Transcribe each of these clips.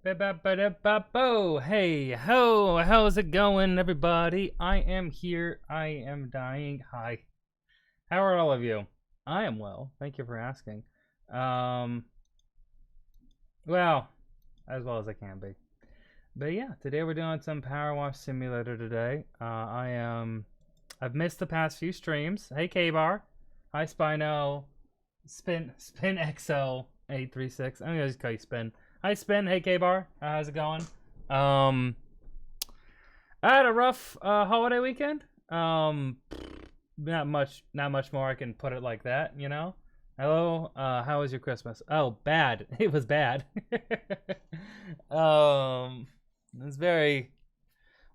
Ba-ba-ba-da-ba-bo. Hey ho, how's it going, everybody? I am here. I am dying. Hi. How are all of you? I am well. Thank you for asking. Well, as well as I can be. But yeah, today we're doing some Power Wash Simulator today. I've missed the past few streams. Hey K-Bar. Hi Spino. Spin XO 836. I'm gonna just call you Spin. Hi Spin. Hey K-Bar. How's it going? I had a rough holiday weekend. Not much more. I can put it like that, you know. Hello. How was your Christmas? Oh, bad. It was bad. It was very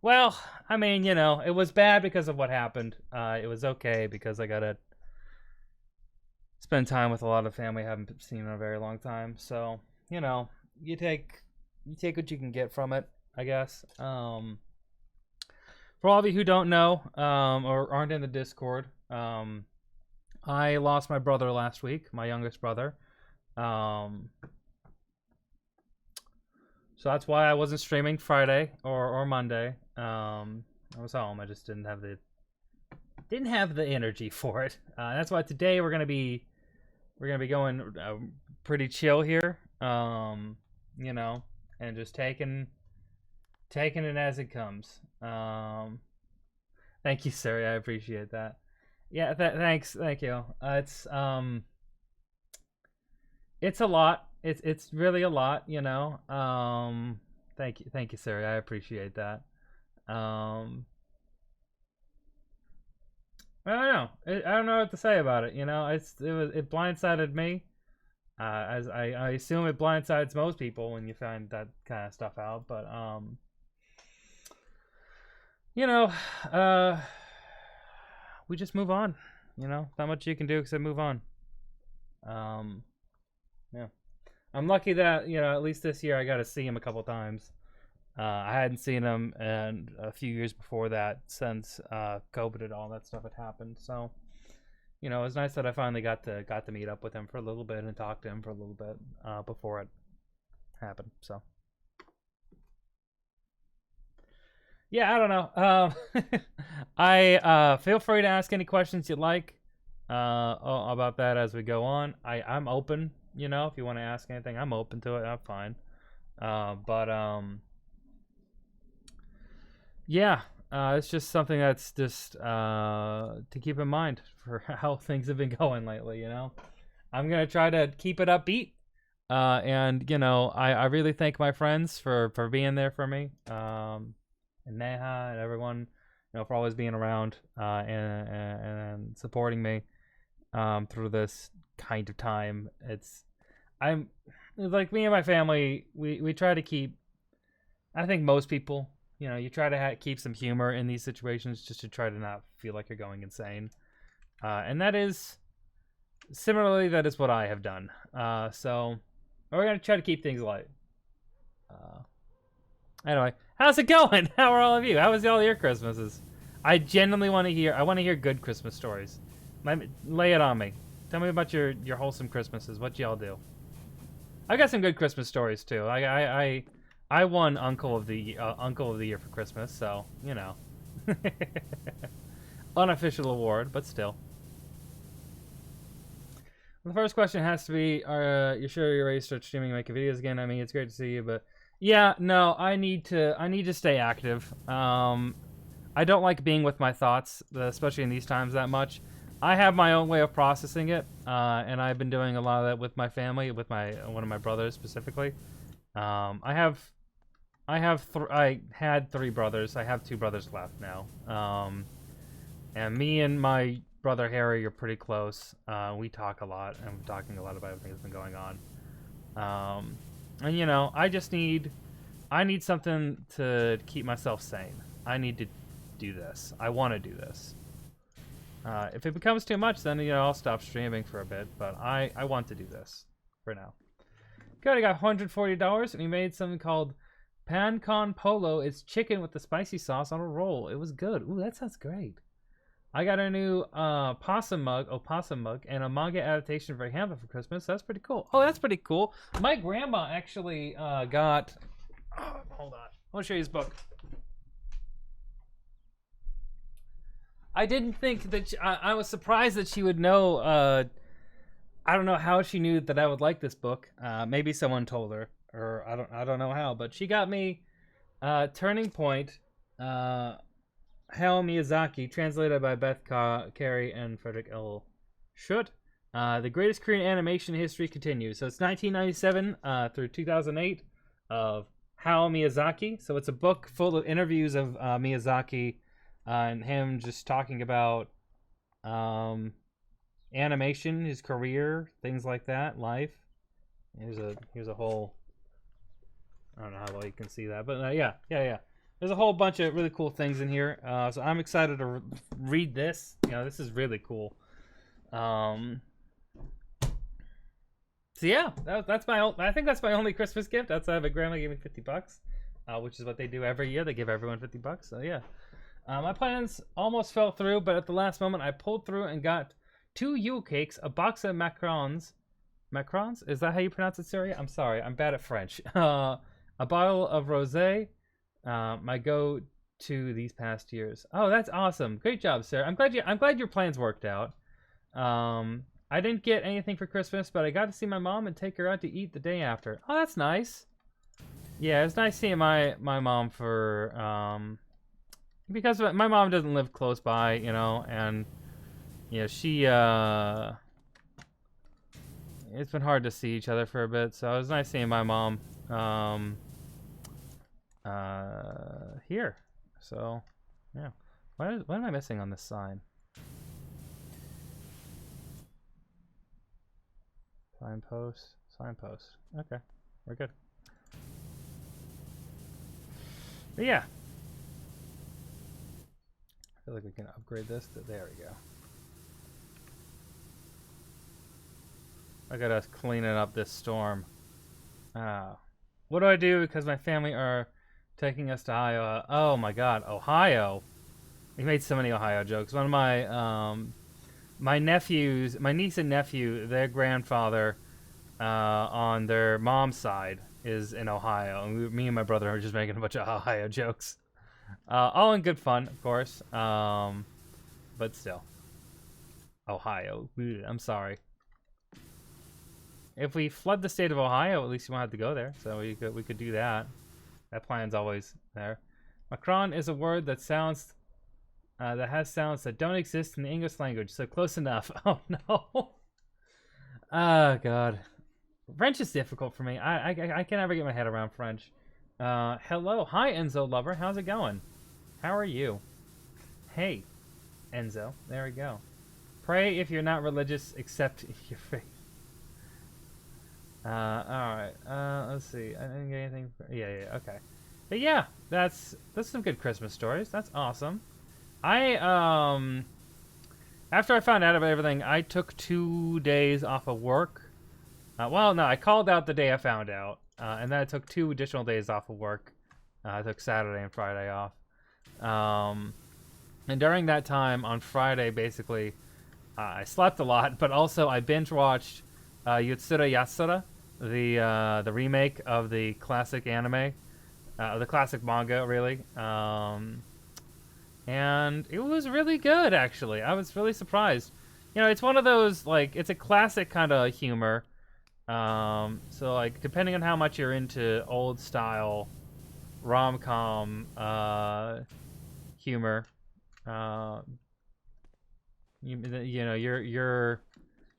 well. I mean, you know, it was bad because of what happened. It was okay because I got to spend time with a lot of family I haven't seen in a very long time. So, you know, you take what you can get from it, I guess. For all of you who don't know or aren't in the Discord, I lost my brother last week, my youngest brother. So that's why I wasn't streaming Friday or Monday. I was home. I just didn't have the energy for it. That's why today we're gonna be going pretty chill here. You know, and just taking it as it comes. Thank you, Siri. I appreciate that. Yeah, thanks. Thank you. It's a lot. It's really a lot, you know. Thank you, Siri. I appreciate that. I don't know. I don't know what to say about it. You know, it blindsided me. As I assume it blindsides most people when you find that kind of stuff out. But you know, we just move on. You know, not much you can do except move on. Yeah, I'm lucky that, you know, at least this year I got to see him a couple times. I hadn't seen him in a few years before that, since COVID and all that stuff had happened. So, you know, it was nice that I finally got to meet up with him for a little bit and talk to him for a little bit before it happened. So, yeah, I don't know. I feel free to ask any questions you'd like about that as we go on. I'm open. You know, if you want to ask anything, I'm open to it. I'm fine. Yeah, it's just something that's just to keep in mind for how things have been going lately, you know. I'm going to try to keep it upbeat. And, you know, I really thank my friends for being there for me. And Neha and everyone, you know, for always being around and supporting me through this kind of time. I'm like, me and my family, we try to keep, I think most people, you know, you try to keep some humor in these situations just to try to not feel like you're going insane. And that is what I have done. So we're going to try to keep things light. Anyway, how's it going? How are all of you? How was all your Christmases? I genuinely want to hear good Christmas stories. Lay it on me. Tell me about your wholesome Christmases. What y'all do? I got some good Christmas stories too. I won Uncle of the Year for Christmas, so you know, unofficial award, but still. The first question has to be: you sure you're ready to start streaming and making videos again? I mean, it's great to see you, but yeah, no, I need to stay active. I don't like being with my thoughts, especially in these times, that much. I have my own way of processing it, and I've been doing a lot of that with my family, with one of my brothers specifically. I had 3 brothers. I have 2 brothers left now. And me and my brother Harry are pretty close. We talk a lot, and we're talking a lot about everything that's been going on. And you know, I need something to keep myself sane. I need to do this. I want to do this. If it becomes too much, then, you know, I'll stop streaming for a bit. But I want to do this for now. Good, I got $140, and he made something called Pan Con Polo. It's chicken with the spicy sauce on a roll. It was good. Ooh, that sounds great. I got a new opossum mug, and a manga adaptation for Hamlet for Christmas. That's pretty cool. Oh, that's pretty cool. My grandma actually got Oh, hold on. I want to show you his book. I didn't think that I was surprised that she would know. I don't know how she knew that I would like this book. Maybe someone told her, or I don't know how. But she got me Turning Point, Hayao Miyazaki, translated by Beth Carey and Frederick L. Schutt. The greatest Korean animation history continues. So it's 1997 through 2008 of Hayao Miyazaki. So it's a book full of interviews of Miyazaki and him just talking about animation, his career, things like that, life. Here's a whole. I don't know how well you can see that, but yeah. There's a whole bunch of really cool things in here. So I'm excited to read this. This is really cool. So yeah, that's my. I think that's my only Christmas gift. Outside of my grandma gave me $50, which is what they do every year. They give everyone $50. So yeah, my plans almost fell through, but at the last moment, I pulled through and got 2 Yule cakes, a box of macarons. Macarons? Is that how you pronounce it, Siri? I'm sorry, I'm bad at French. A bottle of rosé. My go-to these past years. Oh, that's awesome! Great job, Sarah. I'm glad your plans worked out. I didn't get anything for Christmas, but I got to see my mom and take her out to eat the day after. Oh, that's nice. Yeah, it's nice seeing my mom for because my mom doesn't live close by, and she it's been hard to see each other for a bit, so it was nice seeing my mom here. So yeah, what am I missing on this sign? Signpost. Okay, we're good. But yeah, I feel like we can upgrade this. There we go. Look at us cleaning up this storm. What do I do because my family are taking us to Ohio? Oh my God, Ohio! We made so many Ohio jokes. One of my my niece and nephew, their grandfather on their mom's side is in Ohio, and me and my brother are just making a bunch of Ohio jokes, all in good fun, of course. But still, Ohio. I'm sorry. If we flood the state of Ohio, at least you won't have to go there. So we could do that. That plan's always there. Macron is a word that sounds that has sounds that don't exist in the English language. So close enough. Oh no. Oh God. French is difficult for me. I can never get my head around French. Hello, hi Enzo lover. How's it going? How are you? Hey, Enzo. There we go. Pray if you're not religious, accept your faith. Alright, let's see. I didn't get anything. Yeah, okay. But yeah, that's some good Christmas stories. That's awesome. After I found out about everything, I took 2 days off of work. Well, no, I called out the day I found out, and then I took 2 additional days off of work. I took Saturday and Friday off. And during that time, on Friday, basically, I slept a lot, but also I binge watched Yatsura Yatsura, the remake of the classic anime, the classic manga, really. And it was really good, actually. I was really surprised. It's one of those, like, it's a classic kind of humor. So, like, depending on how much you're into old style rom-com humor, your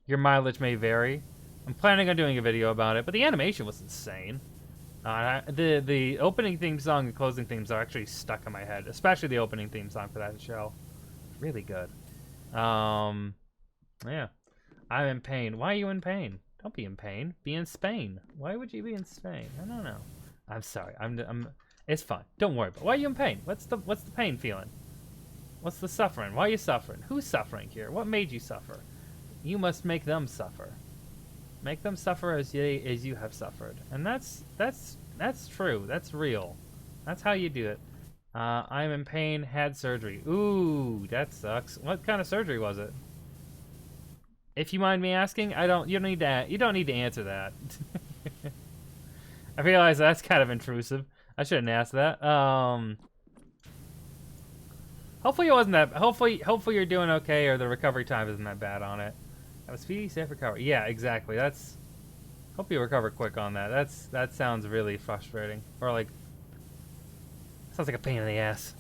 mileage may vary. I'm planning on doing a video about it, but the animation was insane. The opening theme song and closing theme song are actually stuck in my head, especially the opening theme song for that show. Really good. Yeah. I'm in pain. Why are you in pain? Don't be in pain. Be in Spain. Why would you be in Spain? I don't know. I'm sorry. It's fine. Don't worry. But why are you in pain? What's the pain feeling? What's the suffering? Why are you suffering? Who's suffering here? What made you suffer? You must make them suffer. Make them suffer as you have suffered. And that's true. That's real. That's how you do it. I'm in pain. Had surgery. Ooh, that sucks. What kind of surgery was it? If you mind me asking, you don't need to answer that. I realize that's kind of intrusive. I shouldn't ask that. Hopefully it wasn't that. Hopefully you're doing okay, or the recovery time isn't that bad on it. Have a speedy, safe recovery. Yeah, exactly. That's. Hope you recover quick on that. That sounds really frustrating, or like. Sounds like a pain in the ass.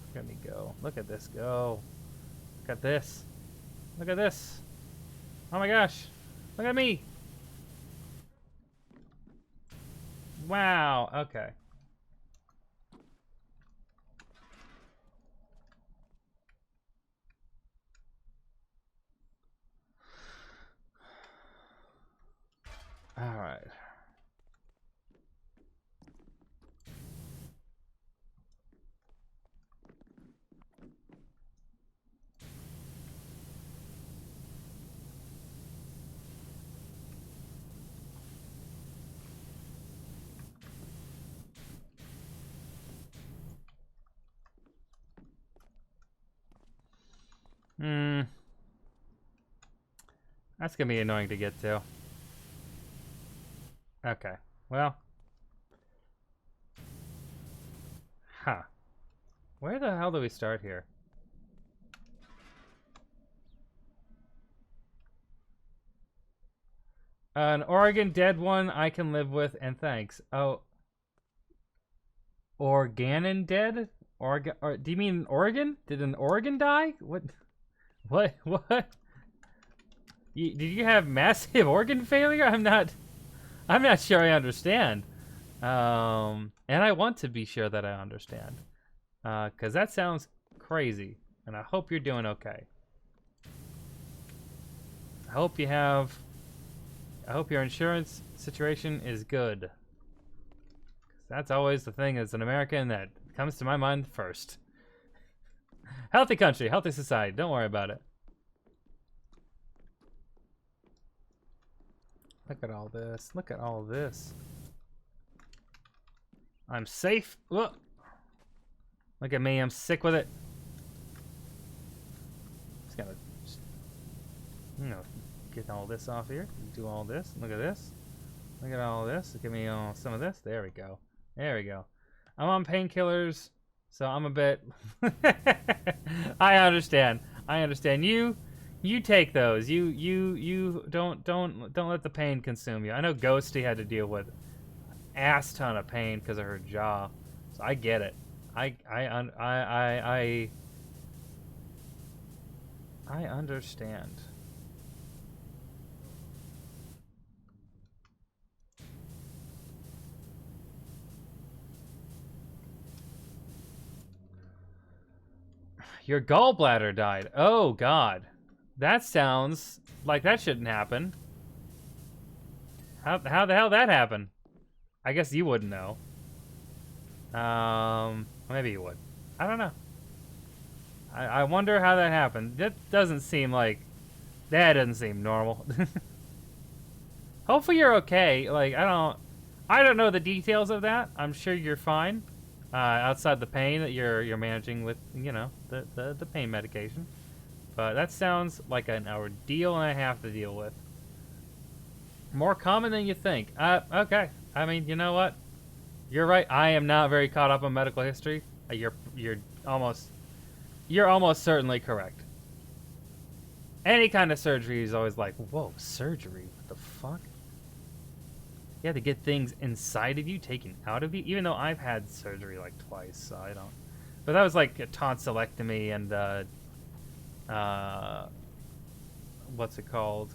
Look at me go. Look at this go. Look at this. Look at this. Oh my gosh. Look at me. Wow. Okay. All right. That's gonna be annoying to get to. Okay. Well. Huh. Where the hell do we start here? An Oregon dead one I can live with, and thanks. Oh. Organon dead? Oregon? Or, do you mean Oregon? Did an Oregon die? What? What? What? Did you have massive organ failure? I'm not sure I understand. And I want to be sure that I understand. Because that sounds crazy. And I hope you're doing okay. I hope your insurance situation is good. 'Cause that's always the thing as an American that comes to my mind first. Healthy country, healthy society. Don't worry about it. Look at all this. Look at all this. I'm safe. Look. Look at me. I'm sick with it. Just gotta, get all this off here. Do all this. Look at this. Look at all this. Give me some of this. There we go. There we go. I'm on painkillers, so I'm a bit. I understand. I understand. You take those. You don't let the pain consume you. I know Ghosty had to deal with ass ton of pain because of her jaw, so I get it. I understand. Your gallbladder died. Oh God. That sounds like that shouldn't happen. How the hell that happened? I guess you wouldn't know. Maybe you would. I don't know. I wonder how that happened. That doesn't seem normal. Hopefully you're okay. Like I don't know the details of that. I'm sure you're fine. Outside the pain that you're managing with, the pain medication. But that sounds like an ordeal and I have to deal with. More common than you think. Okay. I mean, you know what? You're right. I am not very caught up on medical history. You're almost certainly correct. Any kind of surgery is always like, whoa, surgery? What the fuck? You have to get things inside of you taken out of you, even though I've had surgery like twice, so I don't. But that was like a tonsillectomy and what's it called?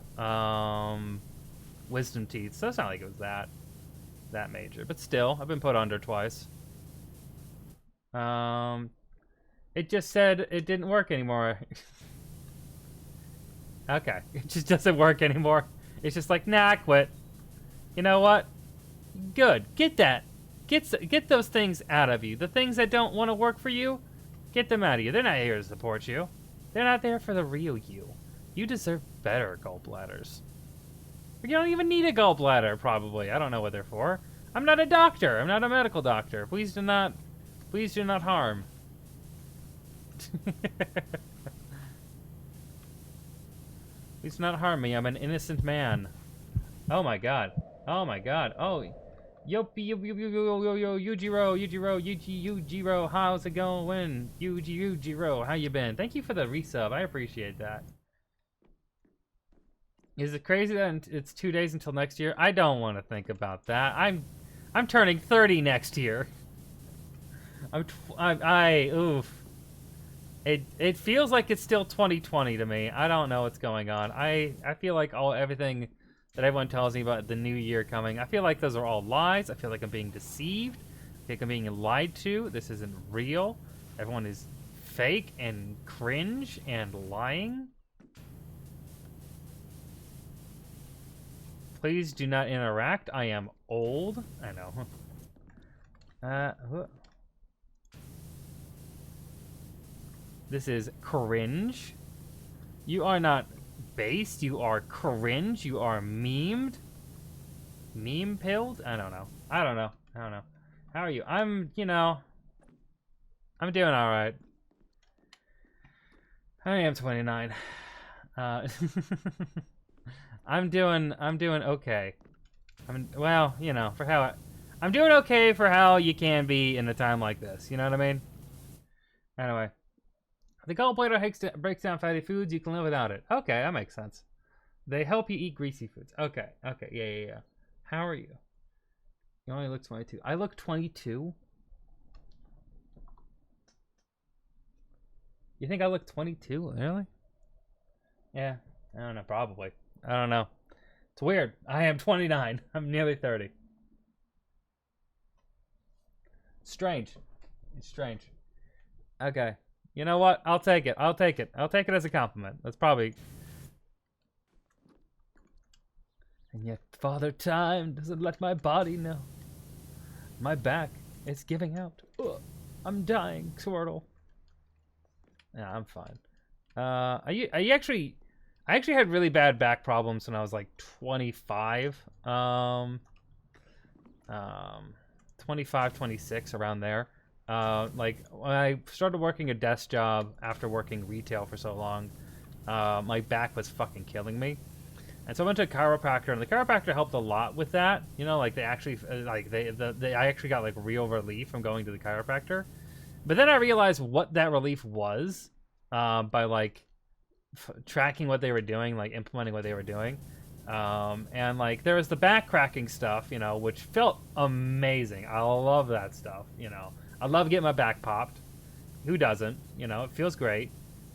Wisdom teeth. So it's not like it was that major, but still, I've been put under twice. It just said it didn't work anymore. Okay, it just doesn't work anymore. It's just like, nah, I quit. You know what? Good. Get that. Get those things out of you. The things that don't want to work for you, get them out of you. They're not here to support you. They're not there for the real you. You deserve better gallbladders. You don't even need a gallbladder, probably. I don't know what they're for. I'm not a doctor. I'm not a medical doctor. Please do not harm. Please do not harm me. I'm an innocent man. Oh my god. Oh my god. Oh. Yujiro, how's it going? Yujiro, how you been? Thank you for the resub. I appreciate that. Is it crazy that it's 2 days until next year? I don't want to think about that. I'm turning 30 next year. Oof. It feels like it's still 2020 to me. I don't know what's going on. I feel like everything that everyone tells me about the new year coming, I feel like those are all lies. I feel like I'm being deceived. I feel like I'm being lied to. This isn't real. Everyone is fake and cringe and lying. Please do not interact. I am old. I know. This is cringe. You are not based. You are cringe. You are memed. Meme-pilled? I don't know. How are you? I'm doing all right. I am 29. I'm doing okay. I'm doing okay for how you can be in a time like this. You know what I mean? Anyway. The gallbladder breaks down fatty foods. You can live without it. Okay, that makes sense. They help you eat greasy foods. Okay, yeah. How are you? You only look 22. I look 22? You think I look 22? Really? Yeah, I don't know, probably. I don't know. It's weird. I am 29. I'm nearly 30. Strange. It's strange. Okay. You know what? I'll take it. I'll take it as a compliment. That's probably... And yet Father Time doesn't let my body know. My back is giving out. Ugh, I'm dying, Squirtle. Yeah, I'm fine. I actually had really bad back problems when I was like 25. 25, 26, around there. Like when I started working a desk job after working retail for so long, my back was fucking killing me. And so I went to a chiropractor, and the chiropractor helped a lot with that. You know, like they actually, I actually got like real relief from going to the chiropractor. But then I realized what that relief was, by like tracking what they were doing, like implementing what they were doing. And like there was the back cracking stuff, you know, which felt amazing. I love that stuff, you know. I love getting my back popped. Who doesn't? You know, it feels great.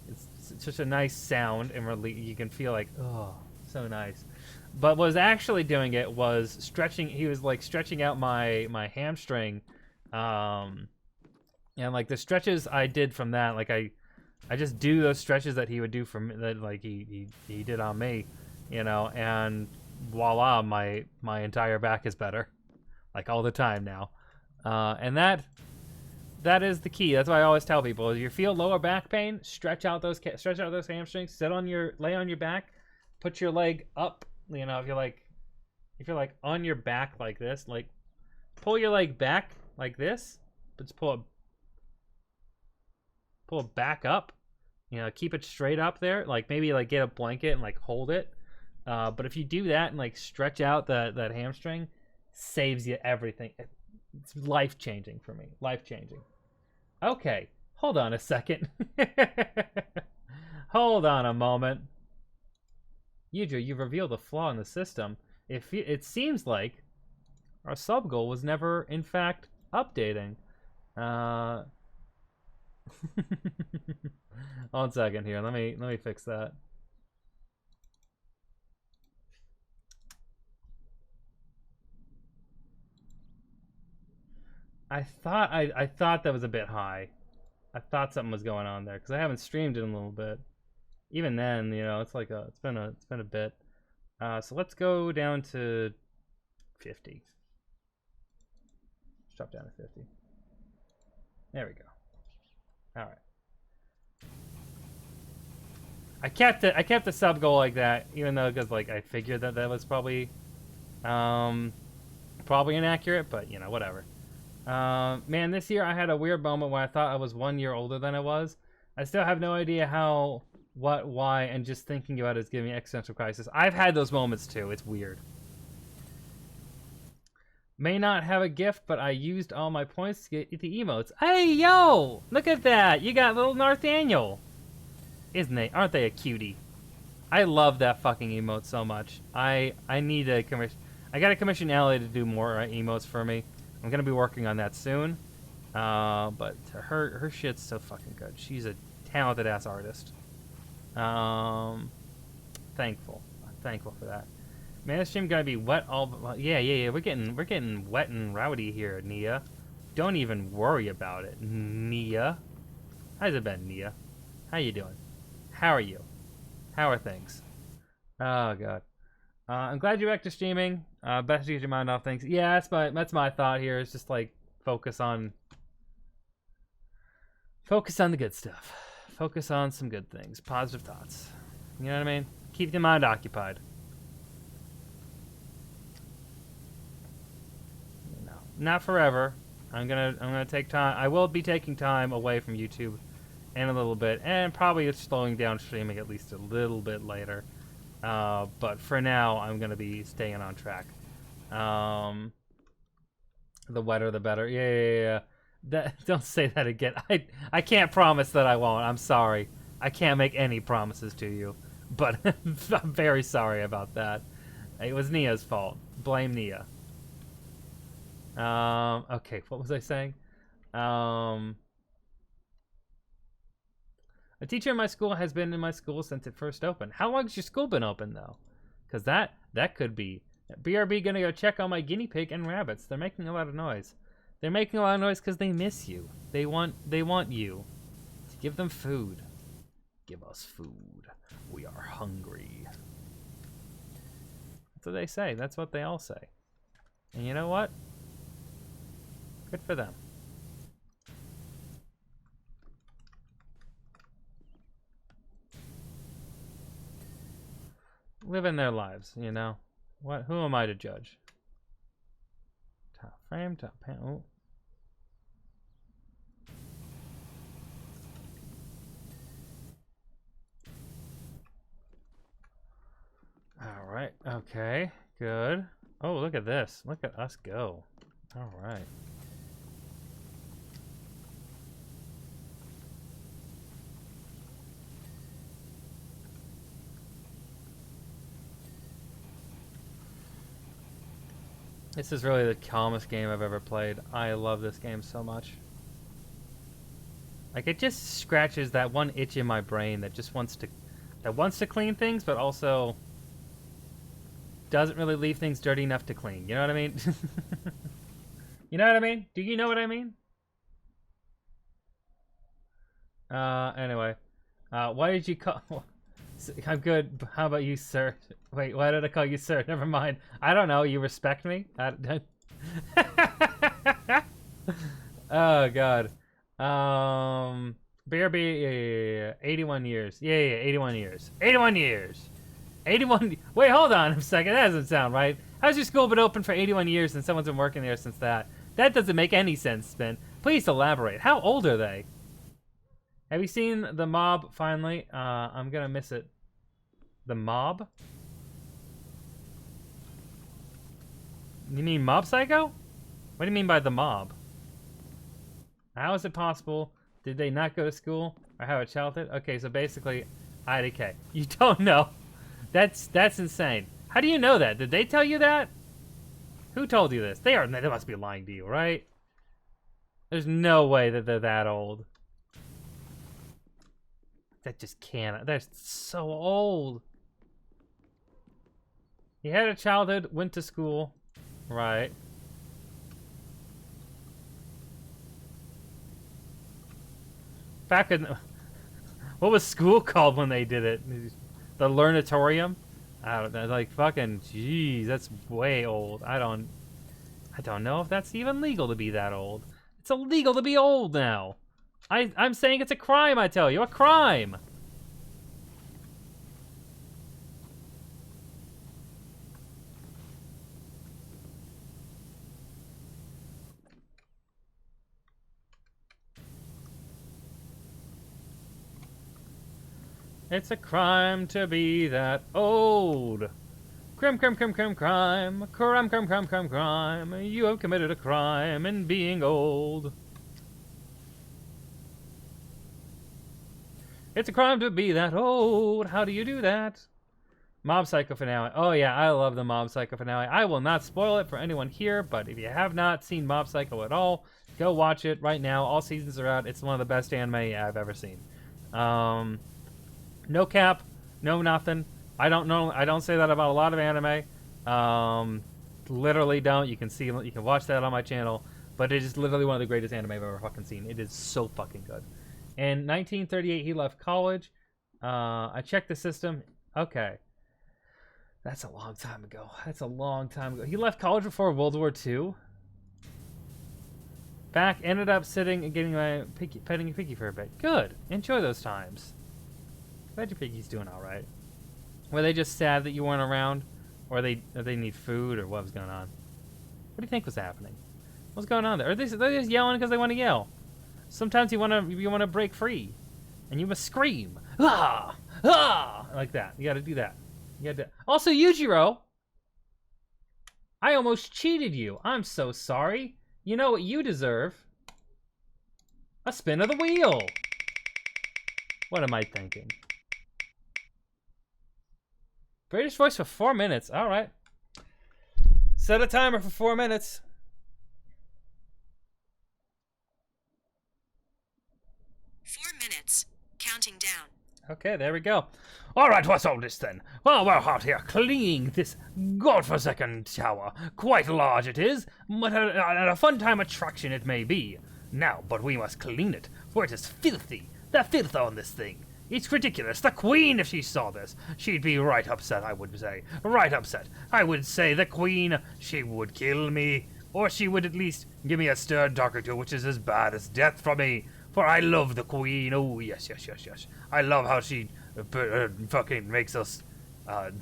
It's such a nice sound and relief. You can feel like, oh, so nice. But what was actually doing it was stretching. He was like stretching out my hamstring, and like the stretches I did from that, like I just do those stretches that he would do for me, that like he did on me, you know, and voila, my entire back is better, like all the time now, and that is the key. That's why I always tell people: if you feel lower back pain, stretch out those hamstrings. Lay on your back, put your leg up. You know, if you're like on your back like this, like pull your leg back like this, but just pull it back up. You know, keep it straight up there. Like maybe like get a blanket and like hold it. But if you do that and like stretch out that hamstring, saves you everything. It's life changing for me. Life changing. Okay, hold on a second. Hold on a moment. Yudra, you've revealed a flaw in the system. It seems like our sub goal was never, in fact, updating. 1 second here. Let me fix that. I thought that was a bit high. I thought something was going on there because I haven't streamed in a little bit. Even then, you know, it's been a bit. So let's go down to 50. Let's drop down to 50. There we go. All right. I kept the sub goal like that, even though because like I figured that was probably inaccurate, but you know, whatever. Man, this year I had a weird moment where I thought I was 1 year older than I was. I still have no idea how, what, why, and just thinking about it is giving me existential crisis. I've had those moments too. It's weird. May not have a gift, but I used all my points to get the emotes. Hey, yo! Look at that! You got little Nathaniel! Isn't they? Aren't they a cutie? I love that fucking emote so much. I need a commission. I gotta commission Ellie to do more emotes for me. I'm gonna be working on that soon. But her shit's so fucking good. She's a talented ass artist. Thankful. I'm thankful for that. Man, this stream gonna be wet all. Yeah. We're getting wet and rowdy here, Nia. Don't even worry about it, Nia. How's it been, Nia? How you doing? How are you? How are things? Oh god. I'm glad you're back to streaming. Best to get your mind off things. Yeah, that's my thought here. Is just like focus on the good stuff. Focus on some good things, positive thoughts. You know what I mean? Keep your mind occupied. No, not forever. I'm gonna take time. I will be taking time away from YouTube in a little bit, and probably slowing down streaming at least a little bit later. But for now, I'm gonna be staying on track. The wetter, the better. Yeah. Don't say that again. I can't promise that I won't. I'm sorry. I can't make any promises to you. But I'm very sorry about that. It was Nia's fault. Blame Nia. Okay, what was I saying? A teacher in my school has been in my school since it first opened. How long has your school been open, though? Because that could be. BRB gonna go check on my guinea pig and rabbits. They're making a lot of noise. They're making a lot of noise because they miss you. They want you to give them food. Give us food. We are hungry. That's what they say. That's what they all say. And you know what? Good for them. Living their lives, you know. What? Who am I to judge? Top frame, top panel. All right. Okay. Good. Oh, look at this. Look at us go. All right. This is really the calmest game I've ever played. I love this game so much. Like, it just scratches that one itch in my brain that just wants to clean things, but also doesn't really leave things dirty enough to clean. You know what I mean? You know what I mean? Do you know what I mean? Anyway. Why did you call... I'm good. How about you, sir? Wait, why did I call you sir? Never mind. I don't know. You respect me? Oh, God. BRB, 81 years. Yeah, 81 years. 81 years. 81... Wait, hold on a second. That doesn't sound right. How's your school been open for 81 years and someone's been working there since that? That doesn't make any sense, Ben. Please elaborate. How old are they? Have you seen The Mob, finally? I'm gonna miss it. The Mob? You mean Mob Psycho? What do you mean by The Mob? How is it possible? Did they not go to school or have a childhood? Okay, so basically, IDK. You don't know. That's insane. How do you know that? Did they tell you that? Who told you this? They must be lying to you, right? There's no way that they're that old. That just can't. They're so old. He had a childhood, went to school. Right. Back in... What was school called when they did it? The Learnatorium? I don't know. Like, fucking... Jeez, that's way old. I don't know if that's even legal to be that old. It's illegal to be old now. I'm saying it's a crime, I tell you. A crime! It's a crime to be that old. Crime, crime, crime, crime, crime. Crime, crime, crime, crime, crime. You have committed a crime in being old. It's a crime to be that old. How do you do that? Mob Psycho finale. Oh yeah, I love the Mob Psycho finale. I will not spoil it for anyone here, but if you have not seen Mob Psycho at all, go watch it right now. All seasons are out. It's one of the best anime I've ever seen. No cap, no nothing. I don't know. I don't say that about a lot of anime. Literally don't. You can watch that on my channel. But it is literally one of the greatest anime I've ever fucking seen. It is so fucking good. In 1938, he left college. I checked the system. Okay. That's a long time ago. That's a long time ago. He left college before World War II. Back, ended up sitting and getting my petting a piggy for a bit. Good. Enjoy those times. Glad your piggy's doing all right. Were they just sad that you weren't around, or they need food, or what was going on? What do you think was happening? What's going on there? Are they just yelling because they want to yell? Sometimes you want to break free, and you must scream, ah, ah, like that. You got to do that. Also, Yujiro, I almost cheated you. I'm so sorry. You know what you deserve? A spin of the wheel. What am I thinking? British voice for 4 minutes. All right. Set a timer for 4 minutes. Counting down. Okay, there we go. All right, what's all this then? Well, we're out here cleaning this godforsaken tower. Quite large it is, but a fun-time attraction it may be. Now, but we must clean it, for it is filthy. The filth on this thing. It's ridiculous. The Queen, if she saw this, she'd be right upset, I would say. Right upset. I would say the Queen, she would kill me. Or she would at least give me a stern talk or two, which is as bad as death for me. For I love the Queen. Oh, yes, yes, yes, yes. I love how she fucking makes us,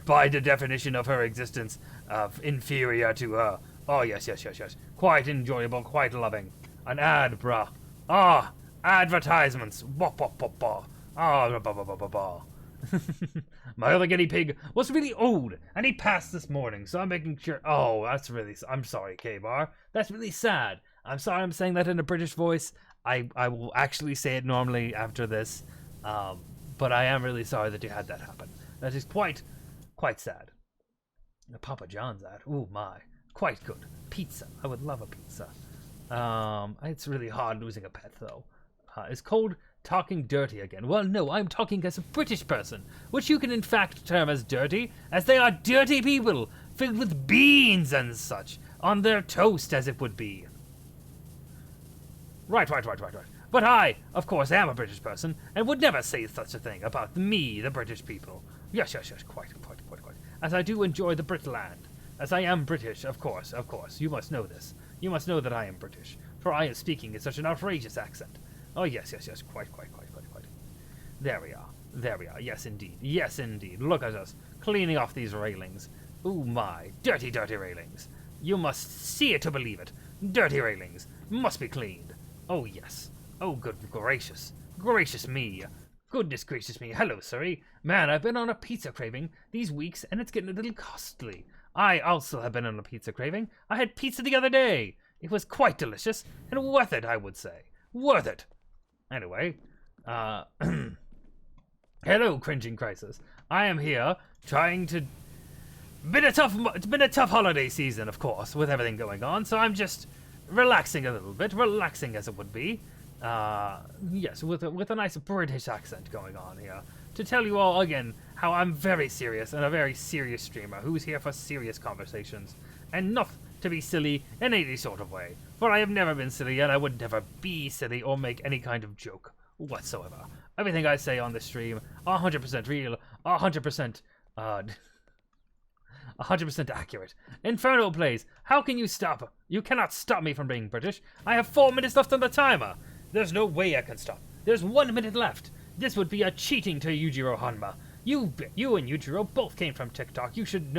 by the definition of her existence, inferior to her. Oh, yes, yes, yes, yes. Quite enjoyable, quite loving. An ad, bruh. Ah, advertisements. Wop, wop, wop, wop. Ah, ba, ba, ba, ba, ba. My other guinea pig was really old, and he passed this morning, so I'm making sure. Oh, that's really. I'm sorry, K-Bar. That's really sad. I'm sorry I'm saying that in a British voice. I will actually say it normally after this, but I am really sorry that you had that happen. That is quite sad. Papa John's at. Ooh, my. Quite good. Pizza. I would love a pizza. It's really hard losing a pet, though. Is Cold talking dirty again? Well, no, I'm talking as a British person, which you can in fact term as dirty, as they are dirty people, filled with beans and such, on their toast as it would be. Right. But I, of course, am a British person, and would never say such a thing about me, the British people. Yes, quite. As I do enjoy the Britland. As I am British, of course. You must know this. You must know that I am British, for I am speaking in such an outrageous accent. Oh, yes, quite. There we are. Yes, indeed. Look at us, cleaning off these railings. Ooh, my, dirty railings. You must see it to believe it. Dirty railings must be cleaned. Oh, yes. Oh, good gracious. Gracious me. Goodness gracious me. Hello, sirree. Man, I've been on a pizza craving these weeks, and it's getting a little costly. I also have been on a pizza craving. I had pizza the other day. It was quite delicious, and worth it, I would say. Worth it. Anyway, hello, Cringing Crisis. I am here trying to... It's been a tough holiday season, of course, with everything going on, so I'm just relaxing a little bit, relaxing as it would be. Yes, with a nice British accent going on here, to tell you all again how I'm very serious and a very serious streamer who's here for serious conversations, and not to be silly in any sort of way, for I have never been silly and I would never be silly or make any kind of joke whatsoever. Everything I say on the stream, 100% real, 100%, 100% accurate. Inferno plays. How can you stop? You cannot stop me from being British. I have 4 minutes left on the timer. There's no way I can stop. There's 1 minute left. This would be a cheating to Yujiro Hanma. You and Yujiro both came from TikTok. You should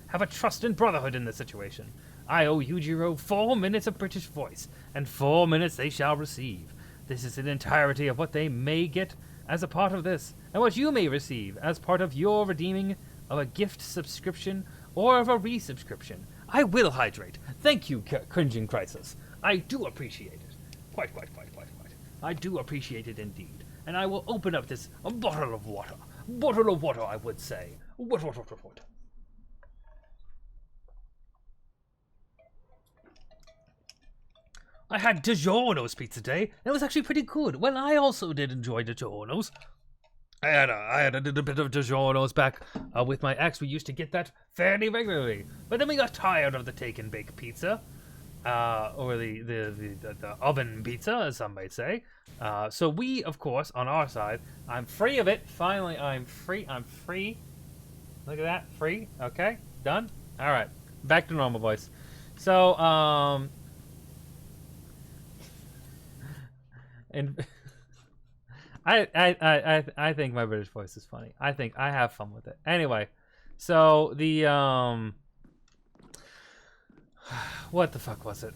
have a trust and brotherhood in this situation. I owe Yujiro 4 minutes of British voice, and 4 minutes they shall receive. This is an entirety of what they may get as a part of this, and what you may receive as part of your redeeming of a gift subscription or of a resubscription, I will hydrate. Thank you, Cringing Crisis. I do appreciate it. Quite. I do appreciate it indeed. And I will open up this bottle of water. Bottle of water, I would say. What? I had DiGiorno's pizza day, and it was actually pretty good. Well, I also did enjoy DiGiorno's. I had a little bit of DiGiorno's back with my ex. We used to get that fairly regularly, but then we got tired of the take and bake pizza, or the oven pizza, as some might say. So we, of course, on our side, I'm free of it. Finally, I'm free. Look at that, free. Okay, done. All right, back to normal voice. So, and I think my British voice is funny. I think I have fun with it. Anyway, so the what the fuck was it?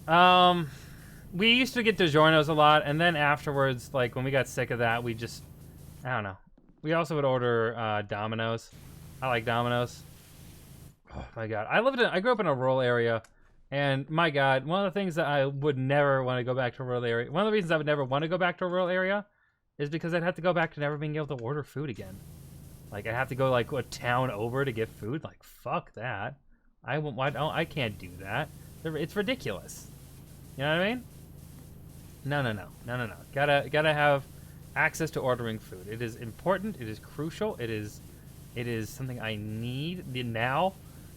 We used to get DiGiorno's a lot, and then afterwards, like when we got sick of that, we just, I don't know. We also would order Domino's. I like Domino's. Oh my god, I grew up in a rural area. And my god, one of the things that I would never want to go back to a rural area, one of the reasons I would never want to go back to a rural area is because I'd have to go back to never being able to order food again. Like, I'd have to go, like, a town over to get food. Like, fuck that. I can't do that. It's ridiculous. You know what I mean? No. Gotta have access to ordering food. It is important. It is crucial. It is something I need now.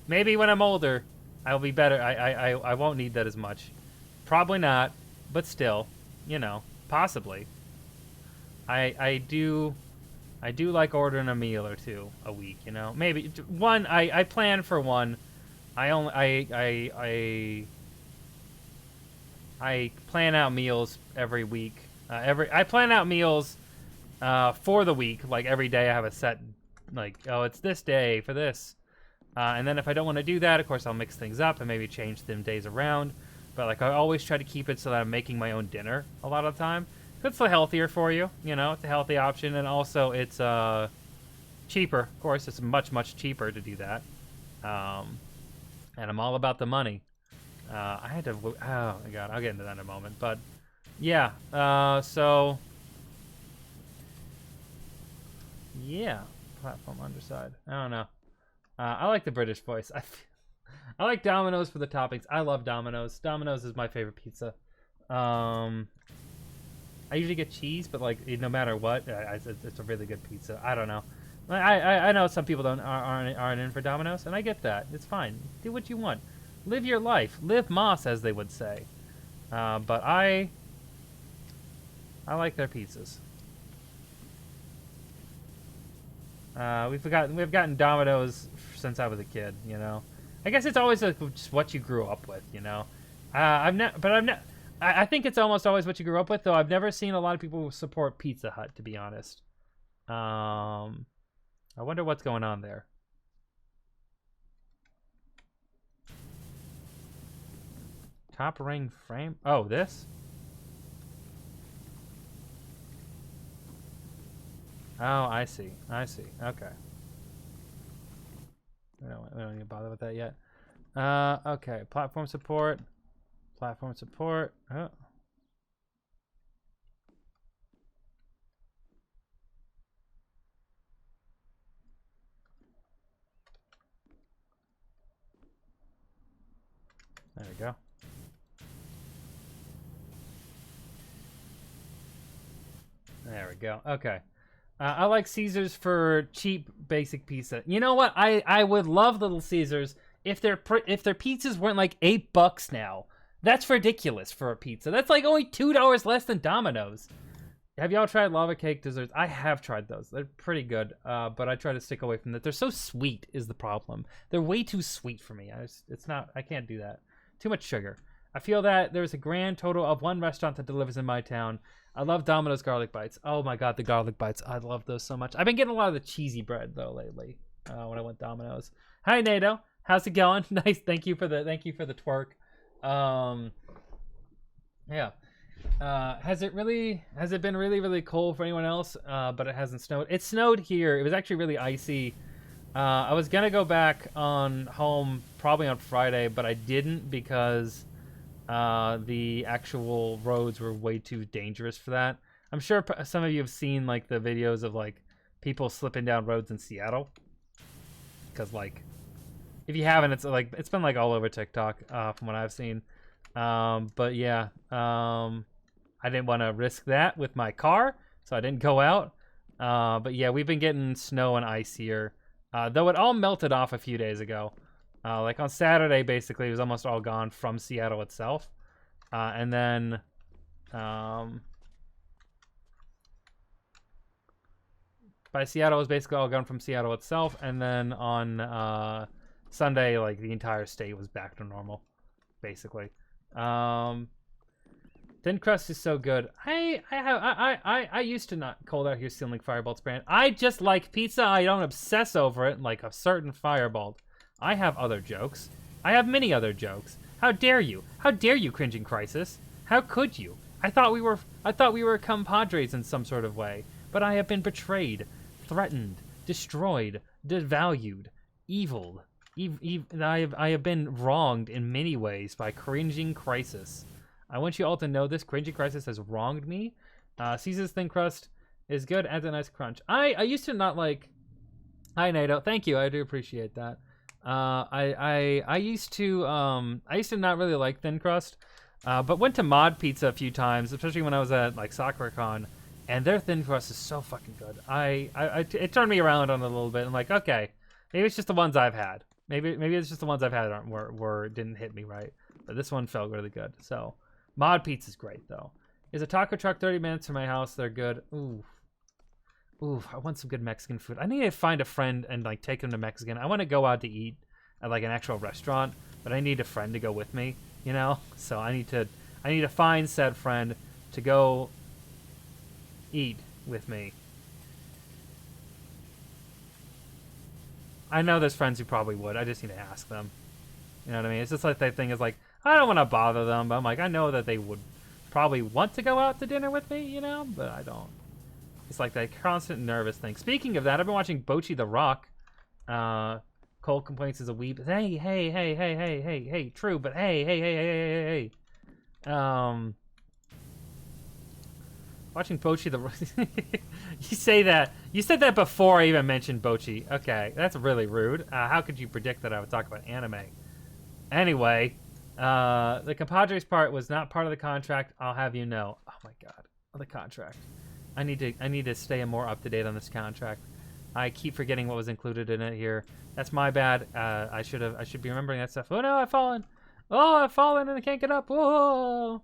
Maybe when I'm older, I'll be better. I won't need that as much. Probably not, but still, you know, possibly. I do like ordering a meal or two a week, you know. Maybe one. I plan for one. I plan out meals every week. I plan out meals for the week. Like every day, I have a set. Like, oh, it's this day for this. And then if I don't want to do that, of course, I'll mix things up and maybe change them days around. But, like, I always try to keep it so that I'm making my own dinner a lot of the time. It's the healthier for you, you know. It's a healthy option. And also, it's cheaper. Of course, it's much, much cheaper to do that. And I'm all about the money. I had to... Oh, my God. I'll get into that in a moment. But, yeah. So... Yeah. Platform underside. I don't know. I like the British voice. I like Domino's for the toppings. I love Domino's. Domino's is my favorite pizza. I usually get cheese, but like no matter what, it's a really good pizza. I don't know. I know some people aren't in for Domino's, and I get that. It's fine. Do what you want. Live your life. Live Moss, as they would say. But I like their pizzas. We've gotten Domino's since I was a kid, you know. I guess it's always just what you grew up with, you know. I think it's almost always what you grew up with, though. I've never seen a lot of people support Pizza Hut, to be honest. I wonder what's going on there. Top ring frame. Oh, this. Oh, I see. Okay. We don't need to bother with that yet. Okay. Platform support. Oh. There we go. There we go. Okay. I like Caesars for cheap, basic pizza. You know what? I would love Little Caesars if their pizzas weren't like $8 now. That's ridiculous for a pizza. That's like only $2 less than Domino's. Have y'all tried lava cake desserts? I have tried those. They're pretty good, but I try to stick away from that. They're so sweet is the problem. They're way too sweet for me. I can't do that. Too much sugar. I feel that there's a grand total of one restaurant that delivers in my town. I love Domino's garlic bites. Oh my god, the garlic bites. I love those so much. I've been getting a lot of the cheesy bread though lately. When I went Domino's. Hi NATO. How's it going? Nice. Thank you for the twerk. Yeah. Has it been really, really cold for anyone else? But it hasn't snowed. It snowed here. It was actually really icy I was gonna go back on home probably on Friday, but I didn't because the actual roads were way too dangerous for that. I'm sure some of you have seen like the videos of like people slipping down roads in Seattle. Because like, if you haven't, it's been like all over TikTok from what I've seen. But yeah, I didn't want to risk that with my car, so I didn't go out. But yeah, we've been getting snow and ice here, though it all melted off a few days ago. Like on Saturday, basically, it was almost all gone from Seattle itself. And then, by Seattle, it was basically all gone from Seattle itself. And then on Sunday, like the entire state was back to normal, basically. Thin crust is so good. I used to not cold out here stealing Firebolt's brand. I just like pizza. I don't obsess over it like a certain Firebolt. I have other jokes. I have many other jokes. How dare you? How dare you, cringing Crisis? How could you? I thought we were compadres in some sort of way, but I have been betrayed, threatened, destroyed, devalued, eviled. I have been wronged in many ways by cringing Crisis. I want you all to know this. Cringing Crisis has wronged me. Caesar's Thin Crust is good. Adds a nice crunch. I used to not like. Hi, NATO. Thank you. I do appreciate that. I used to not really like thin crust, but went to Mod Pizza a few times, especially when I was at like SoccerCon, and their thin crust is so fucking good. It turned me around on it a little bit. I'm like, okay, maybe it's just the ones I've had. Maybe it's just the ones I've had didn't hit me right. But this one felt really good. So Mod Pizza's great though. Is a taco truck 30 minutes from my house? They're good. Ooh, I want some good Mexican food. I need to find a friend and like take him to Mexican. I want to go out to eat at like an actual restaurant, but I need a friend to go with me, you know? So I need to find said friend to go eat with me. I know there's friends who probably would. I just need to ask them. You know what I mean? It's just like that thing is like, I don't want to bother them, but I'm like, I know that they would probably want to go out to dinner with me, you know? But I don't. It's like that constant nervous thing. Speaking of that, I've been watching Bocchi the Rock. Cole complaints is a weep. Hey, true, but hey. Watching Bocchi the Rock. You say that. You said that before I even mentioned Bocchi. Okay, that's really rude. How could you predict that I would talk about anime? Anyway, the compadres part was not part of the contract. I'll have you know. Oh my god, the contract. I need to stay more up to date on this contract. I keep forgetting what was included in it here. That's my bad. I should be remembering that stuff. Oh no, I've fallen. Oh, I've fallen and I can't get up. Whoa.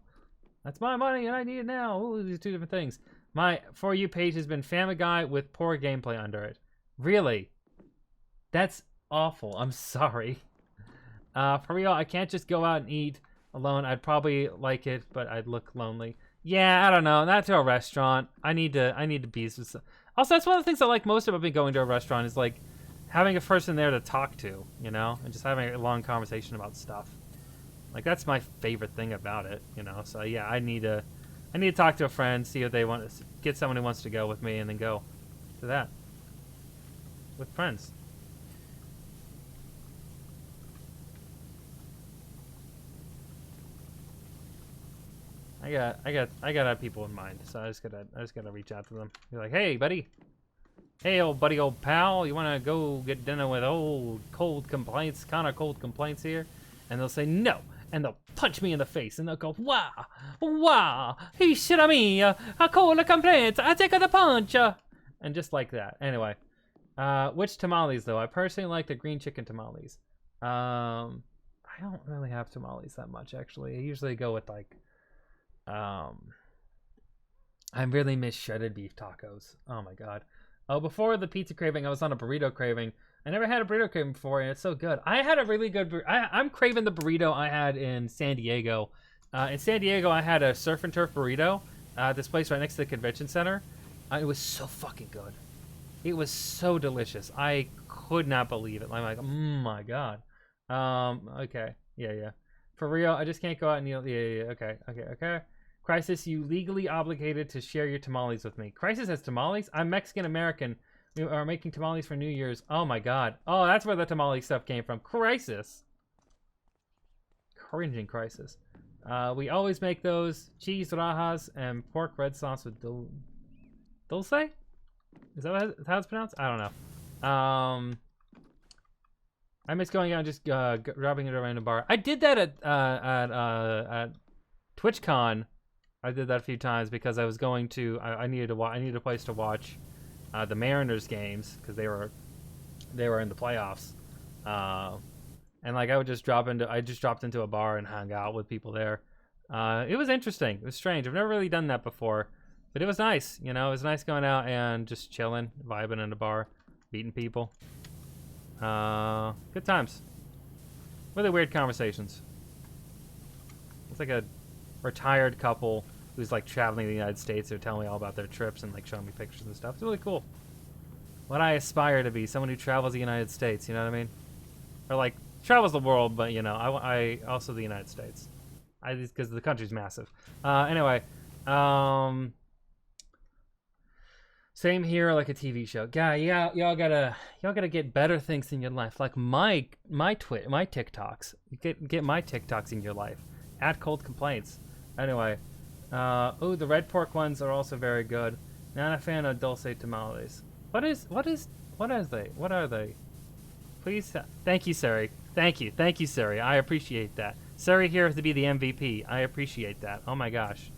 That's my money and I need it now. Ooh, these are two different things. My For You page has been Family Guy with poor gameplay under it. Really? That's awful. I'm sorry. For real, I can't just go out and eat alone. I'd probably like it, but I'd look lonely. Yeah, I don't know. Not to a restaurant. I need to be. Also, that's one of the things I like most about going to a restaurant is like having a person there to talk to, you know, and just having a long conversation about stuff. Like that's my favorite thing about it, you know. So yeah, I need to talk to a friend, see if they want to get someone who wants to go with me, and then go to that with friends. I got people in mind, so I just gotta reach out to them. Be like, hey, buddy. Hey, old buddy, old pal, you wanna go get dinner with old cold complaints here? And they'll say no, and they'll punch me in the face, and they'll go, wow, he shit on me, a cold complaint, I take the punch, and just like that. Anyway, which tamales though? I personally like the green chicken tamales. I don't really have tamales that much actually. I usually go with like. I really miss shredded beef tacos. Oh my god. Oh, before the pizza craving, I was on a burrito craving. I never had a burrito craving before, and it's so good. I had a really good. I'm craving the burrito I had in San Diego. In San Diego, I had a surf and turf burrito. This place right next to the convention center. It was so fucking good. It was so delicious. I could not believe it. I'm like, oh my god. Okay. Yeah. For real, I just can't go out and eat. Yeah. Okay. Crisis, you legally obligated to share your tamales with me. Crisis has tamales? I'm Mexican American. We are making tamales for New Year's. Oh my god. Oh, that's where the tamale stuff came from. Crisis. Cringing crisis. We always make those. Cheese rajas and pork red sauce with dulce? Is that how it's pronounced? I don't know. I miss going out and just grabbing it around a bar. I did that at TwitchCon. I did that a few times because I was going to. I needed a place to watch the Mariners games because they were in the playoffs. And like I just dropped into a bar and hung out with people there. It was interesting. It was strange. I've never really done that before, but it was nice. You know, it was nice going out and just chilling, vibing in a bar, meeting people. Good times. Really weird conversations. It's like a retired couple who's like traveling the United States. They're telling me all about their trips and like showing me pictures and stuff. It's really cool. What I aspire to be, someone who travels the United States. You know what I mean? Or like travels the world, but you know, I also the United States. Because the country's massive. Anyway, same here, like a TV show. Yeah, y'all gotta get better things in your life, like my TikToks. You get my TikToks in your life. Add cold complaints. Anyway, oh, the red pork ones are also very good. Not a fan of dulce tamales. What are they? Please, thank you, Sari. Thank you, Sari. I appreciate that. Sari here to be the MVP. I appreciate that. Oh my gosh.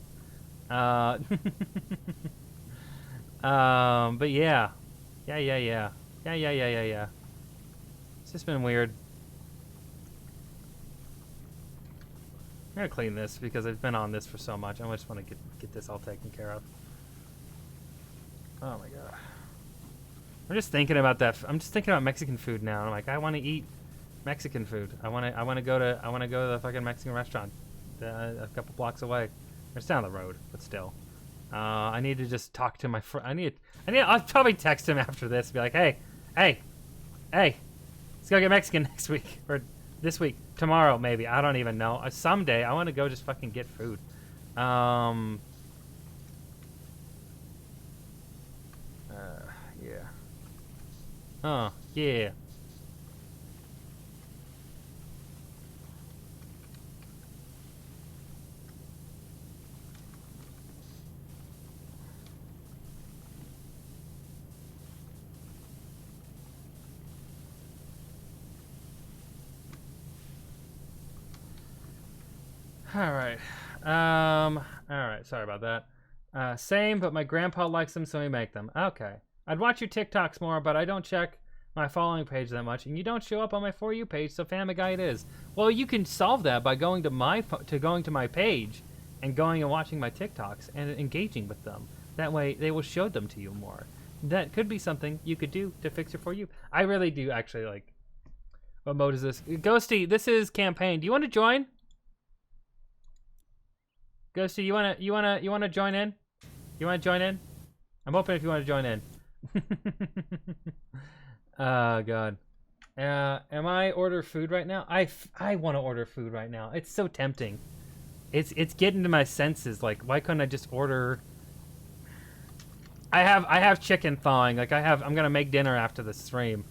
But yeah. It's just been weird. I'm gonna clean this because I've been on this for so much. I just want to get this all taken care of. Oh my god. I'm just thinking about that. I'm just thinking about Mexican food now. I'm like, I want to eat Mexican food. I want to go to the fucking Mexican restaurant a couple blocks away. It's down the road, but still. I need to just talk to my friend. I'll probably text him after this and be like, hey, let's go get Mexican next week or this week, tomorrow maybe. I don't even know. Someday I want to go just fucking get food. Yeah. Oh, yeah. Alright, sorry about that. Same, but my grandpa likes them, so we make them. Okay. I'd watch your TikToks more, but I don't check my following page that much, and you don't show up on my For You page, so Family Guy it is. Well, you can solve that by going to my page and going and watching my TikToks and engaging with them. That way, they will show them to you more. That could be something you could do to fix it for you. I really do actually like. What mode is this? Ghosty, this is campaign. Do you want to join? Ghosty, you wanna join in? You wanna join in? I'm open if you wanna join in. Oh god. Am I order food right now? I want to order food right now. It's so tempting. It's getting to my senses. Like, why couldn't I just order? I have chicken thawing. Like I'm gonna make dinner after the stream,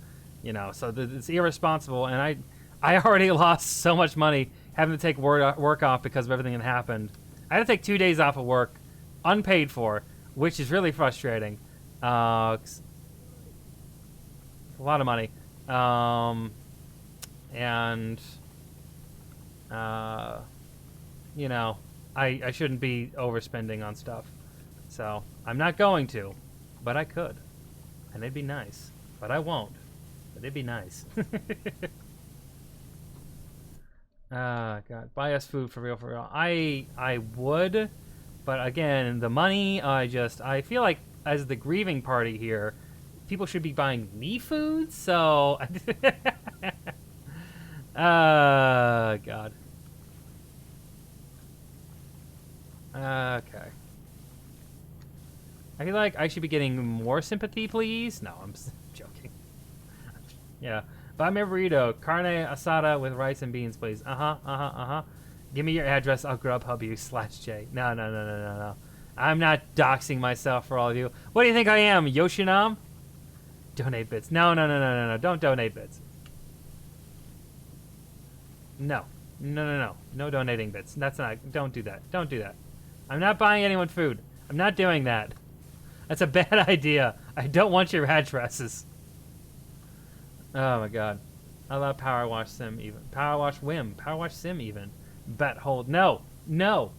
you know. So it's irresponsible, and I already lost so much money having to take work off because of everything that happened. I had to take 2 days off of work, unpaid for, which is really frustrating. A lot of money. You know, I shouldn't be overspending on stuff. So, I'm not going to, but I could. And it'd be nice. But I won't. But it'd be nice. God, buy us food for real. I would, but again, the money, I feel like as the grieving party here, people should be buying me food, so... God. Okay. I feel like I should be getting more sympathy, please. No, I'm joking. Yeah. Buy me a burrito, carne asada with rice and beans, please. Give me your address, I'll Grubhub you /J. No. I'm not doxing myself for all of you. What do you think I am, Yoshinam? Donate bits. No, no, no, no, no, no. Don't donate bits. No. No, no, no. No donating bits. That's not... Don't do that. Don't do that. I'm not buying anyone food. I'm not doing that. That's a bad idea. I don't want your addresses. Oh, my God. I love Power Wash Sim even. Power Wash Wim. Power Wash Sim even. Bet hold. No. No.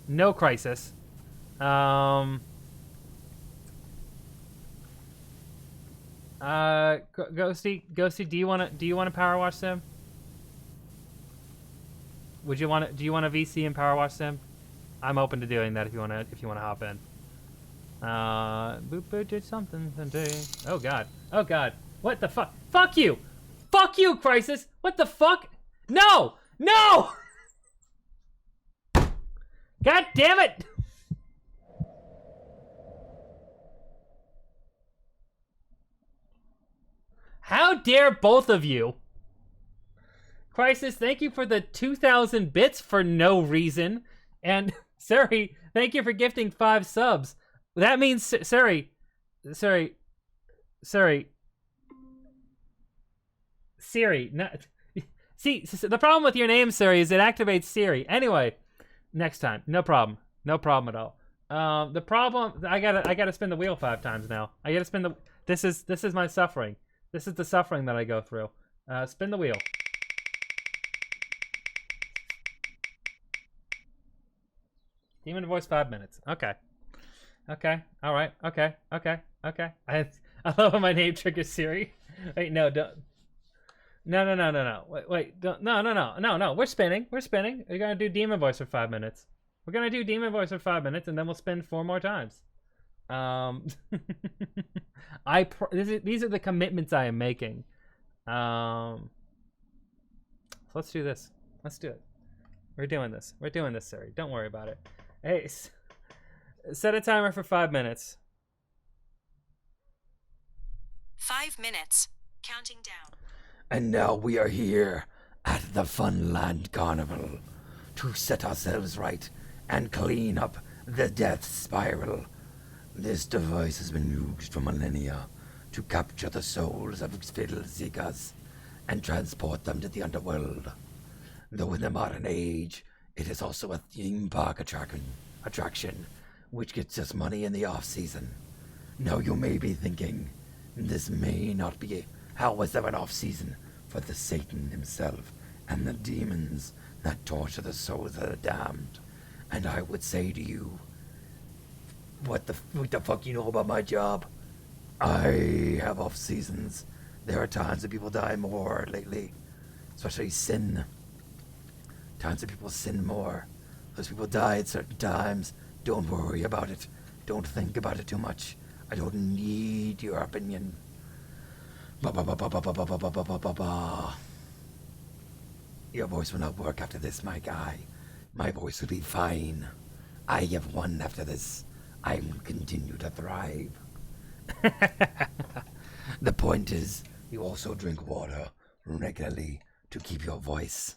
No crisis. Ghosty, do you want a Power Wash Sim? Would you want do you want a VC in Power Wash Sim? I'm open to doing that if you want to hop in. Boop boop did something today. Oh God. Oh God. What the fuck? Fuck you. Fuck you, Crisis. What the fuck? No. No. God damn it. How dare both of you? Crisis, thank you for the 2,000 bits for no reason. And Suri, thank you for gifting 5 subs. That means Suri. Not, see, the problem with your name, Suri, is it activates Siri. Anyway, next time, no problem at all. The problem, I gotta spin the wheel 5 times now. I gotta spin the. This is my suffering. This is the suffering that I go through. Spin the wheel. Demon voice 5 minutes. Okay. Okay. All right. Okay. Okay. Okay. I love how my name triggers Siri. Wait, no, don't. No. Wait, don't. No. We're spinning. We're gonna do demon voice for 5 minutes. We're gonna do demon voice for 5 minutes, and then we'll spin 4 more times. These are the commitments I am making. So let's do this. Let's do it. We're doing this. We're doing this, Siri. Don't worry about it. Hey, set a timer for 5 minutes. 5 minutes. Counting down. And now we are here at the Funland Carnival to set ourselves right and clean up the death spiral. This device has been used for millennia to capture the souls of fiddle seekers and transport them to the underworld. Though in the modern age, it is also a theme park attraction, which gets us money in the off-season. Now you may be thinking, this may not be. How was there an off-season for the Satan himself and the demons that torture the souls of the damned? And I would say to you, what the fuck you know about my job? I have off-seasons. There are times that people die more lately, especially sin. Times that people sin more. Those people die at certain times. Don't worry about it. Don't think about it too much. I don't need your opinion. Your voice will not work after this, my guy. My voice will be fine. I have won after this. I will continue to thrive. The point is, you also drink water regularly to keep your voice.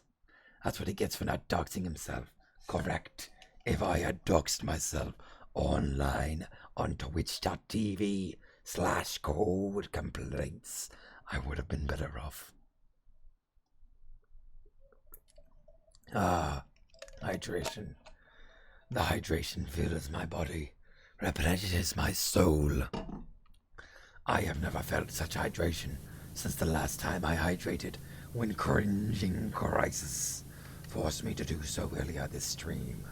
That's what he gets for not doxing himself. Correct. If I had doxed myself online on twitch.tv/code complaints, I would have been better off. Hydration. The hydration fills my body, replenishes my soul. I have never felt such hydration since the last time I hydrated when cringing Crisis forced me to do so earlier this stream.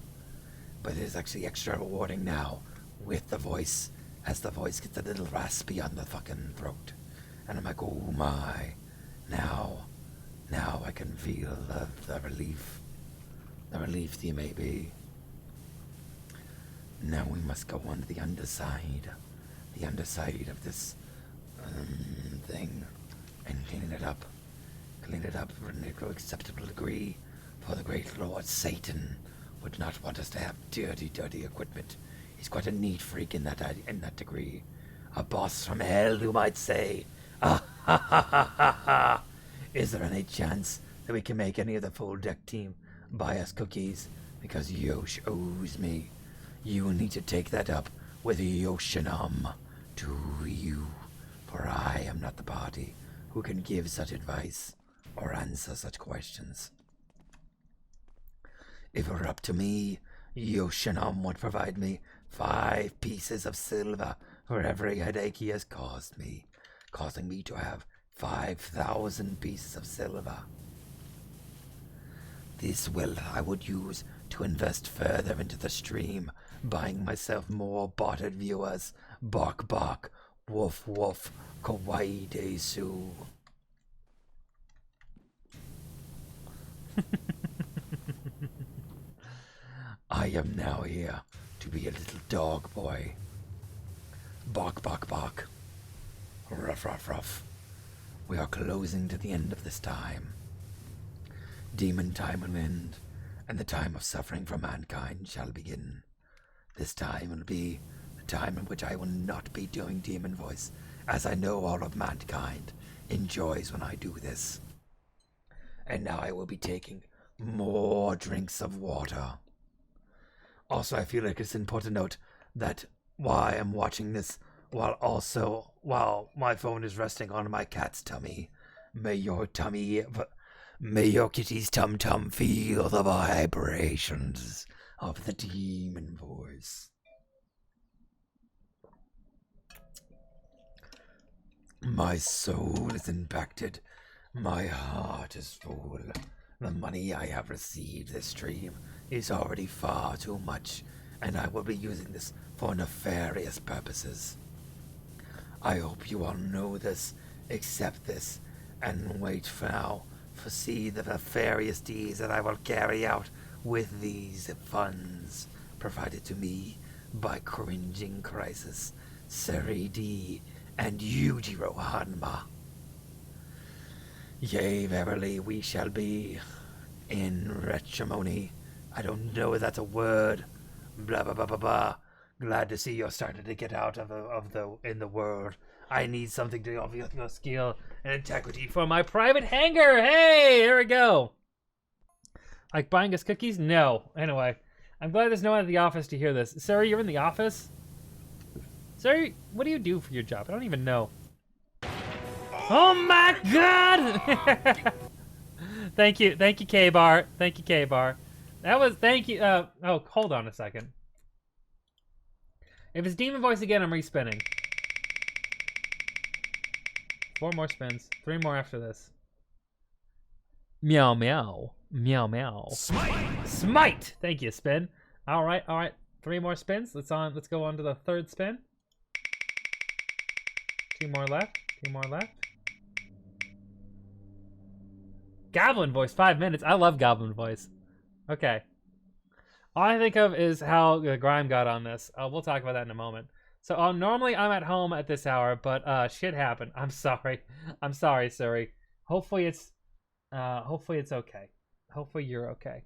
But it is actually extra rewarding now with the voice, as the voice gets a little raspy on the fucking throat. And I'm like, oh my, now I can feel the relief there may be. Now we must go on to the underside of this thing, and clean it up for an acceptable degree, for the great Lord Satan would not want us to have dirty equipment. He's quite a neat freak in that degree. A boss from hell, you might say. Is there any chance that we can make any of the full deck team buy us cookies? Because Yosh owes me. You need to take that up with Yoshinam. Do you for I am not the party who can give such advice or answer such questions. If it were up to me, Yoshinam would provide me 5 pieces of silver for every headache he has caused me, causing me to have 5,000 pieces of silver. This wealth I would use to invest further into the stream, buying myself more botted viewers. Bark bark, woof woof, kawaii desu. I am now here to be a little dog boy. Bark bark bark. Ruff ruff ruff. We are closing to the end of this time. Demon time will end, and the time of suffering for mankind shall begin. This time will be the time in which I will not be doing demon voice, as I know all of mankind enjoys when I do this. And now I will be taking more drinks of water. Also, I feel like it's important to note that while I am watching this, while my phone is resting on my cat's tummy, may your kitty's tum-tum feel the vibrations of the demon voice. My soul is impacted. My heart is full. The money I have received this stream is already far too much, and I will be using this for nefarious purposes. I hope you all know this, accept this, and wait for now to see the nefarious deeds that I will carry out with these funds provided to me by Cringing Crisis, Seri D, and Yujiro Hanma. Yea, verily, we shall be in retrimony. I don't know if that's a word. Blah, blah, blah, blah, blah. Glad to see you're starting to get out in the world. I need something to offer your skill and integrity for my private hangar. Hey, here we go. Like buying us cookies? No. Anyway, I'm glad there's no one at the office to hear this. Sarah, you're in the office? Sarah, what do you do for your job? I don't even know. Oh my god! Thank you, K-Bar. Thank you, K-Bar. That was, thank you, oh, hold on a second. If it's demon voice again, I'm respinning. 4 more spins, 3 more after this. Meow, meow, meow, meow. Smite! Smite! Thank you, spin. All right, 3 more spins. Let's go on to the 3rd spin. 2 more left, 2 more left. Goblin voice, 5 minutes. I love goblin voice. Okay. All I think of is how Grime got on this. We'll talk about that in a moment. So normally I'm at home at this hour, but shit happened. I'm sorry. I'm sorry, Suri. Hopefully it's okay. Hopefully you're okay.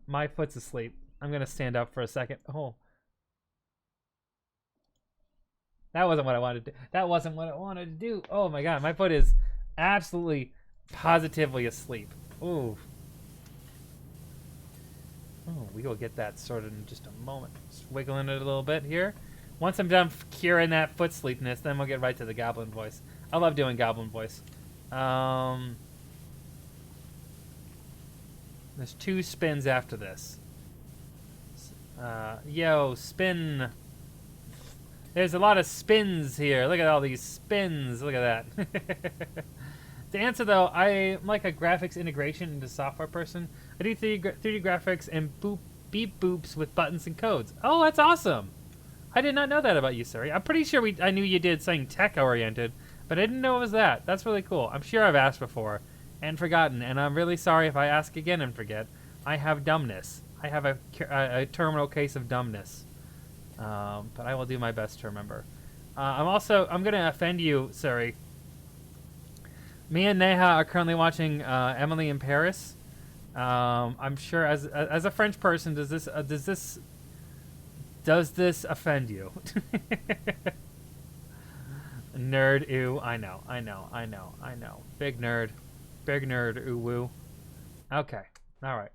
My foot's asleep. I'm gonna stand up for a second. Oh. That wasn't what I wanted to do. That wasn't what I wanted to do. Oh my god, my foot is absolutely positively asleep. Ooh. Oh, we will get that sorted in just a moment. Just wiggling it a little bit here. Once I'm done curing that foot sleepiness, then we'll get right to the goblin voice. I love doing goblin voice. There's 2 spins after this. Yo, spin. There's a lot of spins here. Look at all these spins. Look at that. To answer though, I'm like a graphics integration into software person. I do 3D graphics and beep boops with buttons and codes. Oh, that's awesome. I did not know that about you, Suri. I'm pretty sure I knew you did something tech-oriented, but I didn't know it was that. That's really cool. I'm sure I've asked before and forgotten, and I'm really sorry if I ask again and forget. I have dumbness. I have a terminal case of dumbness. But I will do my best to remember. I'm going to offend you, Suri. Me and Neha are currently watching Emily in Paris. I'm sure as a French person, does this offend you? Nerd, ooh, I know. Big nerd, ooh woo. Okay, all right.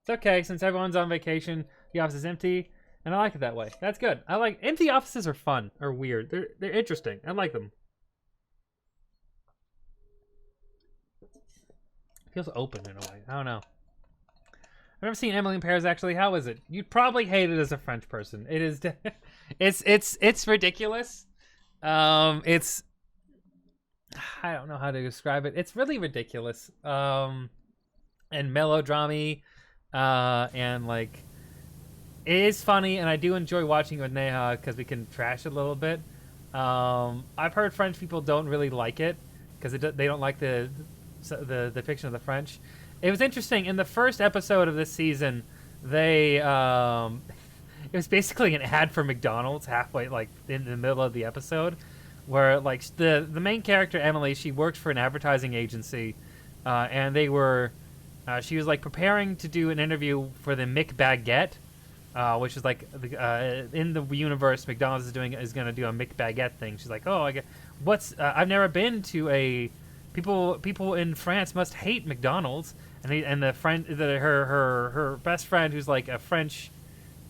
It's okay, since everyone's on vacation, The office is empty, and I like it that way. That's good. I like empty offices are fun or weird. They're interesting. I like them. It feels open in a way. I don't know. I've never seen Emily in Paris actually. How is it? You'd probably hate it as a French person. It is. It's ridiculous. It's. I don't know how to describe it. It's really ridiculous. And melodramy, and like. It is funny, and I do enjoy watching it with Neha because we can trash it a little bit. I've heard French people don't really like it because they don't like the depiction of the French. It was interesting in the first episode of this season. It was basically an ad for McDonald's halfway, like in the middle of the episode, where like the main character Emily, she worked for an advertising agency, and they were, she was like preparing to do an interview for the McBaguette. Which is like in the universe, McDonald's is going to do a McBaguette thing. She's like, oh, I've never been to a people in France must hate McDonald's, and her best friend who's like a French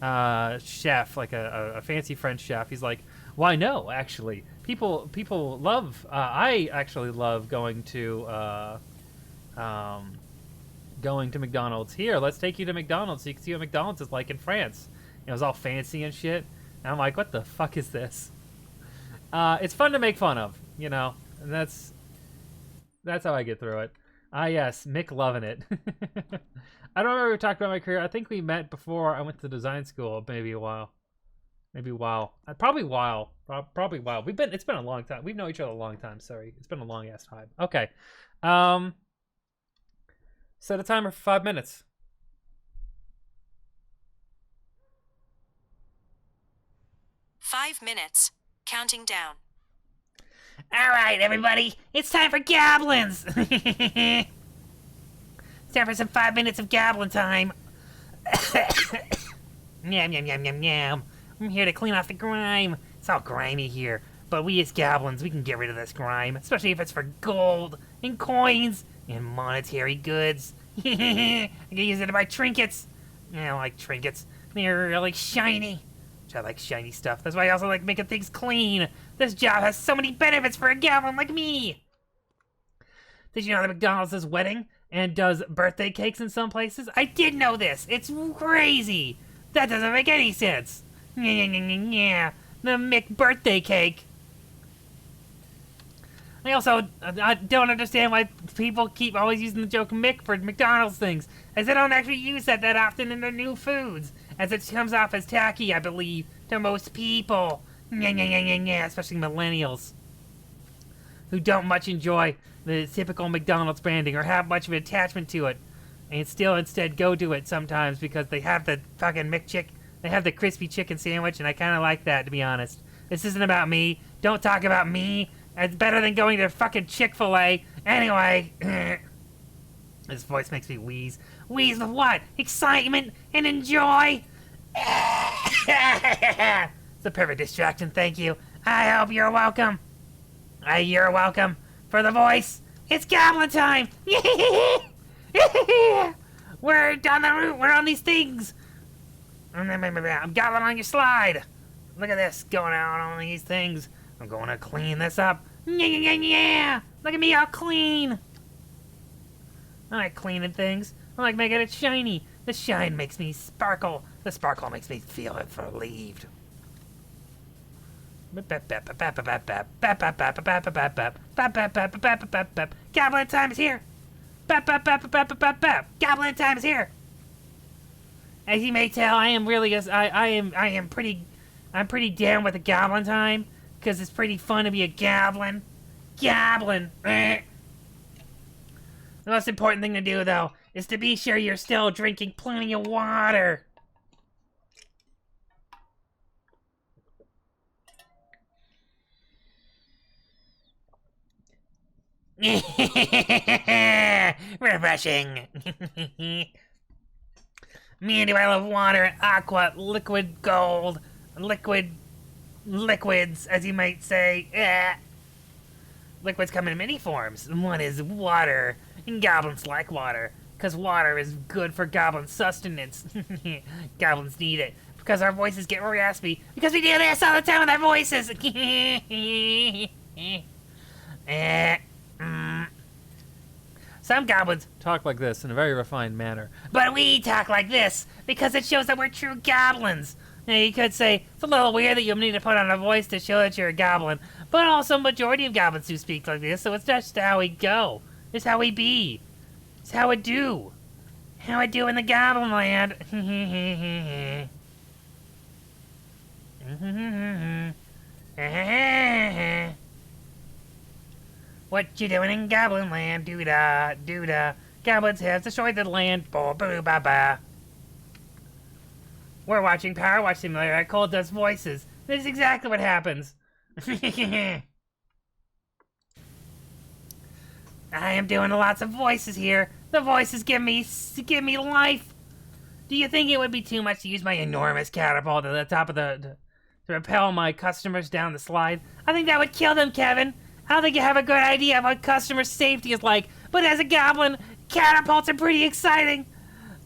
chef, like a fancy French chef. He's like, why no, actually, people love. I actually love going to McDonald's. Here, let's take you to McDonald's so you can see what McDonald's is like in France. It was all fancy and shit. And I'm like, what the fuck is this? It's fun to make fun of, you know. And that's how I get through it. Yes, Mick loving it. I don't remember we talked about my career. I think we met before I went to design school. Maybe a while. Probably a while. It's been a long time. We've known each other a long time. Sorry, it's been a long ass time. Okay. Set a timer for 5 minutes. Five minutes. Counting down. All right, everybody, it's time for goblins. It's time for some 5 minutes of goblin time. Yum, yum, yum, yum, yum. I'm here to clean off the grime. It's all grimy here, but we as goblins, we can get rid of this grime, especially if it's for gold and coins and monetary goods. I can use it to buy trinkets. I like trinkets. They're really shiny. Which I like shiny stuff. That's why I also like making things clean. This job has so many benefits for a goblin like me. Did you know that McDonald's does wedding and does birthday cakes in some places? I did know this. It's crazy. That doesn't make any sense. Yeah. The McBirthday cake. I don't understand why people keep always using the joke Mick for McDonald's things, as they don't actually use that often in their new foods, as it comes off as tacky, I believe, to most people. Especially millennials, who don't much enjoy the typical McDonald's branding or have much of an attachment to it, and still instead go to it sometimes because they have the fucking McChick, they have the crispy chicken sandwich, and I kind of like that, to be honest. This isn't about me. Don't talk about me. It's better than going to fucking Chick-fil-A. Anyway, this voice makes me wheeze. Wheeze with what? Excitement and enjoy? It's a perfect distraction, thank you. I hope you're welcome. You're welcome. For the voice, it's goblin time. We're down the route. We're on these things. I'm goblin on your slide. Look at this going on all these things. I'm going to clean this up. Yeah! Look at me all clean. I like cleaning things. I like making it shiny. The shine makes me sparkle. The sparkle makes me feel relieved. Goblin time is here. Goblin time is here. As you may tell, I am really I'm pretty down with the goblin time. Because it's pretty fun to be a goblin. Goblin! The most important thing to do, though, is to be sure you're still drinking plenty of water. Refreshing. Man, do I love water, aqua, liquid gold, liquids, as you might say. Liquids come in many forms. One is water, and goblins like water, Because water is good for goblin sustenance. Goblins need it. Because our voices get raspy. Because we do this all the time with our voices. Some goblins Talk like this in a very refined manner. but we talk like this because it shows that we're true goblins. Now, you could say it's a little weird that you need to put on a voice to show that you're a goblin, but also majority of goblins do speak like this, so it's just how we go. It's how we be. It's how it do. How it do in the goblin land. What you doing in goblin land? Doo-da, doo-da. Goblins have destroyed the land. Boo-boo-ba-ba. We're watching Power Watch Simulator. Cole does voices. This is exactly what happens. I am doing lots of voices here. The voices give me life. Do you think it would be too much to use my enormous catapult at the top of to repel my customers down the slide? I think that would kill them, Kevin. I don't think you have a good idea of what customer safety is like. But as a goblin, catapults are pretty exciting.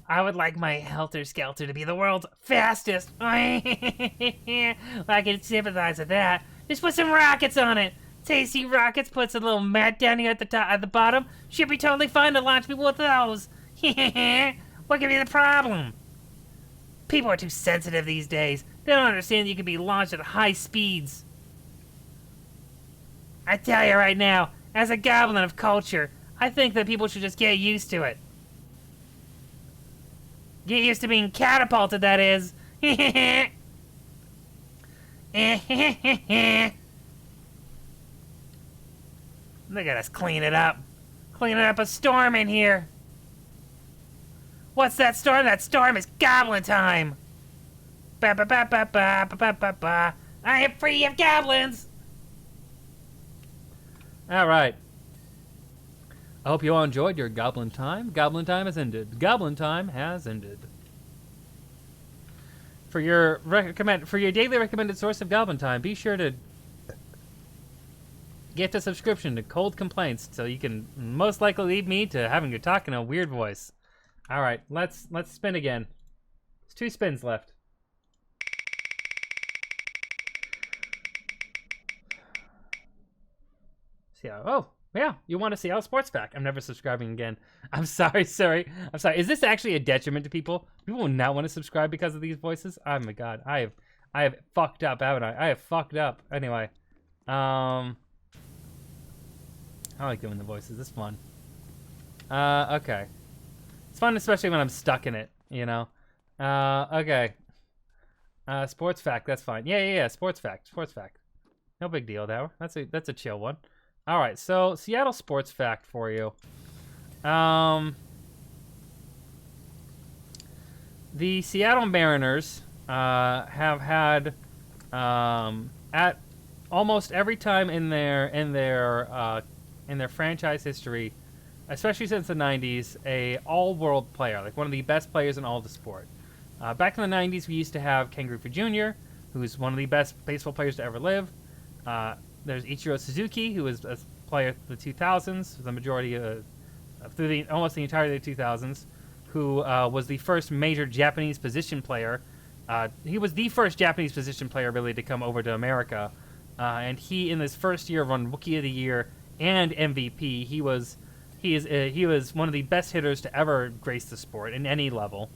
I would like my Helter Skelter to be the world's fastest. I can sympathize with that. Just put some rockets on it. Tasty rockets puts a little mat down here at the bottom. Should be totally fine to launch people with those. What could be the problem? People are too sensitive these days. They don't understand that you can be launched at high speeds. I tell you right now, as a goblin of culture, I think that people should just get used to it. Get used to being catapulted, that is. Look at us clean it up. Cleaning up a storm in here. What's that storm? That storm is goblin time. Ba ba ba ba ba ba ba ba ba. I am free of goblins. All right. I hope you all enjoyed your Goblin Time. Goblin Time has ended. Goblin Time has ended. For your daily recommended source of Goblin Time, be sure to get a subscription to Cold Complaints, so you can most likely lead me to having to talk in a weird voice. All right, let's spin again. There's 2 spins left. Oh, yeah, you want to see how Sports Fact. I'm never subscribing again. I'm sorry. I'm sorry. Is this actually a detriment to people? People will not want to subscribe because of these voices? Oh my god. I have fucked up, haven't I? I have fucked up. Anyway. I like doing the voices. It's fun. Okay. It's fun especially when I'm stuck in it, you know? Okay. Sports Fact, that's fine. Yeah, Sports Fact. No big deal, though. That's a chill one. All right, so Seattle Sports Fact for you. The Seattle Mariners have had at almost every time in their franchise history, especially since the 90s, a all-world player, like one of the best players in all of the sport. Back in the 90s, we used to have Ken Griffey Jr., who's one of the best baseball players to ever live. There's Ichiro Suzuki, who was a player of the 2000s, the majority through almost the entirety of the 2000s, who was the first major Japanese position player. He was the first Japanese position player really to come over to America, and he in his first year won Rookie of the Year and MVP. He was one of the best hitters to ever grace the sport in any level.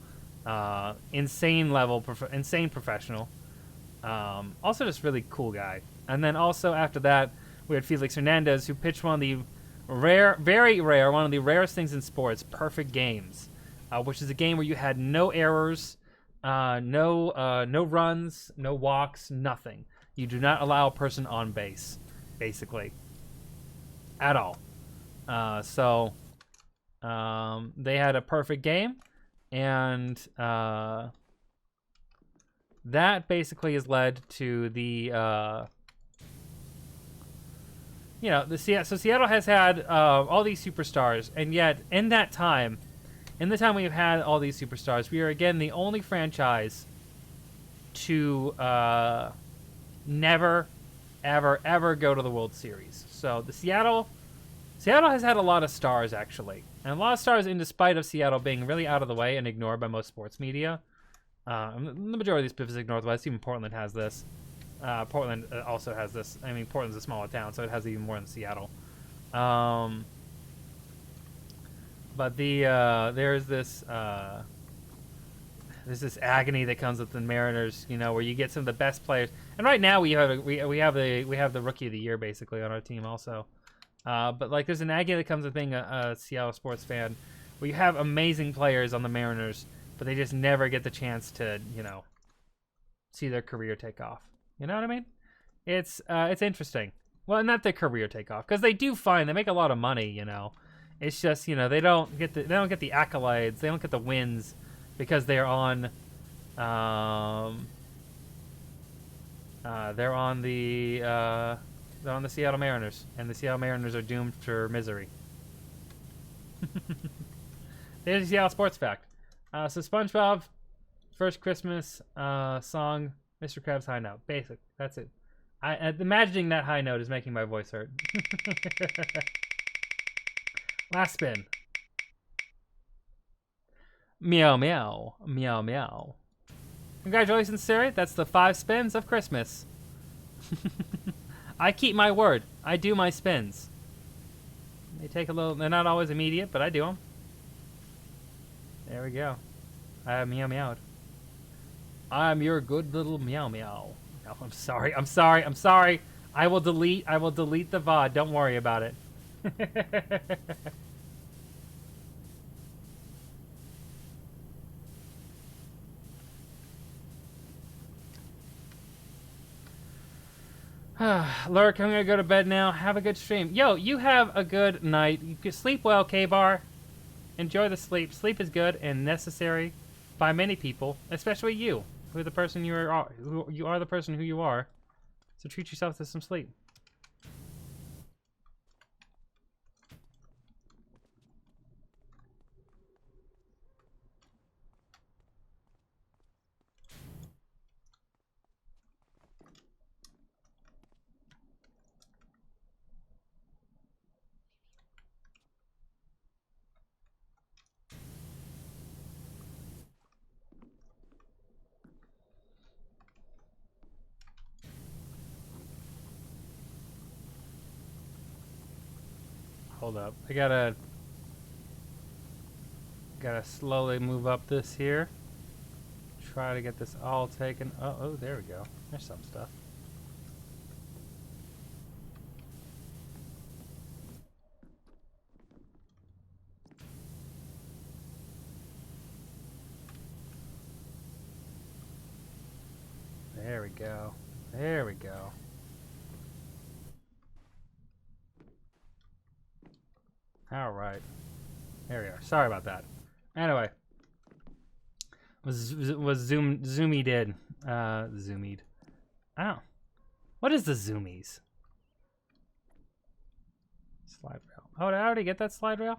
Insane professional. Also just really cool guy. And then also after that, we had Felix Hernandez, who pitched one of the very rare, one of the rarest things in sports, perfect games, which is a game where you had no errors, no runs, no walks, nothing. You do not allow a person on base, basically, at all. So they had a perfect game, and that basically has led to the so Seattle has had all these superstars, and yet in the time we've had all these superstars, we are again the only franchise to never, ever go to the World Series. So the Seattle Seattle has had a lot of stars, actually. And a lot of stars in despite of Seattle being really out of the way and ignored by most sports media. The majority of these Pacific Northwest, even Portland has this. Portland also has this. I mean, Portland's a smaller town, so it has even more than Seattle. But there's this agony that comes with the Mariners, you know, where you get some of the best players. And right now we have the Rookie of the Year basically on our team also. But like there's an agony that comes with being a Seattle sports fan, where you have amazing players on the Mariners, but they just never get the chance to, you know, see their career take off. You know what I mean? It's interesting. Well, not their career take off, because they do fine. They make a lot of money, you know. It's just, you know, they don't get the accolades, they don't get the wins, because they're on the Seattle Mariners, and the Seattle Mariners are doomed for misery. There's a Seattle sports fact. So SpongeBob, first Christmas song, Mr. Krabs' High Note. Basic. That's it. Imagining that high note is making my voice hurt. Last spin. Meow, meow. Meow, meow. Congratulations, Siri. That's the 5 spins of Christmas. I keep my word. I do my spins. They take a little... They're not always immediate, but I do them. There we go. I have meow meowed. I'm your good little meow meow. No, I'm sorry. I'm sorry. I'm sorry. I will delete the VOD. Don't worry about it. Lurk, I'm gonna go to bed now. Have a good stream. Yo, you have a good night. You can sleep well, K-Bar. Enjoy the sleep. Sleep is good and necessary by many people, especially you, who are the person you are. Who you are the person who you are. So treat yourself to some sleep. Hold up. I gotta slowly move up this here. Try to get this all taken. Oh, there we go. There's some stuff. There we go. There we go. All right. There we are. Sorry about that. Anyway. Was Zoomy did. Zoomied. Oh. What is the Zoomies? Slide rail. Oh, did I already get that slide rail?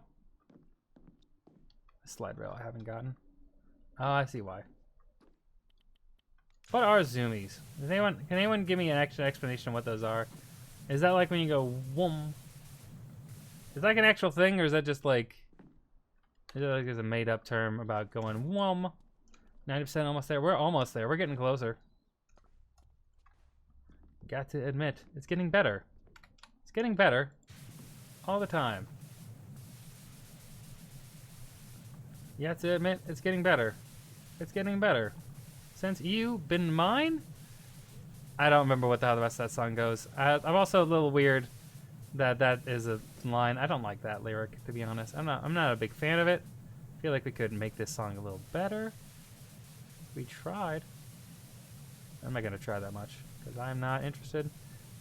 A slide rail I haven't gotten. Oh, I see why. What are Zoomies? Can anyone give me an extra explanation of what those are? Is that like when you go whoom? Is that like an actual thing, or is that just like... Is it like there's a made-up term about going whoom? 90% almost there. We're almost there. We're getting closer. Got to admit, it's getting better. It's getting better. All the time. You have to admit, it's getting better. It's getting better. Since you been mine? I don't remember what the hell the rest of that song goes. I'm also a little weird that is a line. I don't like that lyric, to be honest. I'm not a big fan of it. I feel like we could make this song a little better. We tried. I'm not gonna try that much because I'm not interested in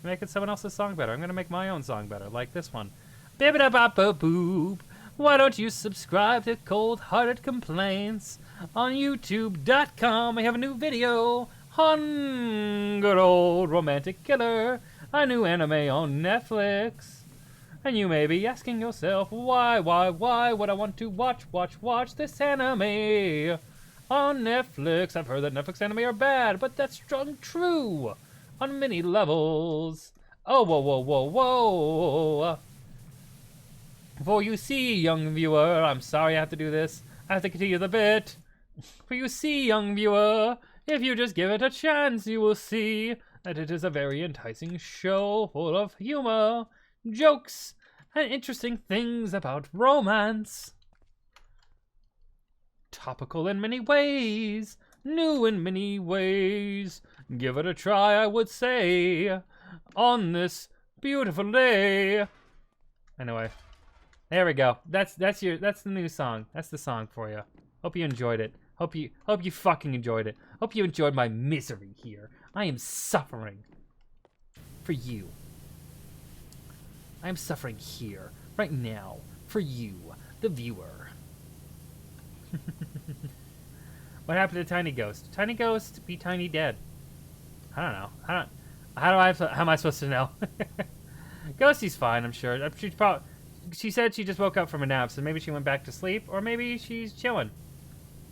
making someone else's song better. I'm gonna make my own song better, like this one. Bibida-bop-a-boop. Why don't you subscribe to Cold Hearted Complaints on YouTube.com? I have a new video on good old Romantic Killer, a new anime on Netflix. And you may be asking yourself, why would I want to watch this anime on Netflix? I've heard that Netflix anime are bad, but that's true on many levels. Oh, whoa. For you see, young viewer, I'm sorry I have to do this. I have to continue the bit. For you see, young viewer, if you just give it a chance, you will see that it is a very enticing show full of humor, jokes, and interesting things about romance. Topical in many ways, new in many ways. Give it a try, I would say, on this beautiful day. Anyway, there we go. That's the new song. That's the song for you. Hope you enjoyed it. Hope you fucking enjoyed it. Hope you enjoyed my misery here. I am suffering for you. I am suffering here, right now, for you, the viewer. What happened to Tiny Ghost? Tiny Ghost be tiny dead. I don't know. How am I supposed to know? Ghosty's fine, I'm sure. She said she just woke up from a nap, so maybe she went back to sleep, or maybe she's chilling.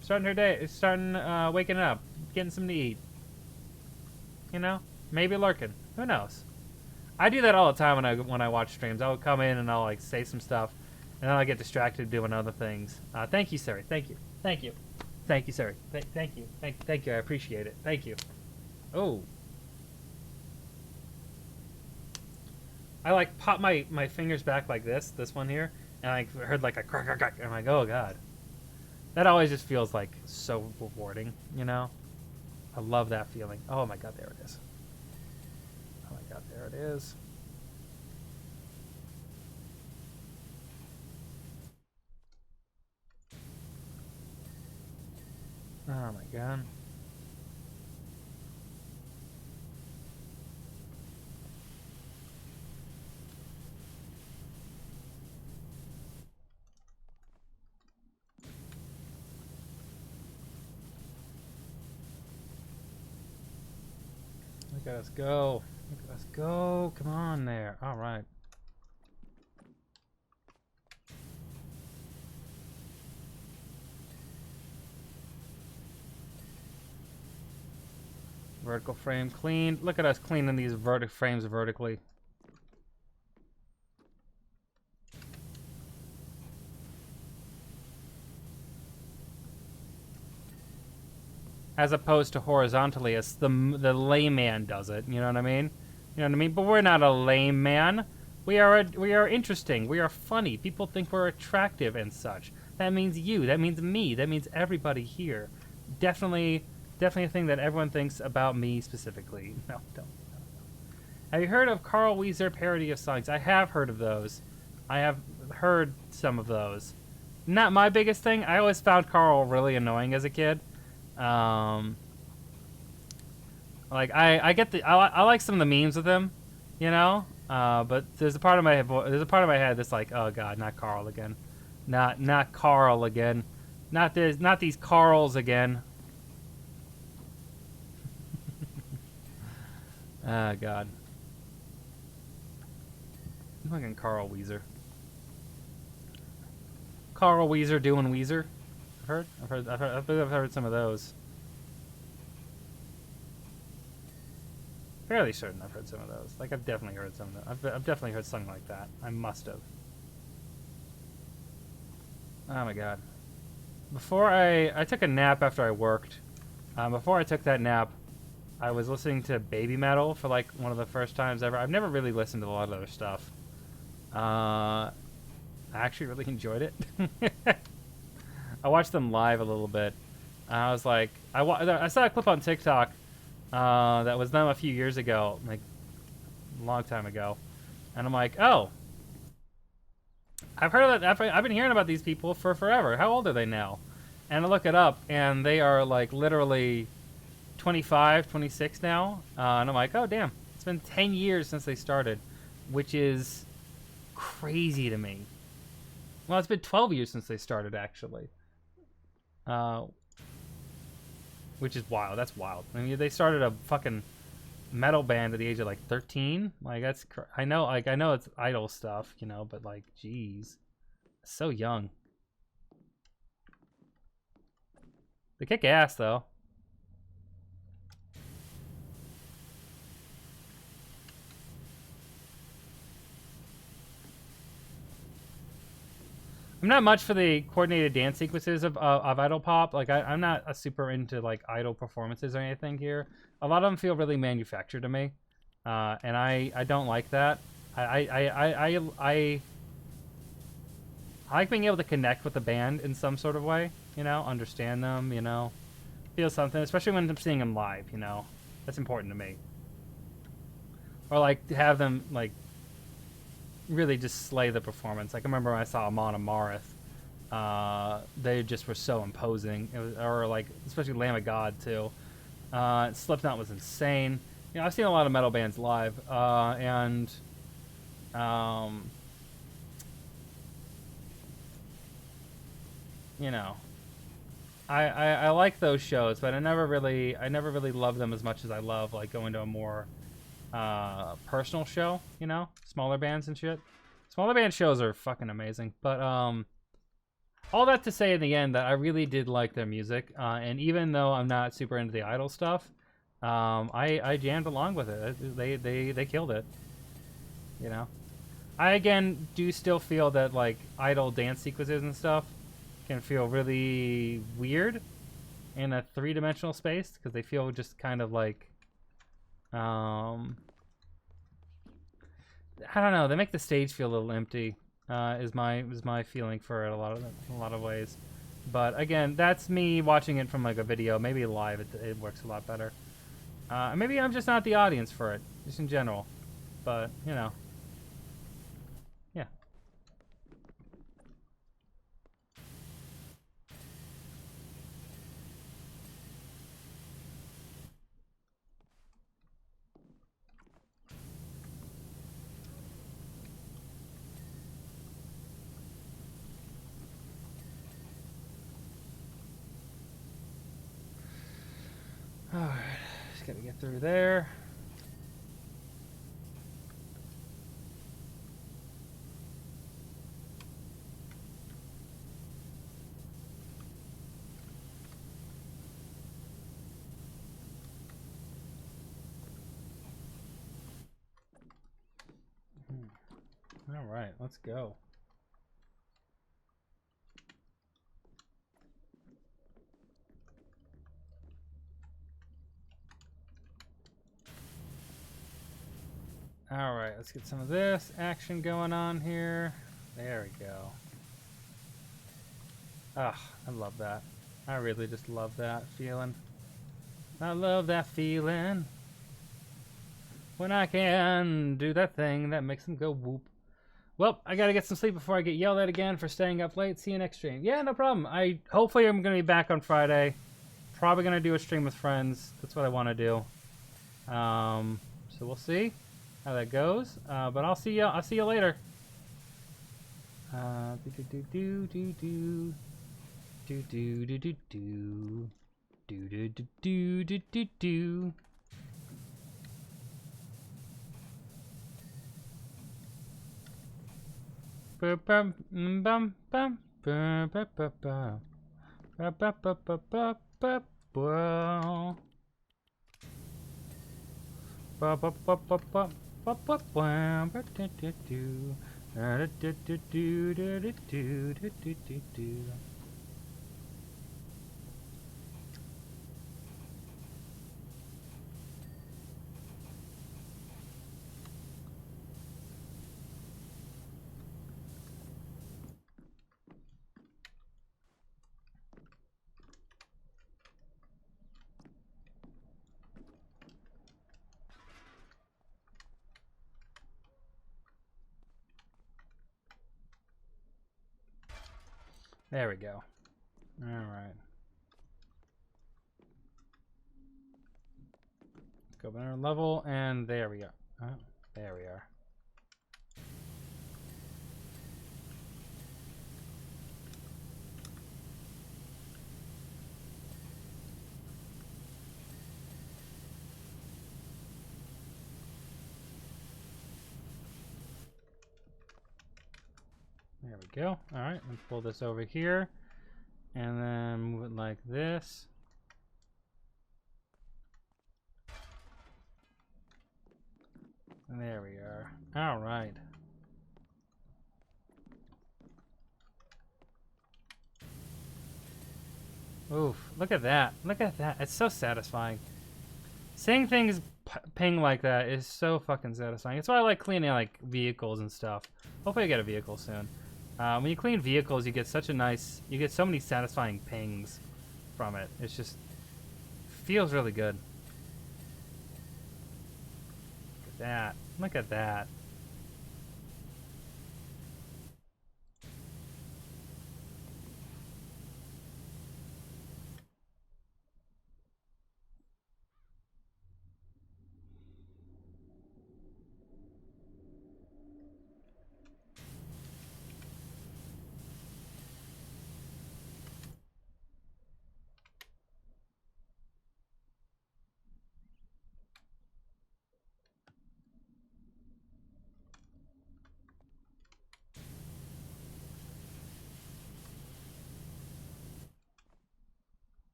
Starting her day, waking up, getting something to eat. You know? Maybe lurking. Who knows? I do that all the time when I watch streams. I'll come in and I'll like say some stuff, and then I'll get distracted doing other things. Thank you, Siri. Thank you. Thank you. Thank you, Siri. Thank you. Thank you. I appreciate it. Thank you. Oh. I like pop my fingers back like this one here, and I heard like a crack, crack, crack, and I'm like, oh god. That always just feels like so rewarding, you know? I love that feeling. Oh my god, there it is. Oh my god, there it is. Oh my god. Look at us go. Look at us go. Come on there. All right. Vertical frame cleaned. Look at us cleaning these frames vertically. As opposed to horizontally, as the layman does it. You know what I mean? You know what I mean? But we're not a lame man. We are interesting. We are funny. People think we're attractive and such. That means you. That means me. That means everybody here. Definitely a thing that everyone thinks about me specifically. No, don't. Have you heard of Carl Weezer parody of songs? I have heard of those. I have heard some of those. Not my biggest thing. I always found Carl really annoying as a kid. Like I like some of the memes with him, you know. But there's a part of my head that's like, oh god, not Carl again, not Carl again, not these Carls again. Ah god. Fucking Carl Weezer. Carl Weezer doing Weezer. I've heard some of those. Fairly certain I've heard some of those. Like, I've definitely heard some of them. I've definitely heard something like that. I must have. Oh my god. Before I took a nap after I worked. Before I took that nap, I was listening to baby metal for like one of the first times ever. I've never really listened to a lot of their stuff. I actually really enjoyed it. I watched them live a little bit. I was like, I saw a clip on TikTok that was them a few years ago, like a long time ago, and I'm like, oh, I've heard of that. I've been hearing about these people for forever. How old are they now? And I look it up, and they are like literally 25, 26 now, and I'm like, oh damn, it's been 10 years since they started, which is crazy to me. Well, it's been 12 years since they started, actually. Which is wild. That's wild. I mean, they started a fucking metal band at the age of like 13. Like that's I know it's idol stuff, you know, but like, jeez, so young. They kick ass though. I'm not much for the coordinated dance sequences of idol pop. Like I'm not a super into like idol performances or anything here. A lot of them feel really manufactured to me, and I don't like that. I like being able to connect with the band in some sort of way. You know, understand them. You know, feel something, especially when I'm seeing them live. You know, that's important to me. Or like to have them like really just slay the performance. Like I remember when I saw Amon Amarth, they just were so imposing. It was, or like especially Lamb of God too. Slipknot was insane. You know, I've seen a lot of metal bands live, and you know, I like those shows, but I never really loved them as much as I love like going to a more personal show. You know, smaller bands and shit. Smaller band shows are fucking amazing, but all that to say in the end that I really did like their music, and even though I'm not super into the idol stuff, I jammed along with it. They killed it. You know, I again do still feel that like idol dance sequences and stuff can feel really weird in a three-dimensional space because they feel just kind of like I don't know. They make the stage feel a little empty. Is my feeling for it a lot of ways. But again, that's me watching it from like a video. Maybe live it works a lot better. Maybe I'm just not the audience for it, just in general. But you know, yeah. Alright, just gotta get through there. Alright, let's go. Alright, let's get some of this action going on here. There we go. Ah, I love that. I really just love that feeling. I love that feeling. When I can do that thing that makes them go whoop. Well, I gotta get some sleep before I get yelled at again for staying up late. See you next stream. Yeah, no problem. Hopefully I'm gonna be back on Friday. Probably gonna do a stream with friends. That's what I want to do. So we'll see how that goes. But I'll see you later. There we go. All right. Let's go another level, and there we go. Oh, there we are. There we go. All right, let's pull this over here and then move it like this. And there we are. All right. Oof, look at that. Look at that. It's so satisfying. Seeing things ping like that is so fucking satisfying. It's why I like cleaning like vehicles and stuff. Hopefully I get a vehicle soon. When you clean vehicles, you get such a nice, you get so many satisfying pings from it. It's just, feels really good. Look at that. Look at that.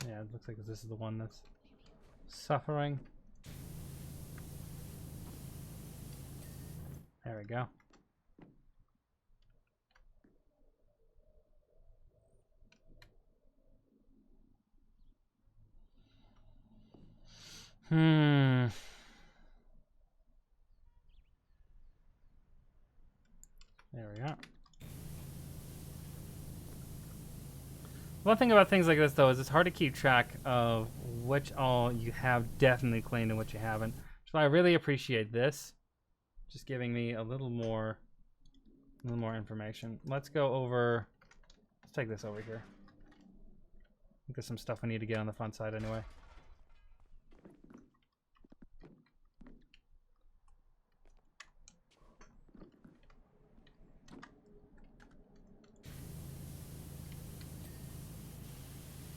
Yeah, it looks like this is the one that's suffering. There we go. There we go. One thing about things like this, though, is it's hard to keep track of which all you have definitely cleaned and what you haven't. So I really appreciate this. Just giving me a little more information. Let's go over, let's take this over here. I think there's some stuff we need to get on the front side anyway.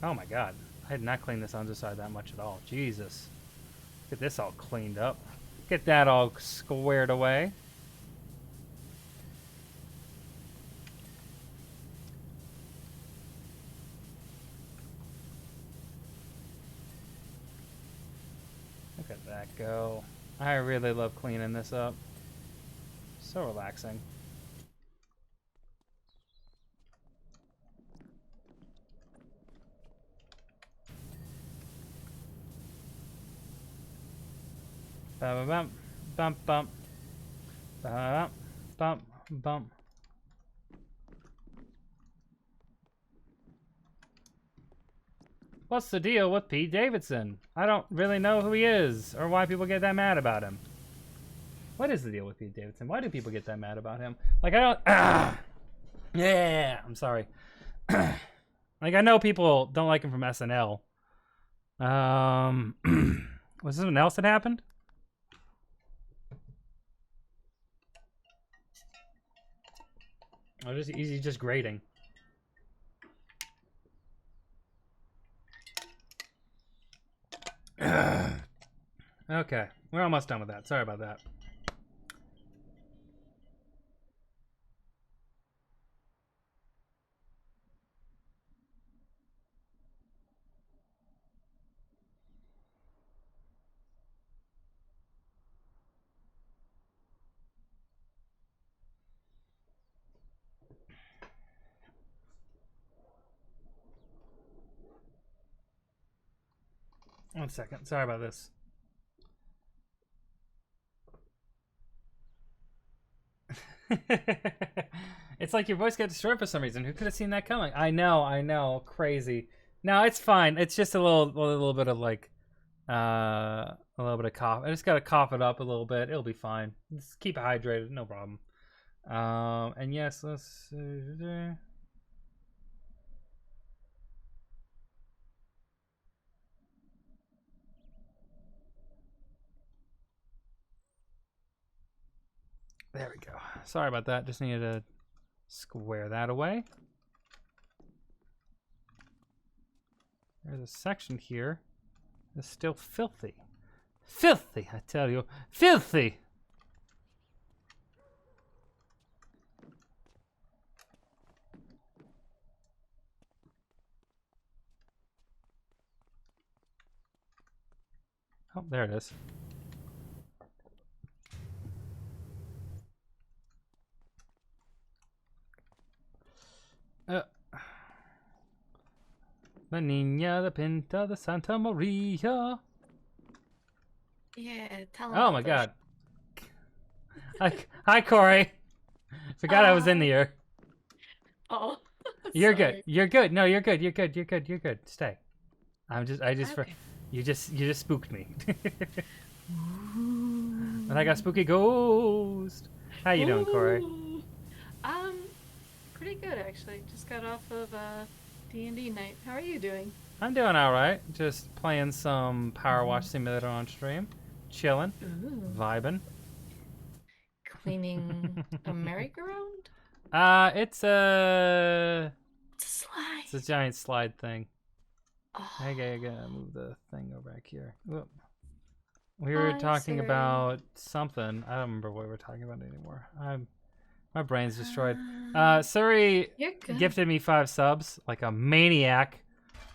Oh my god, I had not cleaned this underside that much at all. Jesus. Get this all cleaned up. Get that all squared away. Look at that go. I really love cleaning this up. So relaxing. Bum bum bum bum bum bum bum. What's the deal with Pete Davidson? I don't really know who he is or why people get that mad about him. What is the deal with Pete Davidson? Why do people get that mad about him? Like I don't. Yeah, I'm sorry. Like I know people don't like him from SNL. Was something else that happened? Or just easy, just grading. Okay, we're almost done with that. Sorry about that. One second. Sorry about this. It's like your voice got destroyed for some reason. Who could have seen that coming? I know. Crazy. No, it's fine. It's just a little bit of like, a little bit of cough. I just gotta cough it up a little bit. It'll be fine. Just keep it hydrated. No problem. And yes, let's. There we go. Sorry about that. Just needed to square that away. There's a section here that's still filthy. Filthy, I tell you. Filthy! Oh, there it is. La Nina, the Pinta, the Santa Maria. Yeah, tell him. Oh my god. Hi, Corey. Forgot I was in here. Oh. You're sorry. good. You're good. No, you're good. You're good. You're good. You're good. Stay. Okay. You just spooked me. And I got spooky ghost. How you doing, Corey? Ooh. Pretty good actually. Just got off of D&D night. How are you doing? I'm doing all right. Just playing some Power Wash Simulator on stream, chilling, Ooh. vibing. Cleaning a merry-go-round? It's a It's a slide. it's a giant slide thing. Oh. I gotta move the thing over back here. Whoop. We were Hi, talking Siri. about something. I don't remember what we were talking about anymore. My brain's destroyed. Suri You're good. gifted me 5 subs like a maniac.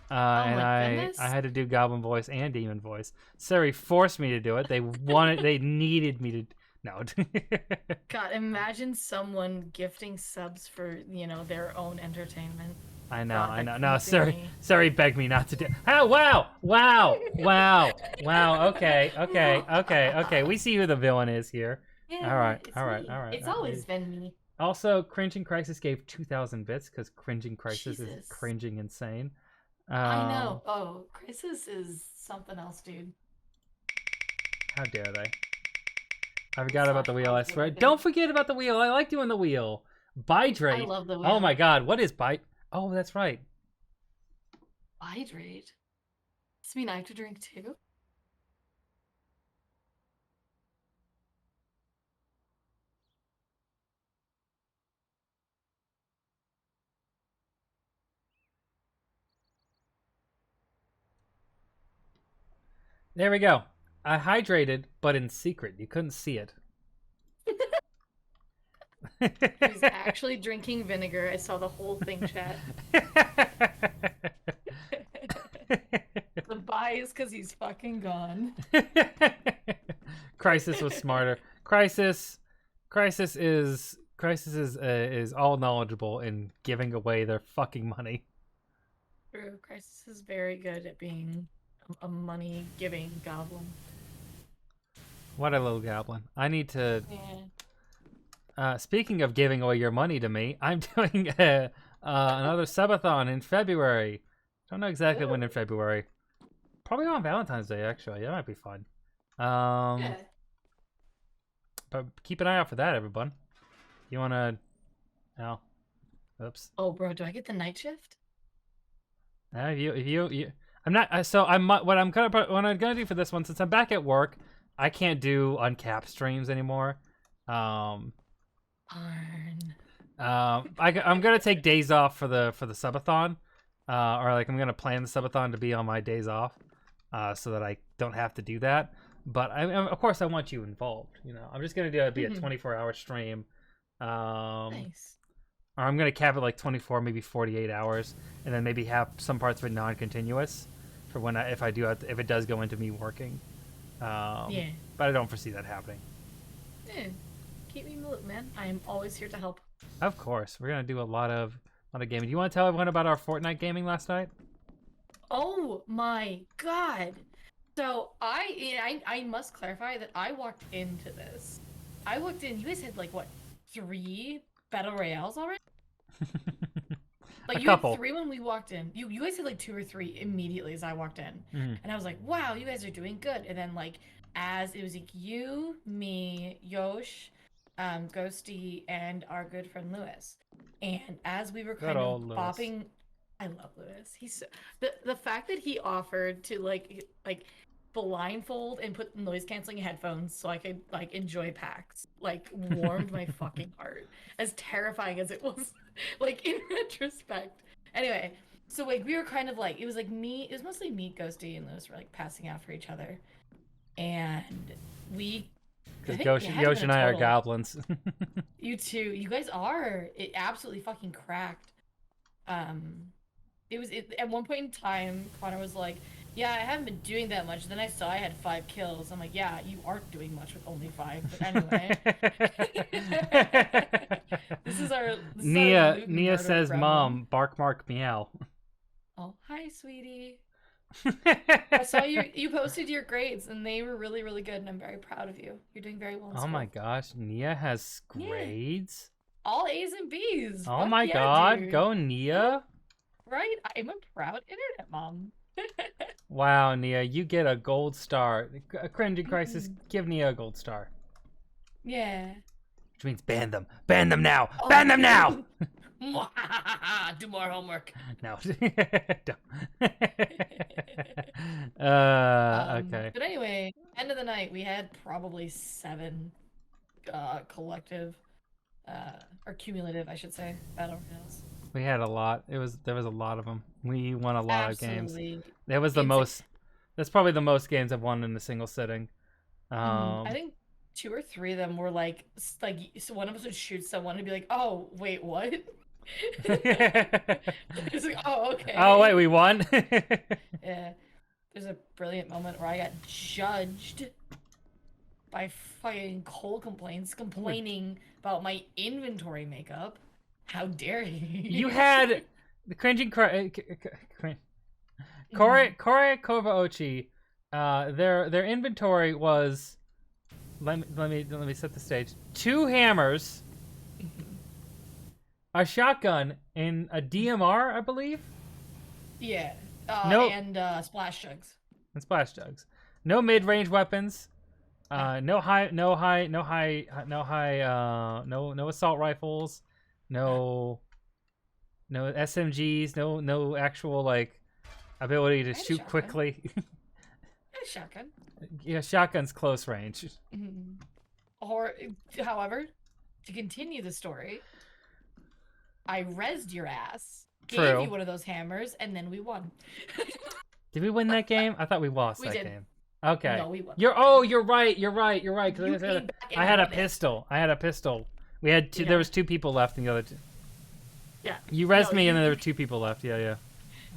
And my goodness. I had to do goblin voice and demon voice. Suri forced me to do it. They needed me to. No. God, imagine someone gifting subs for, their own entertainment. I know, God, I that know. No, couldn't be me. Suri begged me not to do. Oh, wow. Okay. We see who the villain is here. Yeah, All right. me. It's always been me. Also, Cringing Crisis gave 2,000 bits because Cringing Crisis is Jesus. cringing insane. I know. Oh, Crisis is something else, dude. How dare they? I forgot about the wheel. I swear. Absolutely. Don't forget about the wheel. I like doing the wheel. Bydrate. I love the wheel. Oh my god, what is byte? Oh, that's right. Hydrate? Does this mean I have to drink too? There we go. I hydrated, but in secret. You couldn't see it. He's actually drinking vinegar. I saw the whole thing, chat. The buy is because he's fucking gone. Crisis was smarter. Crisis is all knowledgeable in giving away their fucking money. True. Crisis is very good at being a money-giving goblin. What a little goblin. I need to. Yeah. Speaking of giving away your money to me, I'm doing another subathon in February. Don't know exactly when in February. Probably on Valentine's Day, actually. That might be fun. Yeah. But keep an eye out for that, everyone. You wanna? Oh, oops. Oh, bro, do I get the night shift? If you, I'm not. So I'm. What I'm gonna do for this one, since I'm back at work, I can't do uncapped streams anymore. Darn. I'm gonna take days off for the subathon, or like I'm gonna plan the subathon to be on my days off, so that I don't have to do that. But of course I want you involved. I'm just gonna do it be a 24-hour stream, Nice. or I'm gonna cap it like 24, maybe 48 hours, and then maybe have some parts of it non-continuous for when if it does go into me working. Yeah. But I don't foresee that happening. Yeah. Keep me in the loop, man. I am always here to help. Of course, we're gonna do a lot of gaming. Do you want to tell everyone about our Fortnite gaming last night? Oh my god. So I must clarify that I walked into this. I walked in. You guys had like what, 3 battle royales already? Like A you couple. had 3 when we walked in. You guys had like 2 or 3 immediately as I walked in, and I was like, wow, you guys are doing good. And then like as it was like you, me, Yosh, Ghosty, and our good friend Lewis. And as we were kind of old Lewis. bopping, I love Lewis. He's the fact that he offered to like blindfold and put noise canceling headphones so I could like enjoy PAX like warmed my fucking heart. As terrifying as it was, like in retrospect. Anyway, so like we were kind of like it was mostly me, Ghosty, and Lewis were like passing out for each other, and we. Because Yosh and I are goblins. You too. You guys are. It absolutely fucking cracked. It was at one point in time, Connor was like, Yeah, I haven't been doing that much. Then I saw I had 5 kills. I'm like, yeah, you aren't doing much with only 5. But anyway. This is our Nia loot and murder says, promo. "Mom, bark, mark, meow." Oh, hi, sweetie. I saw you posted your grades, and they were really, really good, and I'm very proud of you. You're doing very well in Oh school. my gosh, Nia has Yeah. grades. All A's and B's. Oh Fuck my yeah, god, dude. go Nia. Right? I'm a proud internet mom. Wow, Nia, you get a gold star. A cringing crisis, give Nia a gold star. Yeah. Which means ban them. Ban them now. Ban them now. Do more homework. No. Don't. Okay. But anyway, end of the night, we had probably 7 collective, or cumulative, I should say, battle royales. We had a lot. There was a lot of them. We won a lot of games. Absolutely. That was the Insane. most. That's probably the most games I've won in a single sitting. I think 2 or 3 of them were like so one of us would shoot someone and be like, "Oh, wait, what?" It's like, "Oh, okay." Oh wait, we won. Yeah. There's a brilliant moment where I got judged by fucking Cole complaining about my inventory makeup. How dare you? You had the cringing Kore Kovaochi. Their inventory was. Let me set the stage. 2 hammers, a shotgun, and a DMR, I believe. Yeah. No. And splash jugs. And splash jugs. No mid-range weapons. No assault rifles. No SMGs. No actual like ability to I had a shoot shotgun. quickly. Shotgun. Yeah, shotgun's close range. Or, however, to continue the story, I rezzed your ass, gave True. you one of those hammers, and then we won. Did we win that game? I thought we lost We that did. game. Okay. No, we won. You're right. 'Cause You I had came back and I had a won it. pistol. We had 2. Yeah. There was 2 people left in the other 2. Yeah. You rezzed No, me, you- and then there were 2 people left. Yeah.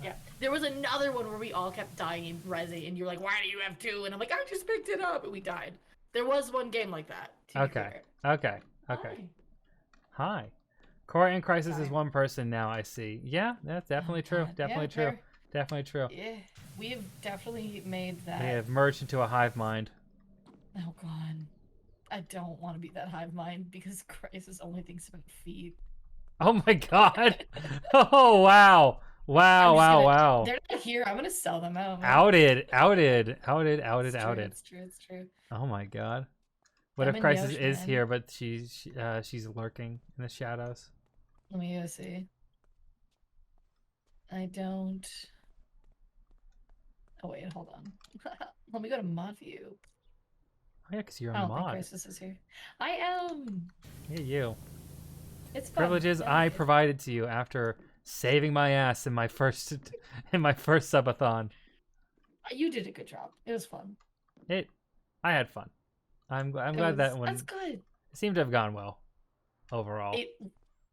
Yeah. There was another one where we all kept dying in rezzing, and you're like, "Why do you have 2?" And I'm like, "I just picked it up," and we died. There was one game like that. To be Okay. fair. Okay. Hi. Hi. Core in Crisis is Hi. 1 person now, I see. Yeah, that's definitely true. God. Definitely Yeah, true. fair. Definitely true. Yeah, we have definitely made that. We have merged into a hive mind. Oh god, I don't want to be that hive mind because Crisis only thinks about feet. Oh my god. Oh wow. I'm just gonna- Wow. They're not here. I'm gonna sell them out. man. Outed. It's true. Oh my god. What I'm if in Crisis Yosh, is man. here, but she's lurking in the shadows? Let me go see. I don't. Oh wait, hold on. Let me go to mod view. Oh yeah, because you're I a don't think mod. Crisis is here. I am. Yeah, you. It's fun. Privileges Yeah, I it- provided to you after saving my ass in my first subathon. You did a good job. It was fun. I had fun. I'm glad that That's one good. seemed to have gone well overall.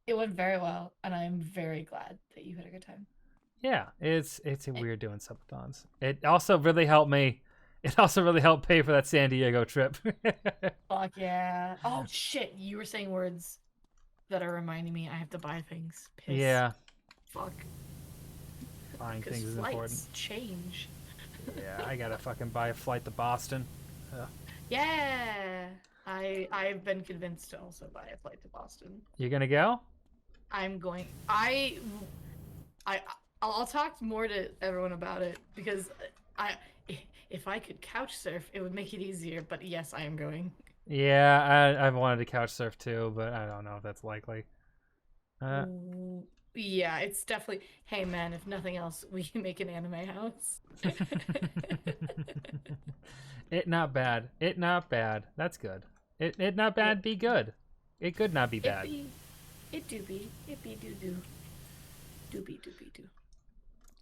It went very well, and I am very glad that you had a good time. Yeah, it's weird doing subathons. It also really helped me. It also really helped pay for that San Diego trip. Fuck yeah. Oh shit, you were saying words that are reminding me I have to buy things. Piss. Yeah, Fuck. buying Because things is flights important. change. Yeah, I gotta fucking buy a flight to Boston. Yeah. I've been convinced to also buy a flight to Boston. You gonna go? I'm going. I'll talk more to everyone about it because if I could couch surf, it would make it easier. But yes, I am going. Yeah, I've wanted to couch surf too, but I don't know if that's likely. Yeah, it's definitely. Hey man, if nothing else, we can make an anime house. It not bad. It not bad. That's good. It not bad. Be good. It could not be bad. It do be. It be do do. Doobie doobie doo.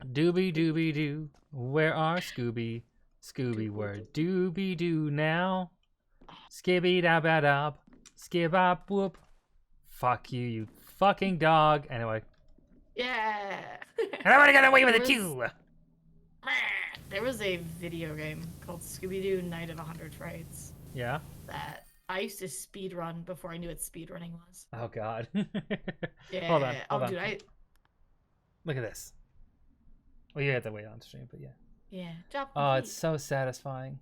Doobie doobie doo. Where are Scooby? Scooby, where doobie doo now? Skibby dab a dab. Skibab whoop. Fuck you, you fucking dog. Anyway. Yeah. And I would have got away with it It too. There was a video game called Scooby-Doo Night of 100 Frights Yeah. that I used to speed run before I knew what speed running was. Oh God. Yeah. Hold on. Oh, Hold on. dude, Look at this. Well, you have to wait on stream, but yeah. yeah. Drop Oh, the it's beat. so satisfying.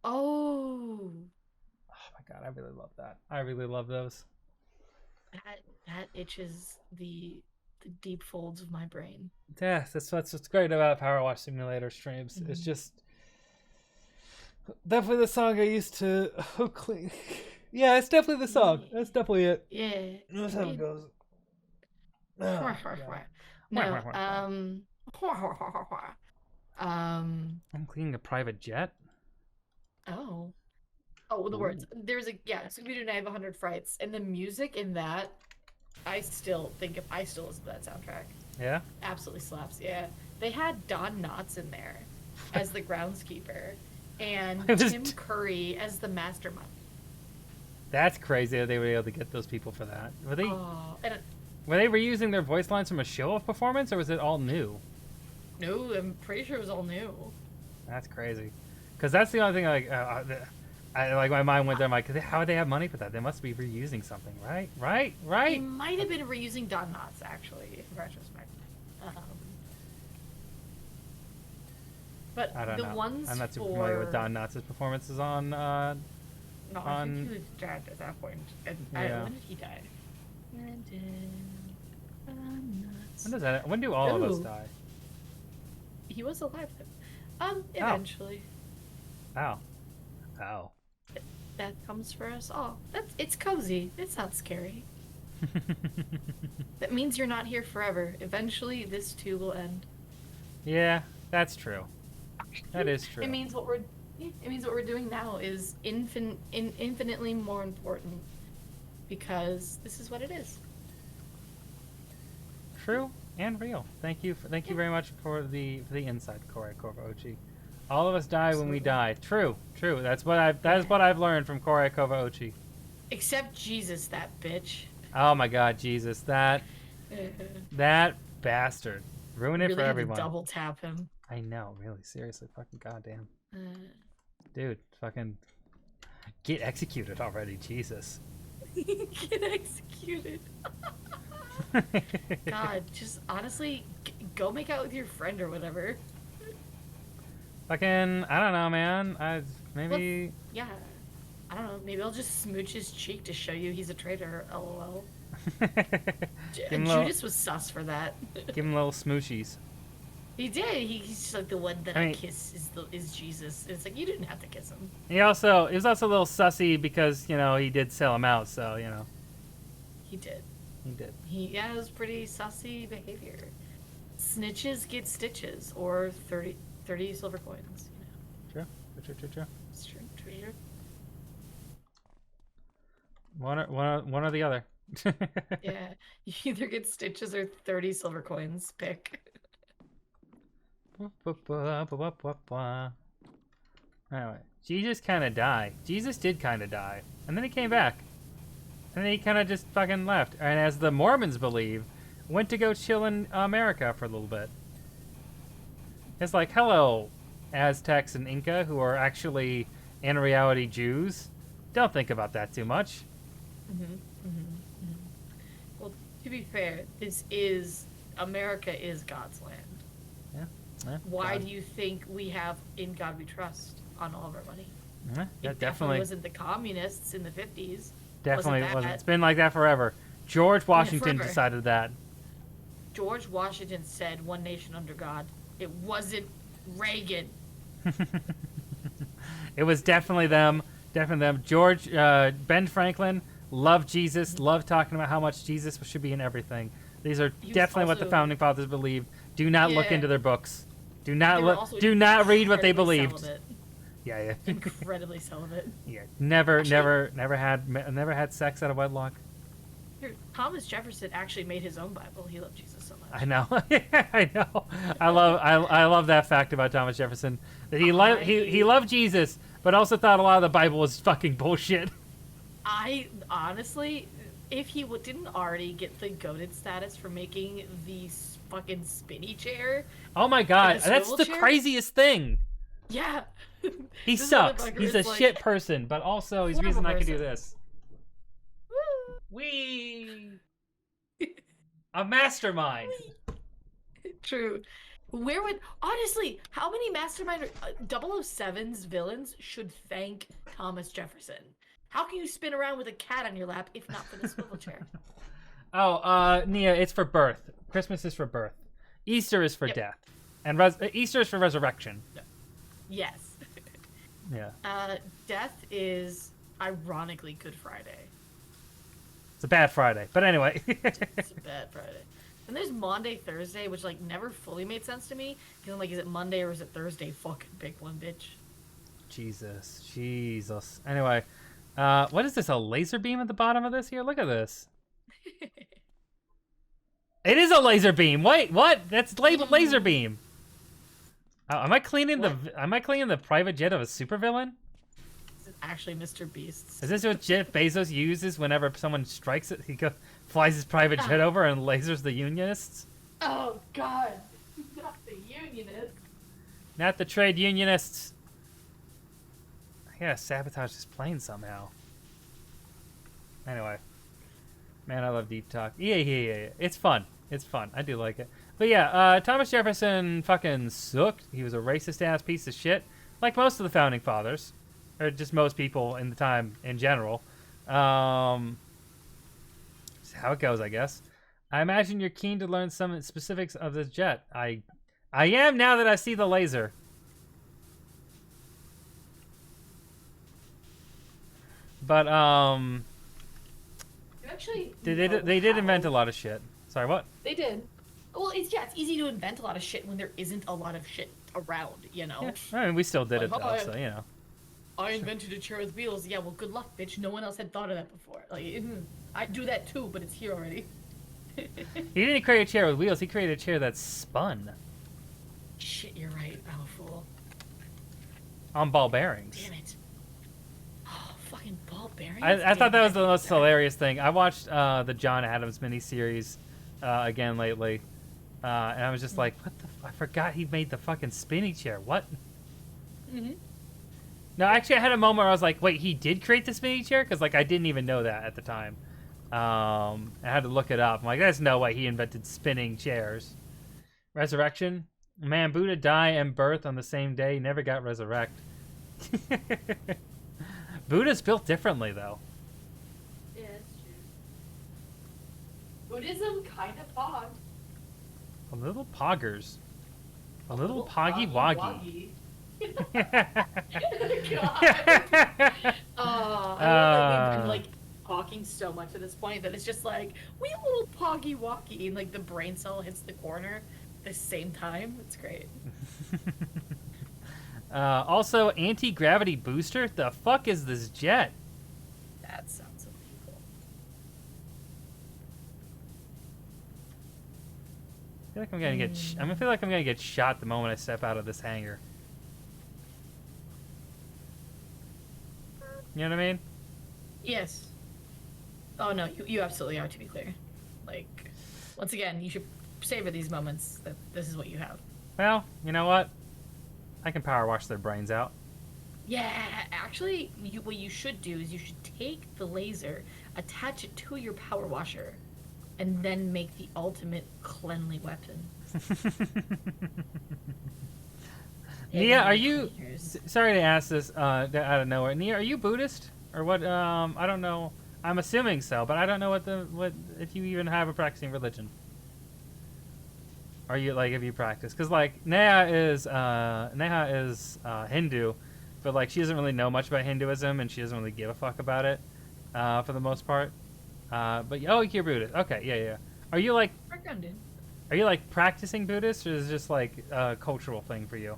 Oh, Oh my God, I really love that. I really love those. that itches the deep folds of my brain. Yeah, that's what's great about Power Wash Simulator streams. It's just definitely the song I used to. Oh, clean. Yeah, it's definitely the song. That's definitely it. Yeah. That's how it goes. Oh, God. No. I'm cleaning a private jet. Oh. Oh, the words. There's a Scooby-Doo Night of 100 Frights, and the music in that, I still listen to that soundtrack. Yeah. Absolutely slaps. Yeah, they had Don Knotts in there as the groundskeeper, and It was Tim Curry as the mastermind. That's crazy that they were able to get those people for that. Were they And were they reusing their voice lines from a show-off performance, or was it all new? no, I'm pretty sure it was all new. That's crazy. Because that's the only thing I like. My mind went there. I'm like, how would they have money for that? They must be reusing something, right? They might have been reusing Don Knotts, actually, in retrospect. But I don't the know. ones I'm not super for... familiar with Don Knotts' performances on. No, I on- think he was dead at that point. And Yeah. when did he die? When When does that? When do all of us Ooh. die? he was alive then. Eventually. Ow. Ow. That comes for us all. It's cozy. It's not scary. That means you're not here forever. Eventually, this too will end. Yeah, that's true. That is true. It means what we're doing now is infinitely more important because this is what it is. True and real. Thank you very much for the insight, Korai Kovaochi. All of us die when we die. True. That is what I've learned from Korai Kovaochi. Except Jesus, that bitch. Oh my God, Jesus, that bastard, ruin it Really for had to everyone. double tap him. I know, really, seriously, fucking goddamn, Uh, dude, fucking get executed already, Jesus. Get executed. God, just honestly, go make out with your friend or whatever. Fucking, I don't know, man. Maybe. Yeah. I don't know. Maybe I'll just smooch his cheek to show you he's a traitor. LOL. Give him a little- Judas was sus for that. Give him little smooshies. He did. He's just like the one that I I mean- kiss is Jesus. It's like you didn't have to kiss him. He was also a little sussy because he did sell him out, so He did. he did. It was pretty sussy behavior. Snitches get stitches or 30 silver coins. True. It's true. True. One or the other. Yeah, you either get stitches or 30 silver coins. Pick. Anyway, Jesus kind of died. Jesus did kind of die, and then he came back, and then he kind of just fucking left. And as the Mormons believe, went to go chill in America for a little bit. It's like, hello, Aztecs and Inca, who are actually in reality Jews. Don't think about that too much. Well, to be fair, America is God's land. Yeah, Why God. do you think we have "In God We Trust" on all of our money? Yeah, It definitely wasn't the communists in the 50s. Definitely Wasn't wasn't. that- It's been like that forever. George Washington forever. decided that. George Washington said "One nation under God." It wasn't Reagan. It was definitely them. Definitely them. George, Ben Franklin loved Jesus, loved talking about how much Jesus should be in everything. These are He was definitely what the also- founding fathers believed. Do not look Yeah. into their books. Do They not were look. also Do not read what they incredibly believed. celibate. Yeah. Incredibly celibate. Yeah. Never Actually- never had sex out of wedlock. Here, Thomas Jefferson actually made his own Bible. He loved Jesus so much. I know. I know. I love that fact about Thomas Jefferson. That he loved Jesus, but also thought a lot of the Bible was fucking bullshit. I honestly, if he didn't already get the goated status for making the fucking spinny chair. Oh my god, the that's swivel the chair? crazy thing. Yeah. He This sucks. motherfucker He's is a like- shit person, but also he's the reason I Horrible can do person. this. Woo. Wee. A mastermind. True. Where would honestly, how many Mastermind 007's villains should thank Thomas Jefferson? How can you spin around with a cat on your lap if not for the swivel chair? Oh, Nia, it's for birth. Christmas is for birth. Easter is for Yep. death, and Easter is for resurrection. Yes. Yeah, Death is ironically Good Friday. it's a bad Friday, but anyway. It's a bad Friday. And there's Maundy, Thursday, which like never fully made sense to me. Because I'm like, is it Monday or is it Thursday? Fucking big one, bitch. Jesus. Anyway, what is this? A laser beam at the bottom of this here? Look at this. It is a laser beam. Wait, what? That's labeled laser beam. Am I cleaning the private jet of a supervillain? This is actually Mr. Beast's. Is this what Jeff Bezos uses whenever someone strikes it? He flies his private jet over and lasers the Unionists? Oh God, not the Unionists. Not the trade unionists. I gotta sabotage this plane somehow. Anyway. Man, I love Deep Talk. Yeah. It's fun. It's fun. I do like it. But yeah, Thomas Jefferson fucking sucked. He was a racist-ass piece of shit. Like most of the Founding Fathers. Or just most people in the time in general. That's how it goes, I guess. I imagine you're keen to learn some specifics of this jet. I am now that I see the laser. But, Actually, they did invent a lot of shit. Sorry, what? They did. Well, it's easy to invent a lot of shit when there isn't a lot of shit around, you know. Yeah. I mean, we still did it, Like, though, hi. so, you know. I invented a chair with wheels. Yeah, well, good luck, bitch. No one else had thought of that before. Like, I do that too, but it's here already. He didn't create a chair with wheels. He created a chair that spun Shit, you're right. I'm a fool. on ball bearings. Damn it. Oh, fucking ball bearings. I thought Damn, that was the I most hate that. hilarious thing. I watched the John Adams miniseries again lately, and I was just like, what the I forgot he made the fucking spinny chair. What? Mhm. No, actually, I had a moment where I was like, wait, he did create the spinny chair? Because, like, I didn't even know that at the time. I had to look it up. I'm like, there's no way he invented spinning chairs. Resurrection? Man, Buddha die and birth on the same day. Never got resurrect. Buddha's built differently, though. Yeah, it's true. Buddhism kind of pog. A little poggers. A little poggy woggy. God. I love that we've been like talking so much at this point that it's just like we a little poggy walkie and like the brain cell hits the corner at the same time. It's great. Also, anti-gravity booster? The fuck is this jet? That sounds illegal. I feel like I'm gonna get. I feel like I'm gonna get shot the moment I step out of this hangar. You know what I mean? Yes. Oh no, you absolutely are, to be clear. Like, once again, you should savor these moments that this is what you have. Well, you know what? I can power wash their brains out. Yeah, actually, what you should do is you should take the laser, attach it to your power washer, and then make the ultimate cleanly weapon. Nia, are you? Cleaners. Sorry to ask this out of nowhere. Nia, are you Buddhist or what? I don't know. I'm assuming so, but I don't know what if you even have a practicing religion. Are you like if you practice? Because like Neha is Hindu, but like she doesn't really know much about Hinduism and she doesn't really give a fuck about it for the most part. But you're Buddhist. Okay, yeah. Are you like practicing Buddhist or is it just like a cultural thing for you?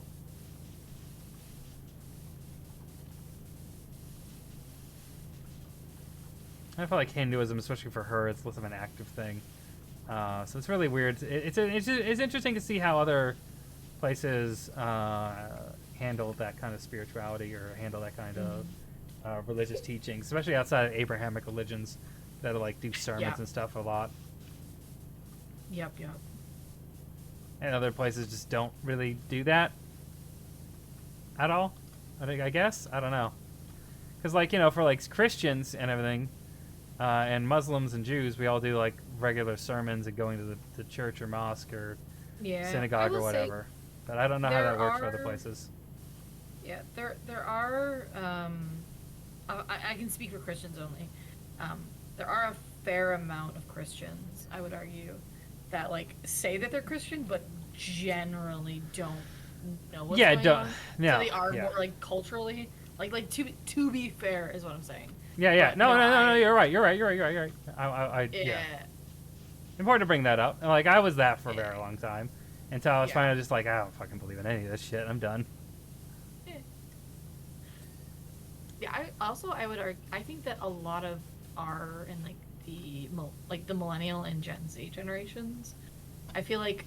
I feel like Hinduism, especially for her, it's less of an active thing. So it's really weird. It's interesting to see how other places handle that kind of spirituality or handle that kind of religious teachings, especially outside of Abrahamic religions that like do sermons and stuff a lot. Yep. and other places just don't really do that at all. I guess I don't know, because like for like Christians and everything, and Muslims and Jews, we all do like regular sermons and going to the church or mosque or Yeah, synagogue I or will say whatever. But I don't know how there that works for other are- places. Yeah, there are. I can speak for Christians only. There are a fair amount of Christians, I would argue, that like say that they're Christian, but generally don't know what's Yeah, going don't- on. no, So they are yeah. more like culturally, like to be fair is what I'm saying. Yeah. But No. I- You're right. I Yeah. Important to bring that up. And, like I was that for a Yeah. very long time, until I was Yeah. finally just like, I don't fucking believe in any of this shit. I'm done. Yeah, I would argue, I think that a lot of our in like the millennial and Gen Z generations, I feel like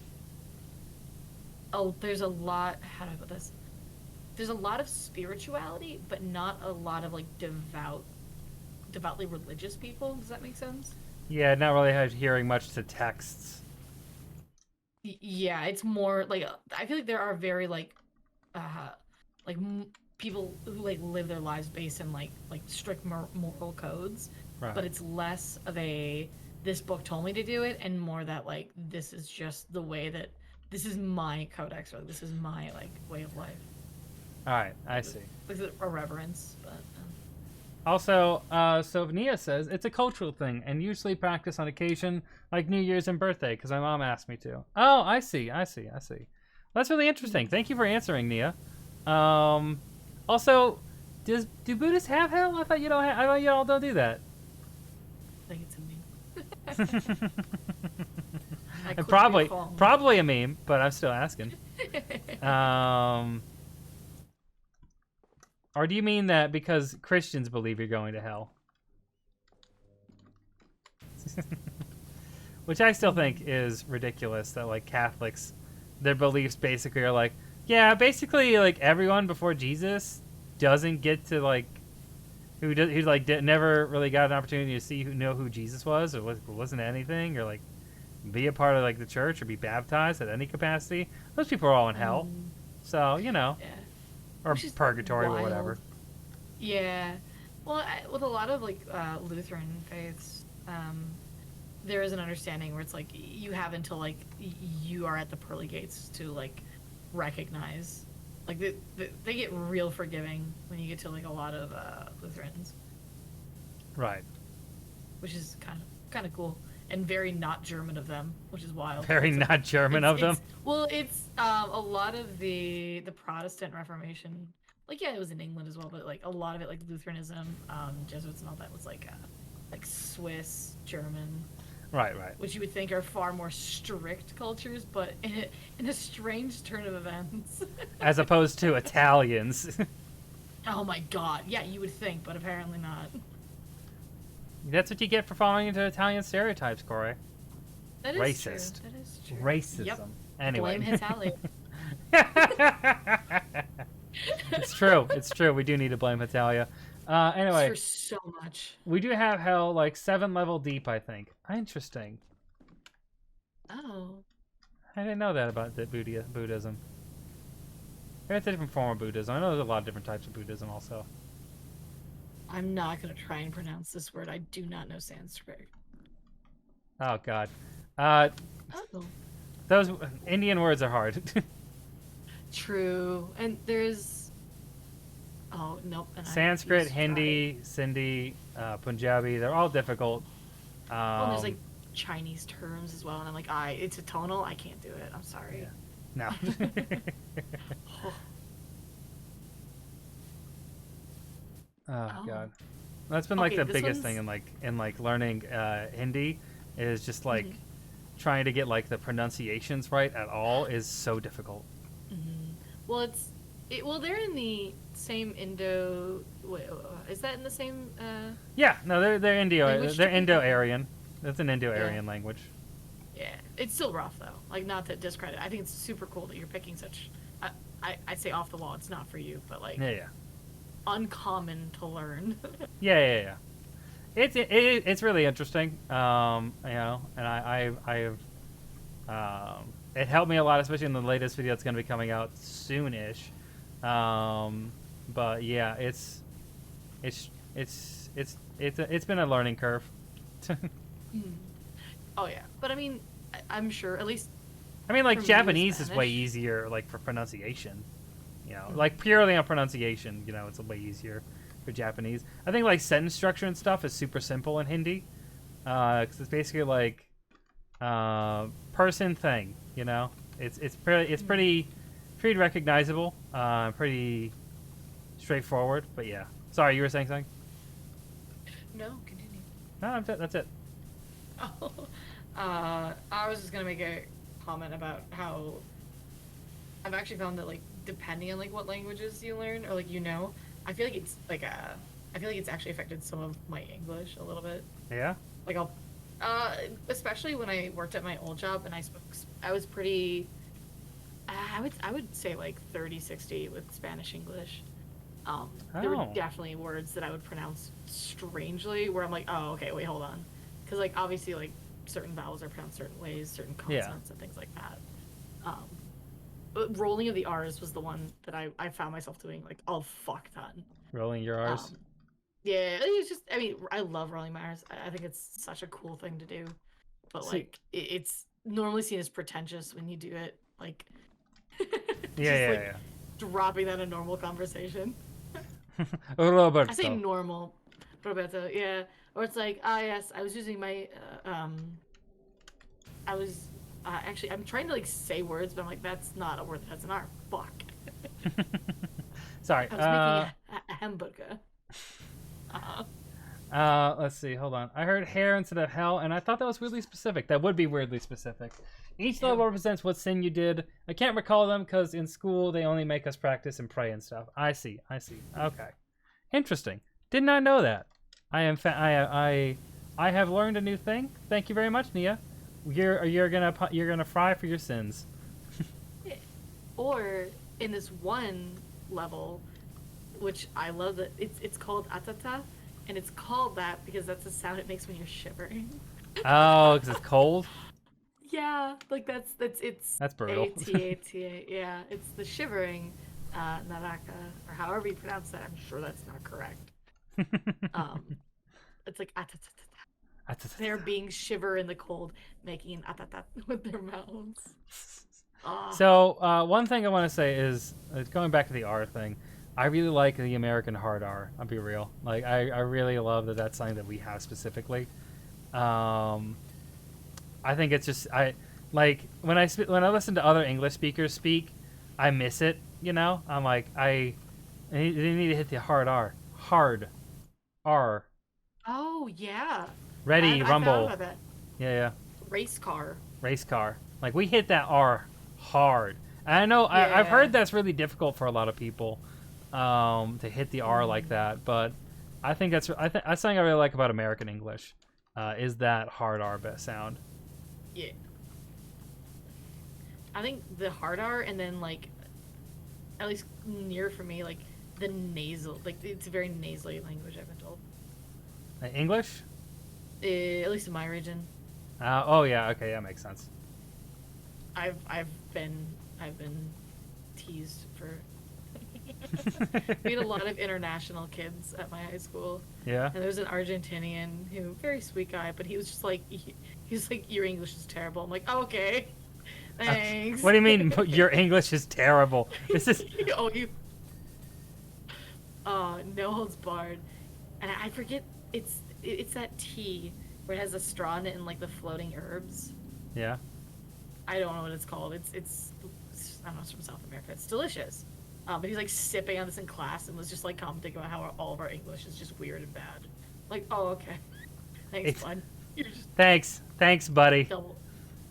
there's a lot, how do I put this? There's a lot of spirituality, but not a lot of like devoutly religious people. Does that make sense? Yeah, not really hearing much to texts. Yeah, it's more like I feel like there are very people who like live their lives based in like strict moral codes, Right. but it's less of a this book told me to do it and more that like this is just the way that this is my codex or this is my like way of life. All right, I see. Like a reverence, but Also, so Nia says it's a cultural thing and usually practice on occasion, like New Year's and birthday, because my mom asked me to. Oh, I see. That's really interesting. Thank you for answering, Nia. Also, do Buddhists have hell? I thought you don't. I thought you all don't do that. I think it's a meme. I could be wrong. Probably a meme, but I'm still asking. Or do you mean that because Christians believe you're going to hell? Which I still think is ridiculous that like Catholics, their beliefs basically are like, yeah, basically like everyone before Jesus doesn't get to like, who never really got an opportunity to know who Jesus was or wasn't anything or like be a part of like the church or be baptized at any capacity. Those people are all in hell. So, Yeah. or Which is purgatory or wild. whatever. Yeah. Well, with a lot of like Lutheran faiths, there is an understanding where it's like you have until like you are at the pearly gates to like recognize, like they get real forgiving when you get to like a lot of Lutherans, Right. which is kind of cool and very not German of them, which is wild. Very It's- not German of them. It's a lot of the Protestant Reformation, like yeah, it was in England as well, but like a lot of it, like Lutheranism, Jesuits and all that, was like Swiss, German, Right. which you would think are far more strict cultures, but in a strange turn of events. As opposed to Italians. Oh my God, yeah, you would think, but apparently not. That's what you get for falling into Italian stereotypes, Corey. That is Racist. true. That is true. Racism. Yep. Anyway. Blame Italian. It's true. We do need to blame Italia. Anyway, For so much. we do have hell like 7 level deep, I think. Interesting. Oh. I didn't know that about the Buddhism. Maybe it's a different form of Buddhism. I know there's a lot of different types of Buddhism also. I'm not going to try and pronounce this word. I do not know Sanskrit. Oh, God. Oh. Those Indian words are hard. True. And there's... Oh, nope. And I Sanskrit, refuse to Hindi, Sindhi, Punjabi, they're all difficult. try. And there's like Chinese terms as well. And I'm like, it's a tonal. I can't do it. I'm sorry. No. Oh, Oh. God. That's been like Okay, the this biggest thing one's- in like learning Hindi is just like trying to get like the pronunciations right at all is so difficult. Well, they're in the same Indo... Wait, is that in the same... Yeah, no, they're Language they're to- Indo-Aryan. That's an Indo-Aryan language. Yeah, it's still rough though. Like, not to discredit. I think it's super cool that you're picking such. I'd say off the wall. It's not for you, but like Yeah. uncommon to learn. Yeah. It's really interesting. You know, and I have it helped me a lot, especially in the latest video that's going to be coming out soonish. But yeah, it's been a learning curve. Oh yeah, but I mean, I'm sure at least. I mean, like For me, Japanese is way Spanish. easier, like for pronunciation. You know, like purely on pronunciation, you know, it's way easier for Japanese. I think like sentence structure and stuff is super simple in Hindi, because it's basically like person thing. You know, it's pretty recognizable, pretty straightforward. But yeah, sorry, you were saying something. No, continue. No, that's it. Oh, I was just gonna make a comment about how I've actually found that like depending on like what languages you learn or like I feel like it's like I feel like it's actually affected some of my English a little bit. Yeah. Like I'll especially when I worked at my old job and I was pretty I would say like 30-60 with Spanish English. There were Oh. definitely words that I would pronounce strangely where I'm like, oh, okay, wait, hold on. Because, like, obviously, like, certain vowels are pronounced certain ways, certain consonants and things like that. But rolling of the R's was the one that I found myself doing, like, a fuck ton. Rolling your R's. Yeah, it's just, I mean, I love rolling my R's. I think it's such a cool thing to do. But, See- like, it's normally seen as pretentious when you do it. Like, Yeah. dropping that in normal conversation. Roberto. I say normal, Roberto, yeah. Or it's like, yes, I was using my, I was, actually, I'm trying to, like, say words, but I'm like, that's not a word, that's an R. Fuck. Sorry. I was making a hamburger. Let's see. Hold on. I heard hair instead of hell, and I thought that was weirdly specific. That would be weirdly specific. Each level represents what sin you did. I can't recall them because in school they only make us practice and pray and stuff. I see. Okay. Interesting. Did not know that. I have learned a new thing. Thank you very much, Nia. You're gonna fry for your sins. Or in this one level, which I love, that it's called atata, and it's called that because that's the sound it makes when you're shivering. Oh, because it's cold. Yeah, like it's That's brutal. ATA. Yeah, it's the shivering, naraka, or however you pronounce that. I'm sure that's not correct. It's like atatata. They're being shiver in the cold, making atatat with their mouths. So one thing I want to say is going back to the R thing. I really like the American hard R. I'll be real. Like I really love that that's something that we have specifically. I think it's just like when I listen to other English speakers speak, I miss it. You know, I'm like they need to hit the hard R. Hard R. Oh yeah. Ready, I rumble. forgot about that. Yeah. Race car. Race car. Like we hit that R hard. And I know I've heard that's really difficult for a lot of people to hit the R like that, but I think that's something I really like about American English is that hard R sound. Yeah. I think the hard R and then like at least near for me like the nasal, like it's a very nasally language, I've been told. English? At least in my region. Oh yeah, okay, that makes sense. I've been teased for. We had a lot of international kids at my high school. Yeah. And there was an Argentinian who, very sweet guy, but he was just like, he was like, your English is terrible. I'm like, oh, okay, thanks. What do you mean your English is terrible? This is. Oh, you. No holds barred, and I forget. It's that tea where it has a straw in it and like the floating herbs. Yeah. I don't know what it's called. It's I don't know, it's from South America. It's delicious. But he's like sipping on this in class and was just like commenting about how all of our English is just weird and bad. Like, oh, okay. Thanks, bud. You're just Thanks, buddy.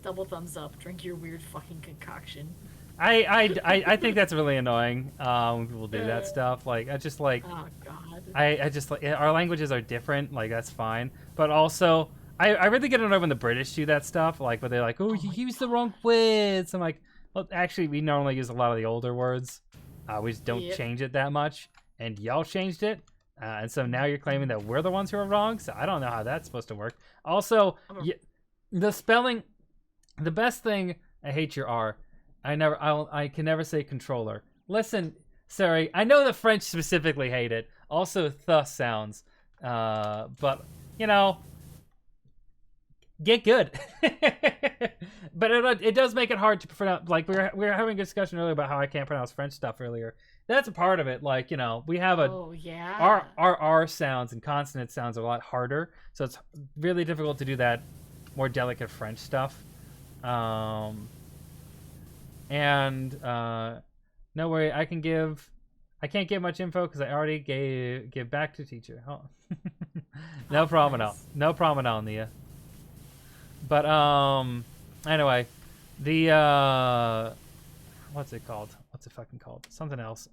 double thumbs up. Drink your weird fucking concoction. I think that's really annoying when people do that stuff. Like I just like. Oh God. I just like our languages are different. Like that's fine, but also I really get annoyed when the British do that stuff. Like where they're like, oh, you used the wrong words. I'm like, well, actually, we normally use a lot of the older words. We just don't change it that much, and y'all changed it, and so now you're claiming that we're the ones who are wrong. So I don't know how that's supposed to work. Also, the spelling, the best thing, I hate your R. I can never say controller. Listen, sorry, I know the French specifically hate it. Also, the sounds. But, you know, get good. But it does make it hard to pronounce. Like, we were having a discussion earlier about how I can't pronounce French stuff earlier. That's a part of it. Like, you know, we have Oh yeah. our R sounds and consonant sounds are a lot harder. So it's really difficult to do that more delicate French stuff. No worry, I can't give much info because I already give back to teacher. Oh. No problem at all. No problem at all, Nia. But anyway, the what's it called? What's it fucking called? Something else.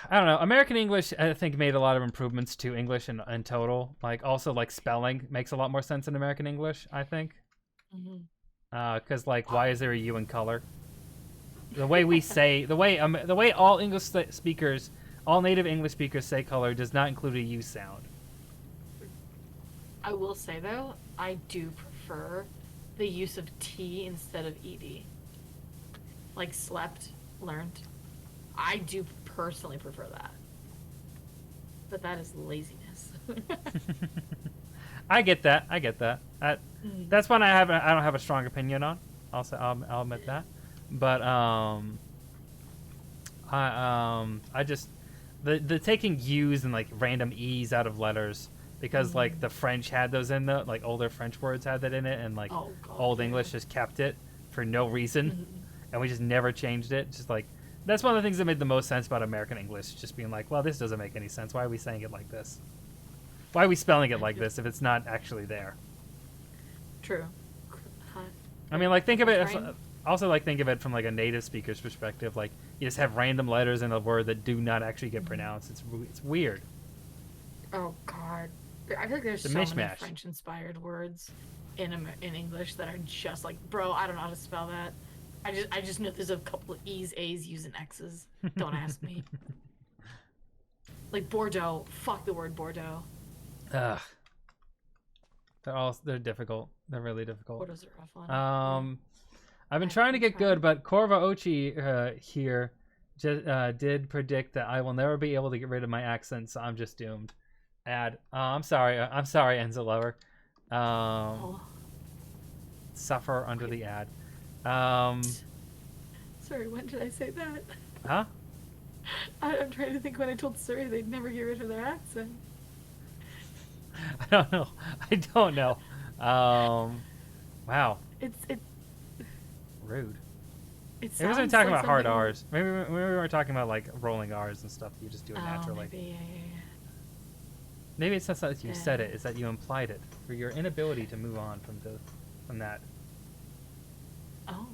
I don't know. American English, I think, made a lot of improvements to English in total. Like, also, like, spelling makes a lot more sense in American English, I think. Because, like, why is there a U in color? The way we say, the way all English speakers, all native English speakers say color does not include a U sound. I will say though, I do prefer the use of T instead of ed. Like slept, learned. I do personally prefer that. But that is laziness. I get that. That's one I don't have a strong opinion on. I'll admit that. But I just the taking U's and like random E's out of letters because like the French had those in the like older French words had that in it and like Old English just kept it for no reason and we just never changed it. Just like that's one of the things that made the most sense about American English, just being like, well, this doesn't make any sense. Why are we saying it like this? Why are we spelling it like this if it's not actually there? True. I mean, like, think of it. Also, like, think of it from like a native speaker's perspective. Like, you just have random letters in a word that do not actually get pronounced. It's weird. Oh God, I feel like there's so many French-inspired words in English that are just like, bro, I don't know how to spell that. I just know there's a couple of E's, A's, U's, and X's. Don't ask me. Like Bordeaux. Fuck the word Bordeaux. Ugh. They're difficult. They're really difficult. Bordeaux's a rough one. I've been trying to get good, but Corva Ochi here did predict that I will never be able to get rid of my accent, so I'm just doomed. I'm sorry, Enzo Lover. Suffer under the ad. Sorry, when did I say that? Huh? I'm trying to think when I told Surrey they'd never get rid of their accent. I don't know. Wow. It's rude. It Maybe we were talking about hard R's. Maybe we were talking about like rolling R's and stuff. You just do it naturally. Maybe, yeah. Maybe it's not that you said it; it's that you implied it for your inability to move on from that. Oh.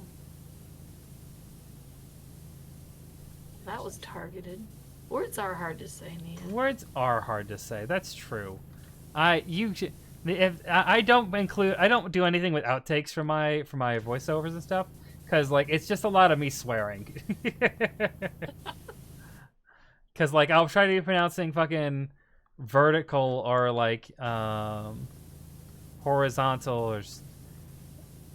That was targeted. Words are hard to say, Nia. Words are hard to say. That's true. I don't do anything with outtakes for my voiceovers and stuff because like it's just a lot of me swearing. Because like I'll try to be pronouncing fucking vertical or like horizontal or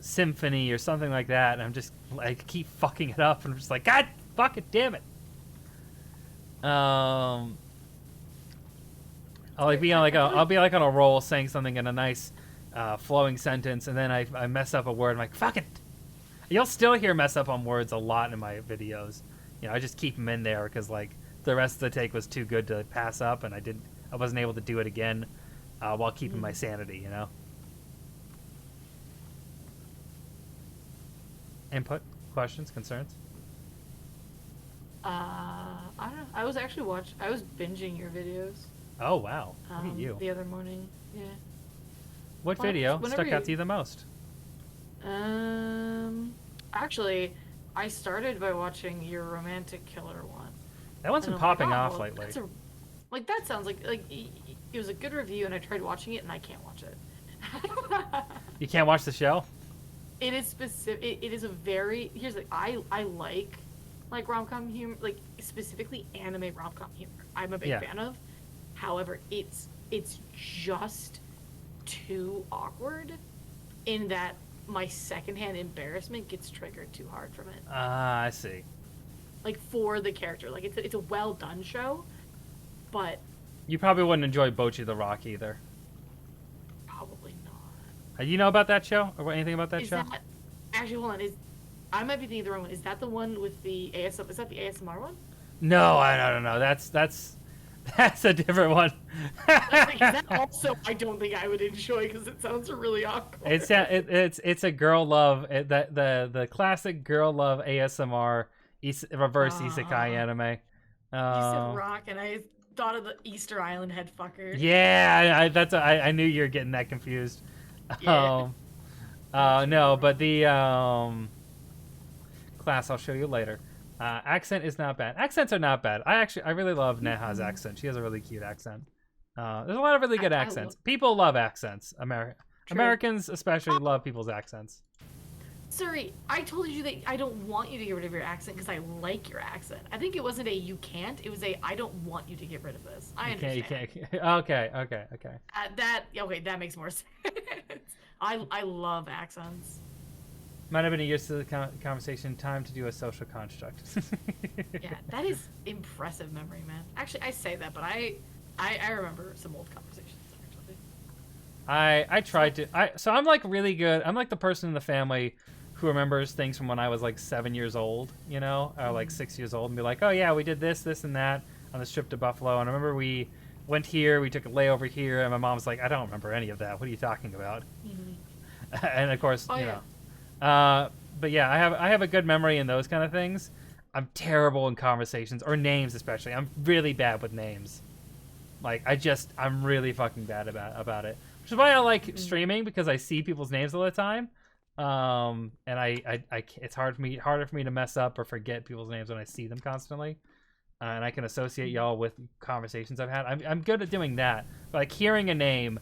symphony or something like that, and I'm just like keep fucking it up, and I'm just like, God fucking damn it. I'll be on a roll saying something in a nice flowing sentence, and then I mess up a word. I'm like, fuck it. You'll still hear mess up on words a lot in my videos. You know, I just keep them in there because like the rest of the take was too good to pass up, and I wasn't able to do it again while keeping my sanity. You know. Input, questions, concerns. I don't know. I was binging your videos. Oh wow! Look at you. The other morning, yeah. What video stuck out to you the most? Actually, I started by watching your romantic killer one. That one's been popping off lately. That sounds like it was a good review, and I tried watching it, and I can't watch it. You can't watch the show? It is specific. It is a very I like rom-com humor, like specifically anime rom-com humor. I'm a big fan of. However, it's just too awkward in that my secondhand embarrassment gets triggered too hard from it. Ah, I see. Like, for the character. Like, it's a well done show, but You probably wouldn't enjoy Bochi the Rock either. probably not. You know about that show? Or anything about that Is show? that actually, hold on, I might be thinking the wrong one. Is that the one with the ASMR? Is that the ASMR one? No, I don't know. That's a different one. Like, that also I don't think I would enjoy because it sounds really awkward. It's a girl love the classic girl love ASMR reverse isekai anime. You said rock, and I thought of the Easter Island head fucker. Yeah, I knew you were getting that confused. Yeah. No, but the class I'll show you later. Accent is not bad. Accents are not bad. I really love Neha's accent. She has a really cute accent. There's a lot of really good accents. People love accents. Americans especially love people's accents. Sorry, I told you that I don't want you to get rid of your accent because I like your accent. I think it wasn't a you can't. It was a I don't want you to get rid of this. I understand. You can't. Okay. That makes more sense. I love accents. Might have been a years to the conversation. Time to do a social construct. Yeah, that is impressive memory, man. Actually, I say that, but I remember some old conversations. Actually, I tried to. So I'm like really good. I'm like the person in the family who remembers things from when I was like 7 years old, you know, or like 6 years old, and be like, oh yeah, we did this, and that on this trip to Buffalo, and I remember we went here, we took a layover here, and my mom's like, I don't remember any of that. What are you talking about? Mm-hmm. And of course, you know. But yeah, I have a good memory in those kind of things. I'm terrible in conversations or names, especially. I'm really bad with names. Like I'm really fucking bad about it. Which is why I like streaming, because I see people's names all the time. And it's harder for me to mess up or forget people's names when I see them constantly. And I can associate y'all with conversations I've had. I'm good at doing that. But like hearing a name,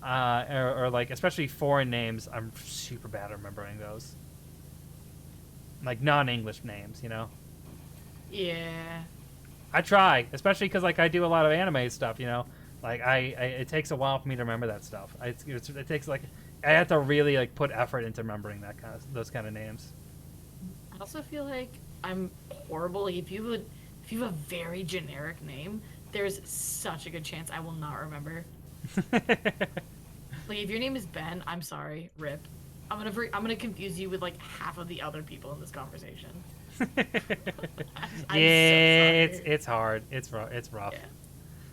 or like especially foreign names, I'm super bad at remembering those. Like non-English names, you know. yeah. I try, especially because like I do a lot of anime stuff, you know. Like it takes a while for me to remember that stuff. It takes like I have to really like put effort into remembering those kind of names. I also feel like I'm horrible. Like, if you have a very generic name, there's such a good chance I will not remember. Like, if your name is Ben, I'm sorry, rip. I'm gonna confuse you with like half of the other people in this conversation. Yeah, it's hard. It's rough. Yeah.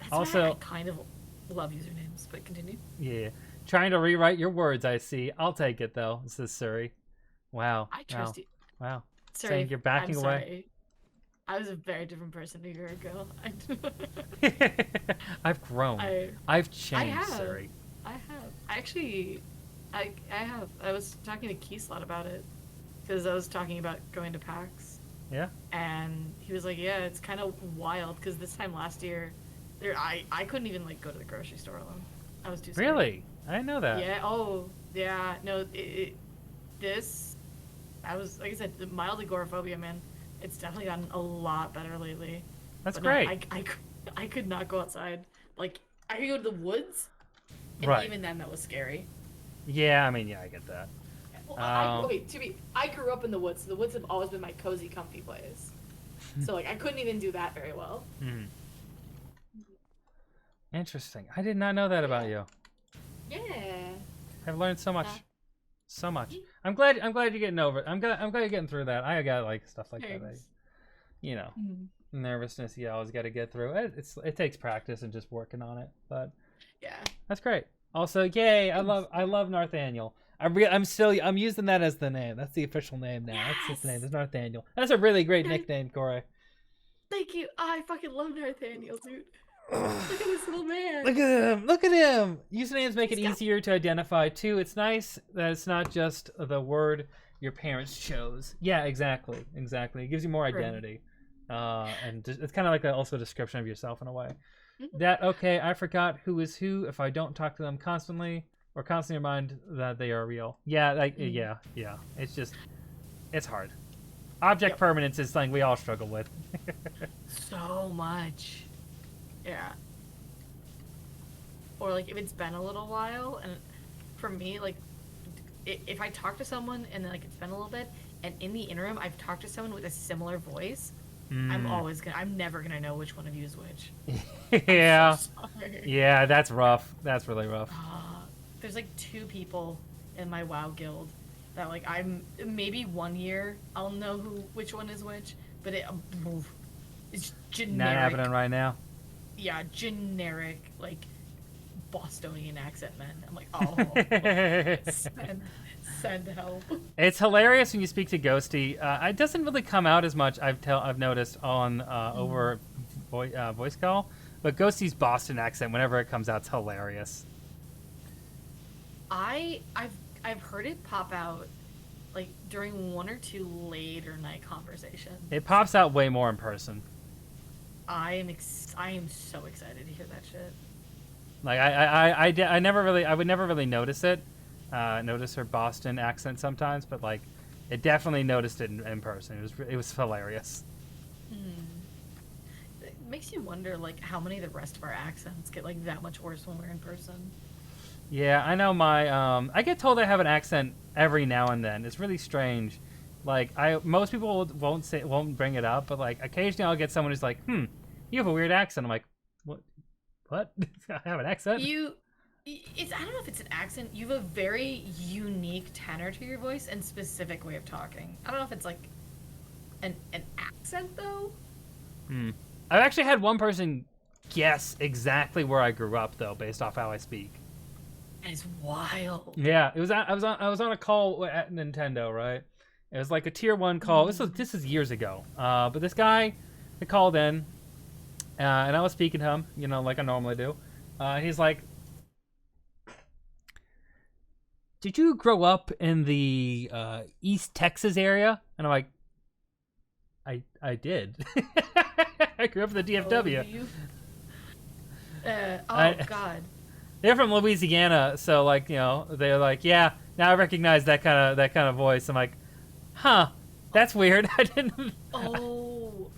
That's Also, why I kind of love usernames, but continue. Yeah, trying to rewrite your words. I see. I'll take it though. Says Suri. Wow. I trust you. Wow. Sorry, Saying you're backing I'm away. sorry. I was a very different person a year ago. I've grown. I've changed, Suri. I have. Actually, I have. I was talking to Keyslot about it because I was talking about going to PAX. Yeah. And he was like, "Yeah, it's kind of wild because this time last year, I couldn't even like go to the grocery store alone. I was too scared." Really? I didn't know that. Yeah. Oh, yeah. No. I was, like I said, the mild agoraphobia, man. It's definitely gotten a lot better lately. That's But great. No, I could not go outside. Like, I could go to the woods, and Right. even then that was scary. Yeah, I mean, yeah, I get that. Well, I grew up in the woods. So the woods have always been my cozy, comfy place. So, like, I couldn't even do that very well. Hmm. Interesting. I did not know that about you. Yeah. I've learned so much. Yeah. So much. I'm glad you're getting over it. I'm glad you're getting through that. I got like stuff like that. Thanks. You know, nervousness you always got to get through. It takes practice and just working on it. But Yeah. that's great. Also, yay! I love Nathaniel. I'm using that as the name. That's the official name now. Yes! That's his name. It's Nathaniel. That's a really great nickname, Corey. Thank you. I fucking love Nathaniel, dude. Look at this little man. Look at him! Look at him! Usernames make it He's got- easier to identify too. It's nice that it's not just the word your parents chose. Yeah, exactly. It gives you more identity, and it's kind of like also a description of yourself in a way. That okay? I forgot who is who if I don't talk to them constantly or constantly remind that they are real. Yeah, yeah. It's hard. Object permanence is something we all struggle with. So much. Yeah. Or like if it's been a little while and for me, like, if I talk to someone and then like it's been a little bit, and in the interim I've talked to someone with a similar voice, I'm never gonna know which one of you is which. Yeah. I'm so sorry. Yeah, that's rough. That's really rough. There's like 2 people in my WoW guild that like I'm maybe 1 year I'll know which one is which, but it's generic. Not happening right now. Yeah, generic like Bostonian accent men. I'm like, oh, send help. It's hilarious when you speak to Ghosty. It doesn't really come out as much. I've noticed on over voice call, but Ghosty's Boston accent, whenever it comes out, it's hilarious. I've heard it pop out like during 1 or 2 later night conversations. It pops out way more in person. I am so excited to hear that shit. Like I would never really notice it, notice her Boston accent sometimes, but like, it definitely noticed it in person. It was hilarious. It makes you wonder like how many of the rest of our accents get like that much worse when we're in person. Yeah, I know I get told I have an accent every now and then. It's really strange. Like most people won't bring it up, but like occasionally I'll get someone who's like, you have a weird accent. I'm like, what? I have an accent? I don't know if it's an accent. You have a very unique tenor to your voice and specific way of talking. I don't know if it's like an accent though. I've actually had one person guess exactly where I grew up though, based off how I speak. That is wild. Yeah, I was on a call at Nintendo, right? It was like a tier 1 call. This is years ago. But this guy, he called in, and I was speaking to him, like I normally do. He's like, "Did you grow up in the East Texas area?" And I'm like, I did. I grew up in the DFW. God. They're from Louisiana, so like, they're like, yeah, now I recognize that kind of voice. I'm like, huh, that's weird. I didn't. Oh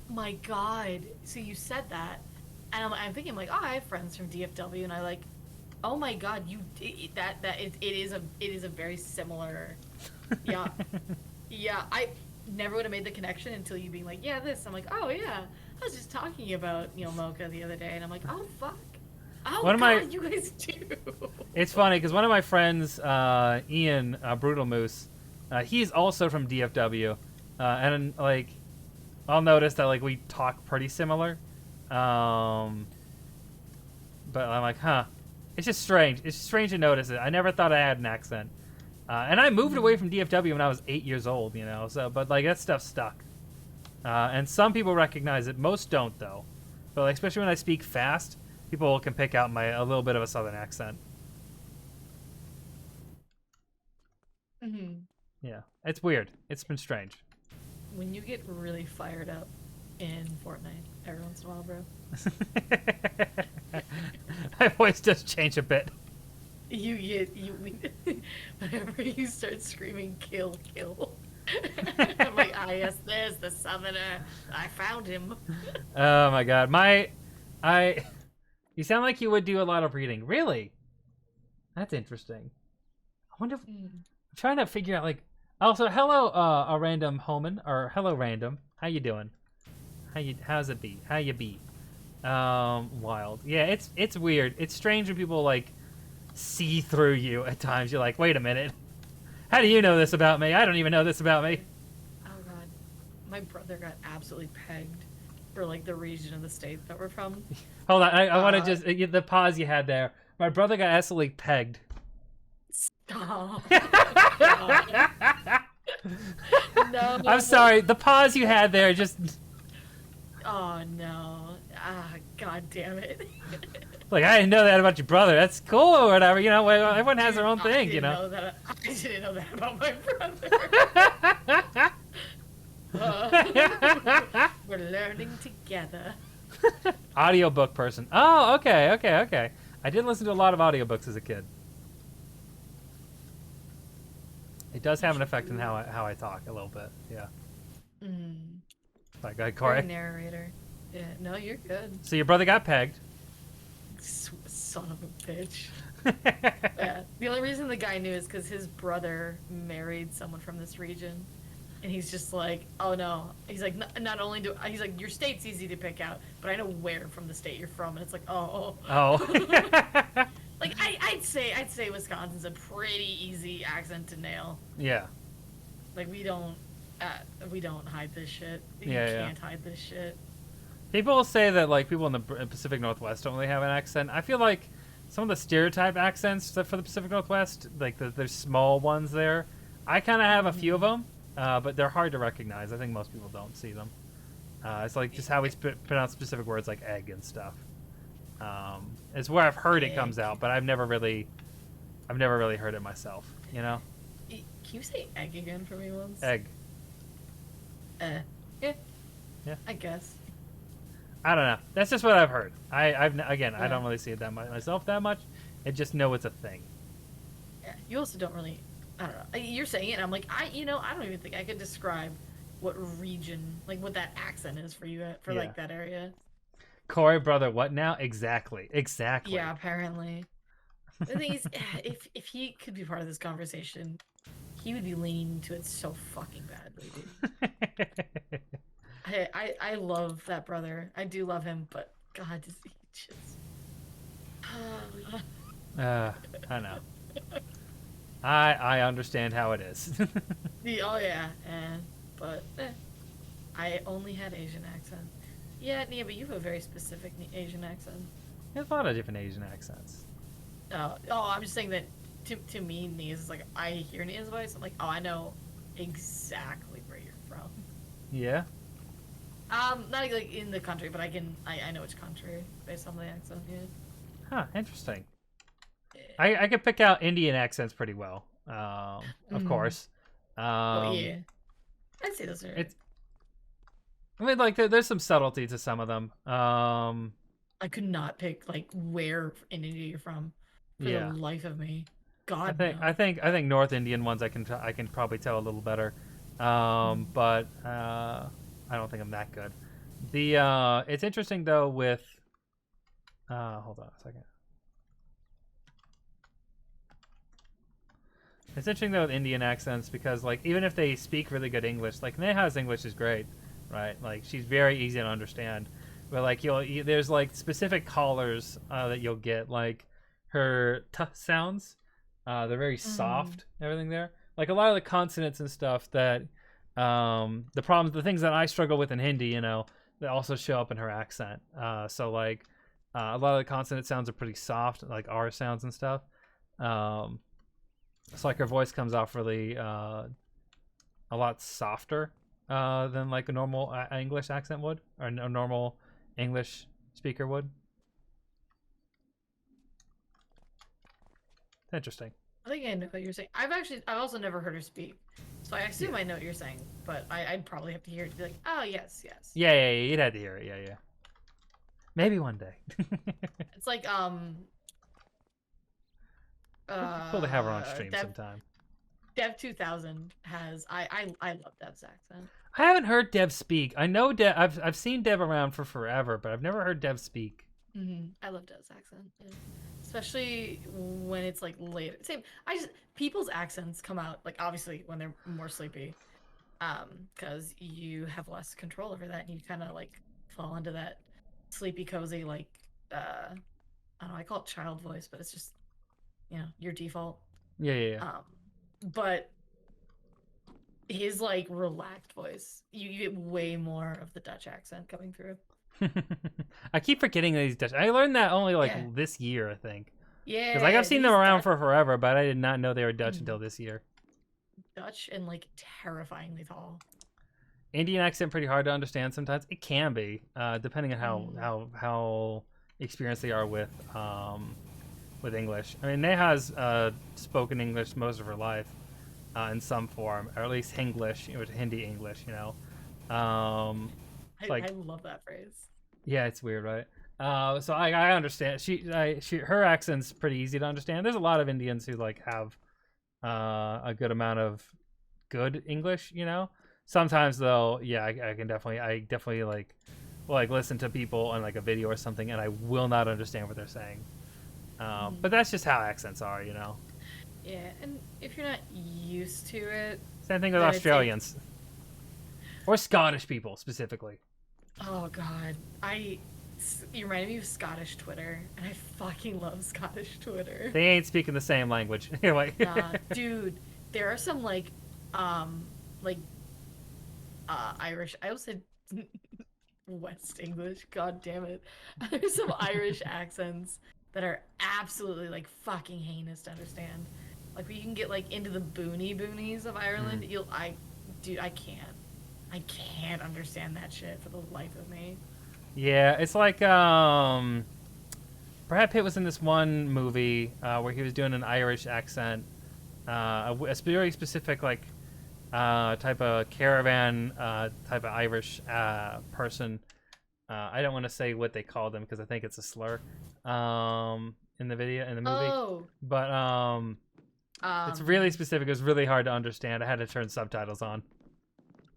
my God. So you said that, and I'm thinking like, oh, I have friends from DFW, and I like, oh my God, it is a very similar, yeah, yeah. I never would have made the connection until you being like, yeah, this. I'm like, oh yeah, I was just talking about Mocha the other day, and I'm like, oh fuck. Oh, God, you guys do. It's funny because one of my friends, Ian Brutal Moose, he's also from DFW, and like, I'll notice that like we talk pretty similar, but I'm like, huh, it's just strange. It's strange to notice it. I never thought I had an accent, and I moved away from DFW when I was 8 years old, So, but like that stuff stuck, and some people recognize it. Most don't though, but like, especially when I speak fast. People can pick out a little bit of a southern accent. Yeah, it's weird. It's been strange. When you get really fired up in Fortnite every once in a while, bro. My voice does change a bit. Whenever you start screaming, kill, kill. I'm like, yes, there's the summoner. I found him. Oh my God, you sound like you would do a lot of reading. Really? That's interesting. I wonder if... I'm trying to figure out, like... Also, hello, a random Homan, or hello, random. How you doing? How's it be? How you be? Wild. Yeah, it's weird. It's strange when people, like, see through you at times. You're like, wait a minute. How do you know this about me? I don't even know this about me. Oh, God. My brother got absolutely pegged for, like, the region of the state that we're from. Hold on, I want to just the pause you had there. My brother got absolutely pegged. Stop. No. I'm sorry. The pause you had there just. Oh no! God damn it! Like, I didn't know that about your brother. That's cool or whatever. Everyone has their own thing. I didn't know that about my brother. We're learning together. Audiobook person. Oh, okay. I did listen to a lot of audiobooks as a kid. It does have an effect on how I talk a little bit. Yeah. Like, go ahead, Corey. Narrator. Yeah. No, you're good. So your brother got pegged. Son of a bitch. Yeah. The only reason the guy knew is because his brother married someone from this region. And he's just like, oh no. He's like, not only do he's like, your state's easy to pick out, but I know where from the state you're from. And it's like, oh. Oh. Like I'd say Wisconsin's a pretty easy accent to nail. Yeah. Like we don't hide this shit. You Yeah, can't hide this shit. People say that like people in the Pacific Northwest don't really have an accent. I feel like some of the stereotype accents for the Pacific Northwest, like there's small ones there. I kind of have a few of them, but they're hard to recognize. I think most people don't see them. It's like just how we pronounce specific words like egg and stuff. It's where I've heard it comes out, but I've never really heard it myself. You know? Can you say egg again for me once? Egg. Yeah. Yeah. I guess. I don't know. That's just what I've heard. I Yeah. don't really see it that much myself that much. I just know it's a thing. Yeah. You also don't really. I don't know. You're saying it, and I'm like, I don't even think I could describe what region, like what that accent is for you for like that area. Corey, brother, what now? Exactly. Yeah, apparently. The thing is, if he could be part of this conversation, he would be leaning into it so fucking badly, dude. I love that brother. I do love him, but God, does he just... I know. I understand how it is. Oh yeah, but I only had Asian accent. Yeah, Nia, but you have a very specific Asian accent. There's a lot of different Asian accents. Oh, I'm just saying that to me, Nia's is like, I hear Nia's voice, I'm like, oh, I know exactly where you're from. Yeah? Not like in the country, but I know which country based on the accent, yeah. Huh, interesting. I could pick out Indian accents pretty well, of course. Oh, yeah. I'd say those are... I mean, like, there's some subtlety to some of them. I could not pick, like, where in India you're from for the life of me. God, I think North Indian ones I can probably tell a little better, but I don't think I'm that good. It's interesting though with hold on a second. It's interesting though with Indian accents because like even if they speak really good English, like Neha's English is great, right? Like she's very easy to understand, but like there's like specific callers that you'll get, like her t sounds. They're very soft, everything there. Like a lot of the consonants and stuff that, the things that I struggle with in Hindi, you know, they also show up in her accent. So like, a lot of the consonant sounds are pretty soft, like R sounds and stuff. So like her voice comes off really, a lot softer, than like a normal English accent would, or a normal English speaker would. Interesting. I think I know what you're saying. I've also never heard her speak, so I assume I know what you're saying. But I'd probably have to hear it to be like, oh yes. Yeah, you'd have to hear it. Yeah. Maybe one day. It's like Cool to have her on stream sometime. Dev 2000 has I love Dev's accent. I haven't heard Dev speak. I know Dev. I've seen Dev around for forever, but I've never heard Dev speak. I love Dev's accent, yeah. Especially when it's like late. Same. People's accents come out like obviously when they're more sleepy, because you have less control over that, and you kind of like fall into that sleepy cozy like I don't know. I call it child voice, but it's just your default. Yeah. But his like relaxed voice, you get way more of the Dutch accent coming through. I keep forgetting that he's Dutch. I learned that only like this year, I think. Yeah. Because like I've seen them around for forever, but I did not know they were Dutch until this year. Dutch and like terrifyingly tall. Indian accent pretty hard to understand sometimes. It can be, depending on how experienced they are with English. I mean, Neha's spoken English most of her life, in some form, or at least Hinglish, Hindi English. I love that phrase. Yeah, it's weird, right? So I understand. Her accent's pretty easy to understand. There's a lot of Indians who like have a good amount of good English, Sometimes though, yeah, I definitely like listen to people on like a video or something, and I will not understand what they're saying. But that's just how accents are, you know. Yeah, and if you're not used to it, Same thing with then it's- Australians. Or Scottish people, specifically. Oh god, you reminded me of Scottish Twitter, and I fucking love Scottish Twitter. They ain't speaking the same language. Anyway. Nah, dude, there are some Irish. I almost said West English. God damn it. There's some Irish accents that are absolutely like fucking heinous to understand. Like when you can get like into the boonies of Ireland, I can't understand that shit for the life of me. Yeah, it's like Brad Pitt was in this one movie where he was doing an Irish accent, a very specific like type of caravan type of Irish person. I don't want to say what they call them because I think it's a slur in the movie. Oh, But it's really specific. It was really hard to understand. I had to turn subtitles on.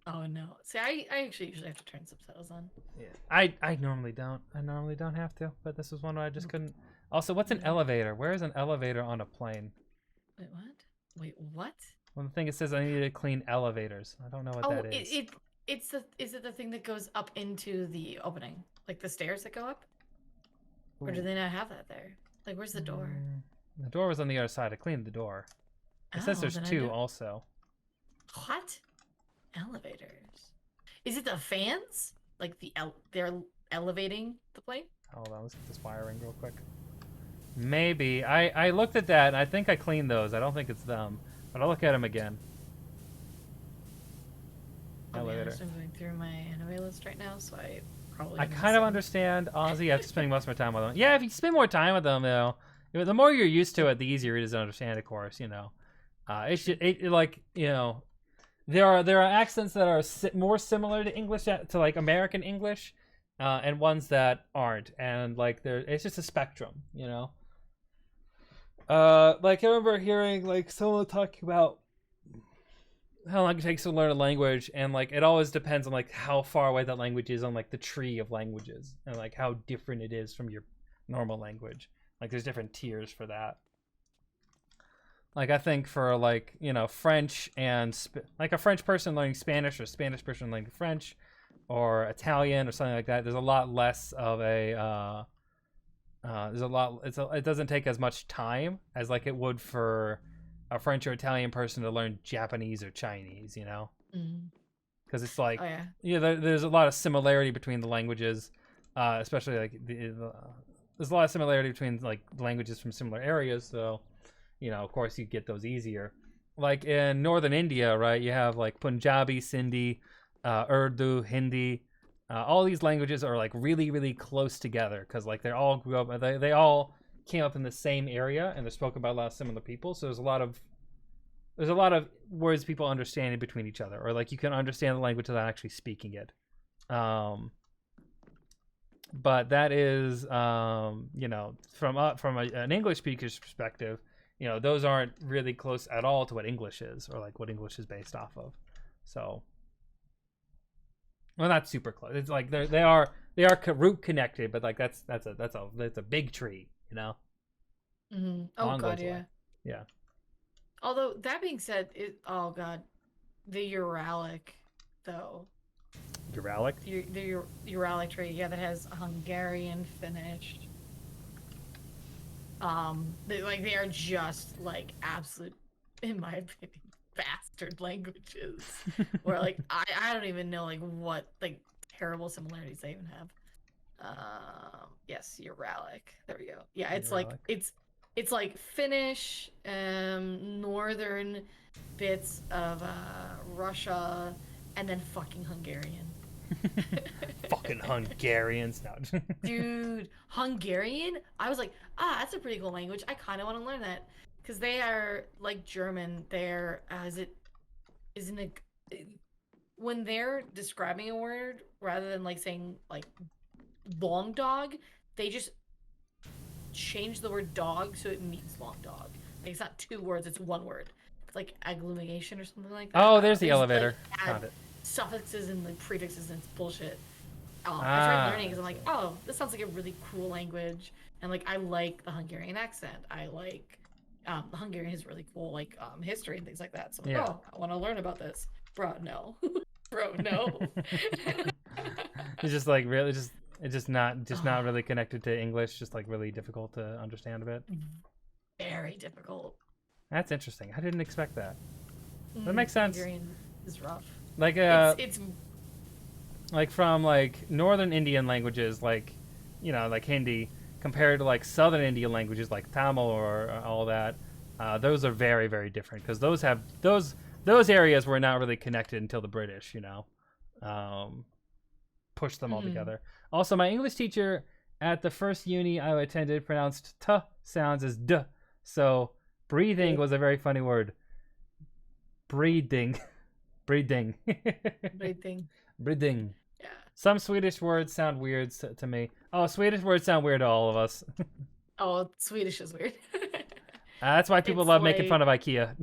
oh no. See, I actually usually have to turn subtitles on. Yeah, I normally don't. I normally don't have to, but this was one where I just couldn't. Also, what's an elevator? Where is an elevator on a plane? Wait, what? Wait, what? Well, the thing it says I need to clean elevators. I don't know what that is. Is it the thing that goes up into the opening, like the stairs that go up, or do Ooh. they not have that there? Like, where's the door? The door was on the other side. I cleaned the door. It says there's then I two don't- also. What? Elevators? Is it the fans? Like they're elevating the plane? Hold on, let's get this wiring real quick. Maybe. I looked at that and I think I cleaned those. I don't think it's them, but I'll look at them again. Elevator. I'm going through my anime list right now, so I probably. I missed kind of some. understand Ozzy after spending most of my time with them. Yeah, if you spend more time with them, though, the more you're used to it, the easier it is to understand. Of course, you know. It's just, like, you know, there are accents that are more similar to English to like American English, and ones that aren't, and like it's just a spectrum, you know. Like I remember hearing like someone talking about how long it takes to learn a language, and like it always depends on like how far away that language is on like the tree of languages, and like how different it is from your normal language. Like there's different tiers for that. Like I think for like, you know, French and like a French person learning Spanish or a Spanish person learning French or Italian or something like that, there's a lot less of a it doesn't take as much time as like it would for a French or Italian person to learn Japanese or Chinese, you know? Because it's like, Oh yeah. yeah, there's a lot of similarity between the languages, especially like there's a lot of similarity between like languages from similar areas. So, you know, of course, you get those easier. Like in northern India, right? You have like Punjabi, Sindhi, Urdu, Hindi. All these languages are like really, really close together because like they all grew up. They all came up in the same area and they're spoken by a lot of similar people. So there's a lot of words people understand in between each other, or like you can understand the language without actually speaking it. But that is, you know, from an English speaker's perspective, you know, those aren't really close at all to what English is, or like what English is based off of. So, well, not super close. It's like they are root connected, but like that's a big tree, you know. Oh Along god, those yeah. lines. Yeah. Although that being said, oh god, the Uralic, though. Uralic? The Uralic tree, yeah, that has Hungarian, Finnish. They are just like absolute, in my opinion, bastard languages. Where like I don't even know like what like terrible similarities they even have. Yes, Uralic. There we go. Yeah, it's like Uralic. it's like Finnish, northern bits of Russia, and then fucking Hungarian. Fucking Hungarians. No. Dude, Hungarian? I was like, that's a pretty cool language. I kind of want to learn that. Because they are like German. They're, when they're describing a word, rather than like saying like long dog, they just change the word dog so it means long dog. Like it's not two words, it's one word. It's like agglomeration or something like that. Oh, there's the They just, elevator. like, add Found it. suffixes and like prefixes and it's bullshit. I tried learning because I'm like, oh, this sounds like a really cool language, and like I like the Hungarian accent. I like the Hungarian has really cool like history and things like that. So I'm like, oh, I want to learn about this, bro. No, bro, no. It's just like really it's just not really connected to English. Just like really difficult to understand a bit. Very difficult. That's interesting. I didn't expect that. That makes sense. Hungarian is rough. Like It's like from like northern Indian languages, like like Hindi, compared to like southern Indian languages like Tamil or all that. Those are very, very different because those areas were not really connected until the British, pushed them all together. Also, my English teacher at the first uni I attended pronounced t sounds as d, so breathing was a very funny word. Breathing. Breathing. Breathing. Yeah. Some Swedish words sound weird to me. Oh, Swedish words sound weird to all of us. Oh, Swedish is weird. That's why people love making fun of IKEA.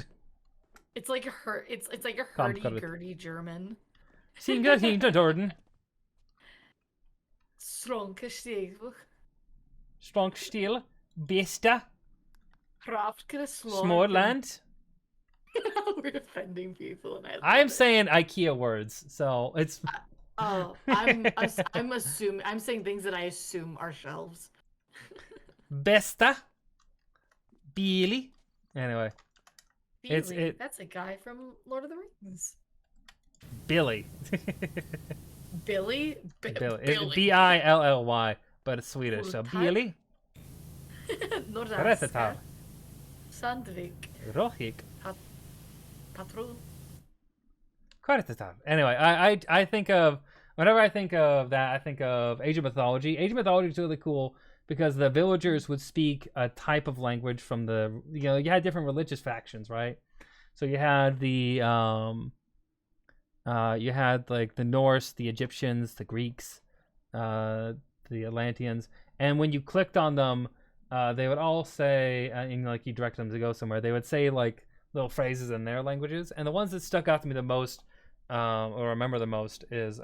It's like it's like a hurdy-gurdy German. Dorden. Stronkerstegel. Stronkstil. Besta. Kraftkreslor. Småland. We're offending people, and I'm saying IKEA words, so it's. Oh, I'm assuming I'm saying things that I assume are shelves. Besta. Billy. Anyway. Billy, that's a guy from Lord of the Rings. Billy. Billy? Billy. B-I-L-L-Y, but it's Swedish, so Billy. Nordaska. Sandvik. Rohik. Patron. Anyway, I think of whenever I think of that, I think of Age of Mythology. Age of Mythology is really cool because the villagers would speak a type of language from the you had different religious factions, right? So you had the you had like the Norse, the Egyptians, the Greeks, the Atlanteans, and when you clicked on them, they would all say, and like you direct them to go somewhere, they would say like little phrases in their languages, and the ones that stuck out to me the most, or remember the most, is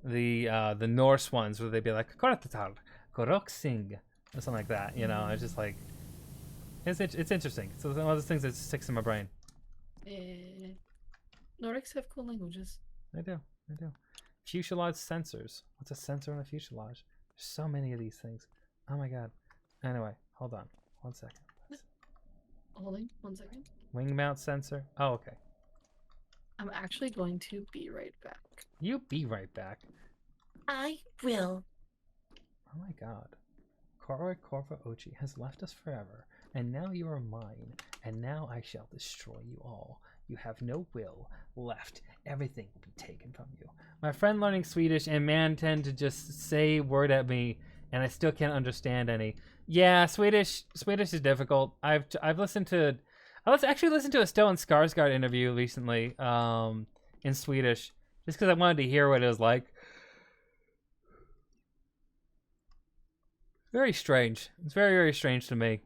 the Norse ones where they'd be like "Koratatar, Koroksing," or something like that. It's just like it's interesting. So it's one of those things that sticks in my brain. Nordics have cool languages. They do. Fuselage sensors. What's a sensor on a fuselage? There's so many of these things. Oh my god. Anyway, hold on. 1 second. Holding 1 second. Wing mount sensor. Oh, okay. I'm actually going to be right back. You be right back. I will. Oh my god. Koroi Korva Ochi has left us forever, and now you are mine, and now I shall destroy you all. You have no will left. Everything will be taken from you. My friend learning Swedish and man tend to just say word at me, and I still can't understand any. Yeah, Swedish is difficult. I've listened to, actually listened to a Stellan Skarsgård interview recently, in Swedish, just because I wanted to hear what it was like. Very strange. It's very, very strange to me.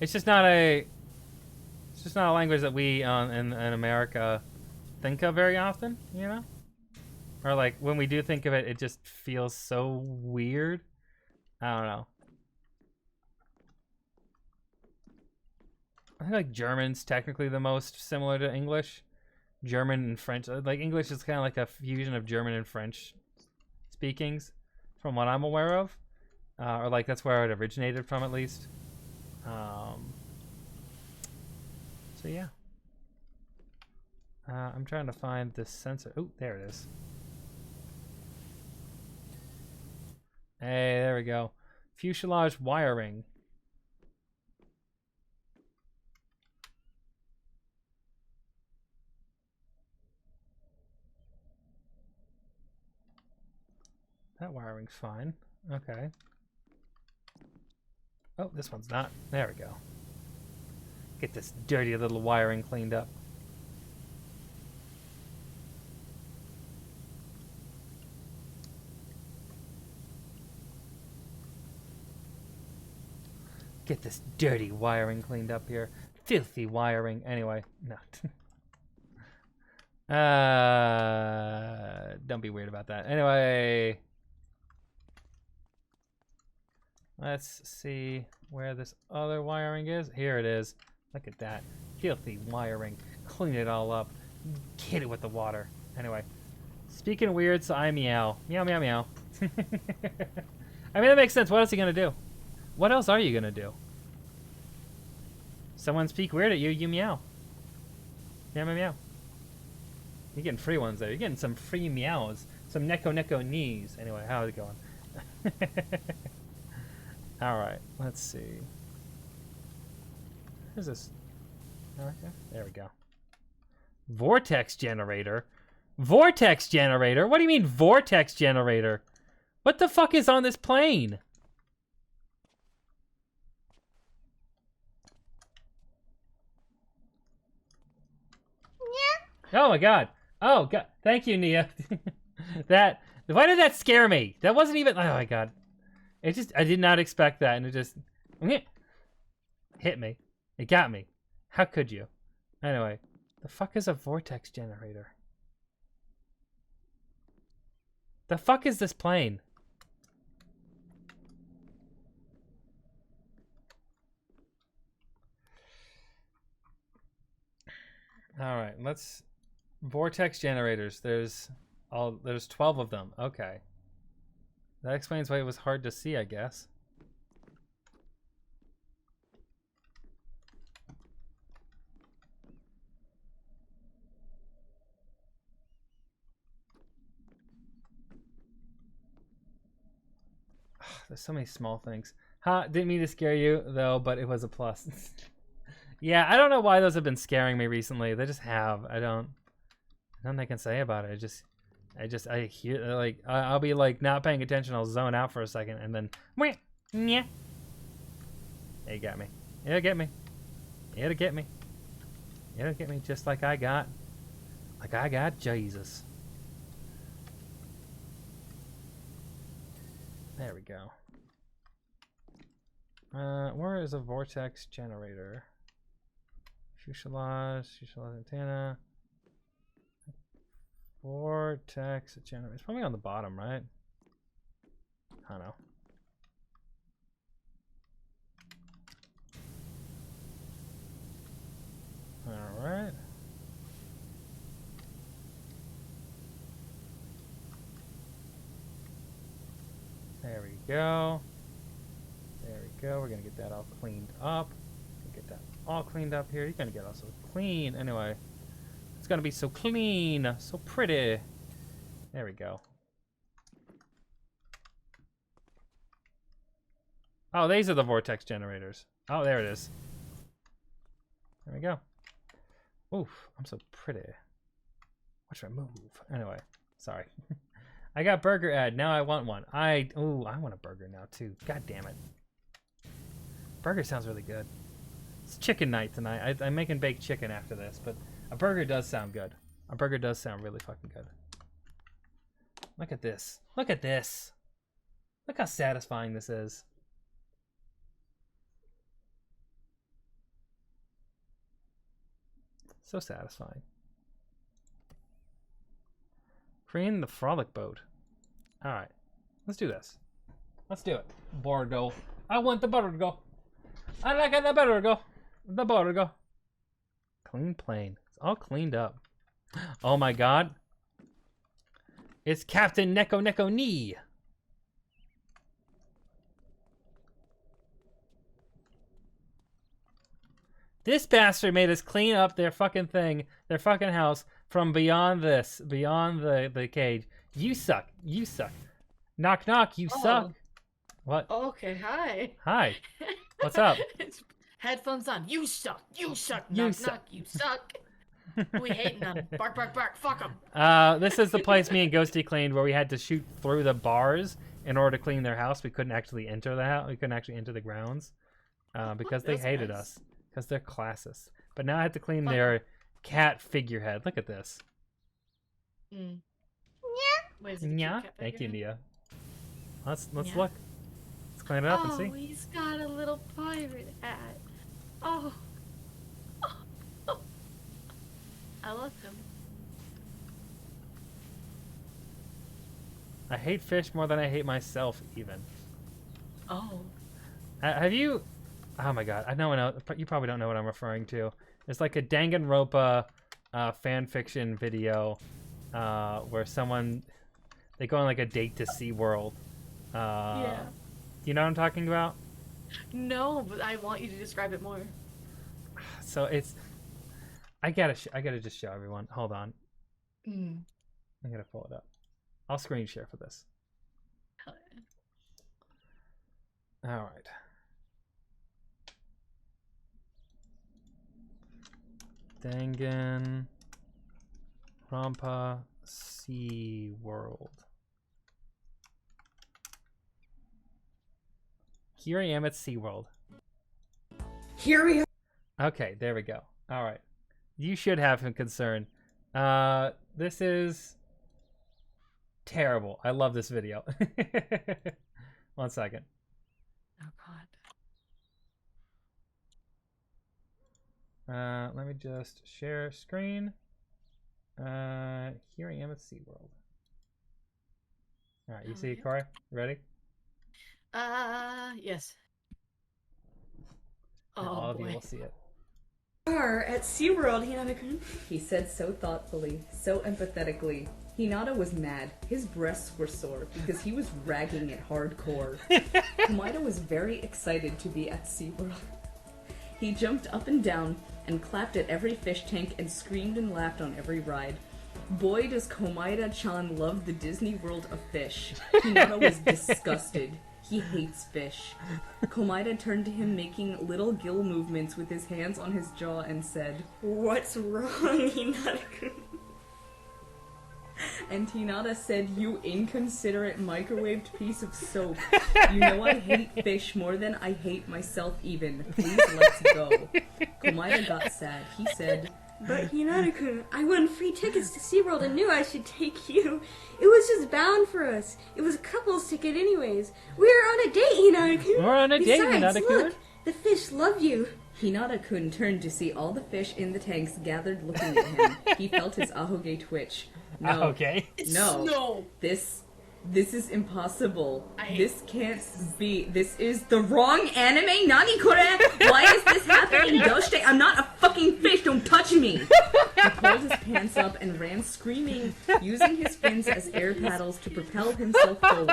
It's just not a language that we in America think of very often, or like when we do think of it, it just feels so weird. I don't know. I think like German's technically the most similar to English. German and French, like English is kind of like a fusion of German and French speakings, from what I'm aware of, or like that's where it originated from at least. So yeah, I'm trying to find this sensor. Oh, there it is. Hey, there we go. Fuselage wiring. That wiring's fine. Okay. Oh, this one's not. There we go. Get this dirty little wiring cleaned up. Get this dirty wiring cleaned up here. Filthy wiring. Anyway, no. Don't be weird about that. Anyway, let's see where this other wiring is. Here it is. Look at that. Filthy wiring. Clean it all up. Hit it with the water. Anyway, speaking weird, so I meow. Meow, meow, meow. I mean, that makes sense. What else are you going to do? What else are you going to do? Someone speak weird at you, you meow. Meow, meow, meow. You're getting free ones there. You're getting some free meows. Some neko knees. Anyway, how's it going? Alright, let's see. What is this? Okay, there we go. Vortex generator? Vortex generator? What do you mean vortex generator? What the fuck is on this plane? Yeah. Oh my god. Oh god. Thank you, Nia. Why did that scare me? That wasn't even, oh my god. It just, I did not expect that, and it just hit me. It got me. How could you? Anyway, the fuck is a vortex generator? The fuck is this plane? Alright, let's... Vortex generators. There's 12 of them. Okay. That explains why it was hard to see, I guess. There's so many small things. Didn't mean to scare you, though, but it was a plus. Yeah, I don't know why those have been scaring me recently. They just have. Nothing I can say about it. I hear, like, I'll be, like, not paying attention. I'll zone out for a second, and then, yeah. You got me. It'll get me. It'll get me. It'll get me just like I got. Like I got Jesus. There we go. Where is a vortex generator? Fuselage antenna. Vortex generator. It's probably on the bottom, right? I don't know. All right. There we go. There we go. We're gonna get that all cleaned up. Get that all cleaned up here. You're gonna get also clean. Anyway, it's gonna be so clean, so pretty. There we go. Oh, these are the vortex generators. Oh, there it is. There we go. Oof, I'm so pretty. Watch my move. Anyway, sorry. I got burger ad. Now I want one. I want a burger now too. God damn it. Burger sounds really good. It's chicken night tonight. I'm making baked chicken after this, but a burger does sound good. A burger does sound really fucking good. Look at this. Look at this. Look how satisfying this is. So satisfying. Creating the frolic boat. Alright. Let's do this. Let's do it. Borgo. I want the burger. I like the burger. The burger. Clean plane. It's all cleaned up. Oh my god. It's Captain Neko Knee. This bastard made us clean up their fucking thing, their fucking house, from beyond this, beyond the cage. You suck. You suck. Knock, knock. You suck. What? Okay, hi. Hi. What's up? Headphones on. You suck. You suck. You Knock, suck. knock. You suck. We hating on 'em. Bark, bark, bark. Fuck them. This is the place me and Ghosty cleaned where we had to shoot through the bars in order to clean their house. We couldn't actually enter the house. We couldn't actually enter the grounds because they That's hated nice. us. Because they're classist. But now I have to clean their cat figurehead. Look at this. Mm. Wait, is it a cute Yeah. cat Thank you, figure? Nia. Let's Yeah. look. Let's clean it up and Oh, see. he's got a little pirate hat. Oh. I love him. I hate fish more than I hate myself, even. Oh. Have you? Oh my god, I know. You probably don't know what I'm referring to. It's like a Danganronpa fan fiction video where they go on like a date to SeaWorld. Yeah. Do you know what I'm talking about? No, but I want you to describe it more. So it's. I gotta just show everyone. Hold on. Mm. I gotta pull it up. I'll screen share for this. Hell yeah. All right. Danganronpa SeaWorld. Here I am at SeaWorld. Here we are. Okay, there we go. All right. You should have some concern. This is terrible. I love this video. 1 second. Oh god. Let me just share screen. Here I am at SeaWorld. All right, you see it, Corey? Ready? Yes. And Oh all of boy. you will see it. Are at SeaWorld, Hinata-kun. He said so thoughtfully, so empathetically. Hinata was mad. His breasts were sore because he was ragging it hardcore. Komaeda was very excited to be at SeaWorld. He jumped up and down and clapped at every fish tank and screamed and laughed on every ride. Boy, does Komaeda-chan love the Disney World of fish. Hinata was disgusted. He hates fish. Komaeda turned to him making little gill movements with his hands on his jaw and said, "What's wrong, Hinata-kun?" And Hinata said, "You inconsiderate microwaved piece of soap. You know I hate fish more than I hate myself even. Please let's go." Komaeda got sad. He said, "But Hinata-kun, I won free tickets to SeaWorld and knew I should take you. It was just bound for us. It was a couple's ticket anyways. We were on a date, Hinata-kun. We're on a date, Besides, Hinata-kun. look, the fish love you." Hinata-kun turned to see all the fish in the tanks gathered looking at him. He felt his ahoge twitch. No. Okay. No. No. This is impossible. I- This can't be. This is the wrong anime? Nani kore? Why is this happening? Doshite, I'm not a fucking fish, don't touch me! He pulled his pants up and ran screaming, using his fins as air paddles to propel himself forward.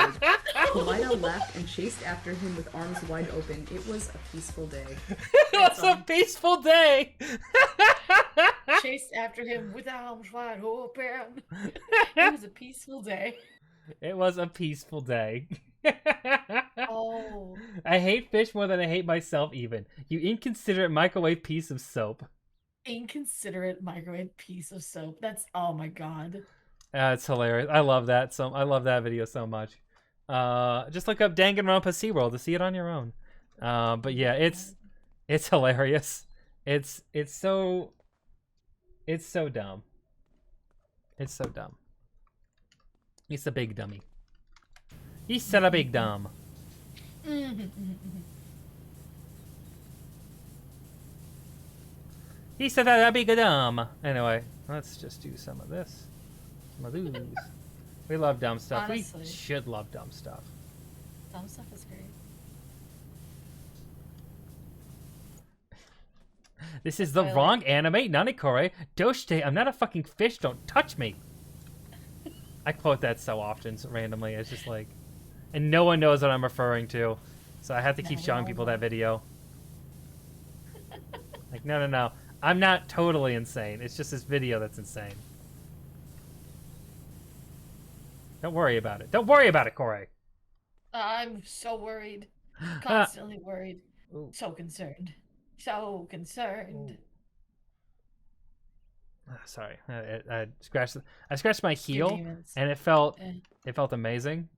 Komaeda laughed and chased after him with arms wide open. It was a peaceful day. It was a peaceful day. Chased after him with arms wide open. It was a peaceful day. It was a peaceful day. Oh. I hate fish more than I hate myself even. You inconsiderate microwave piece of soap. Inconsiderate microwave piece of soap. That's, oh my god. It's hilarious. I love that. I love that video so much. Just look up Danganronpa SeaWorld to see it on your own. But yeah, it's hilarious. It's so dumb. It's so dumb. He's a big dummy. He's a big dumb. He's a big dumb. Anyway, let's just do some of this. Some of these. We love dumb stuff. Honestly. We should love dumb stuff. Dumb stuff is great. This is the I like- wrong anime, Nanikore. Doshite, I'm not a fucking fish, don't touch me. I quote that so often, so randomly. It's just like... And no one knows what I'm referring to. So I have to keep showing people that video. Like, no. I'm not totally insane. It's just this video that's insane. Don't worry about it. Don't worry about it, Corey. I'm so worried. Constantly worried. Ooh. So concerned. So concerned. Sorry, I scratched my heel, demons. and it felt Eh. amazing.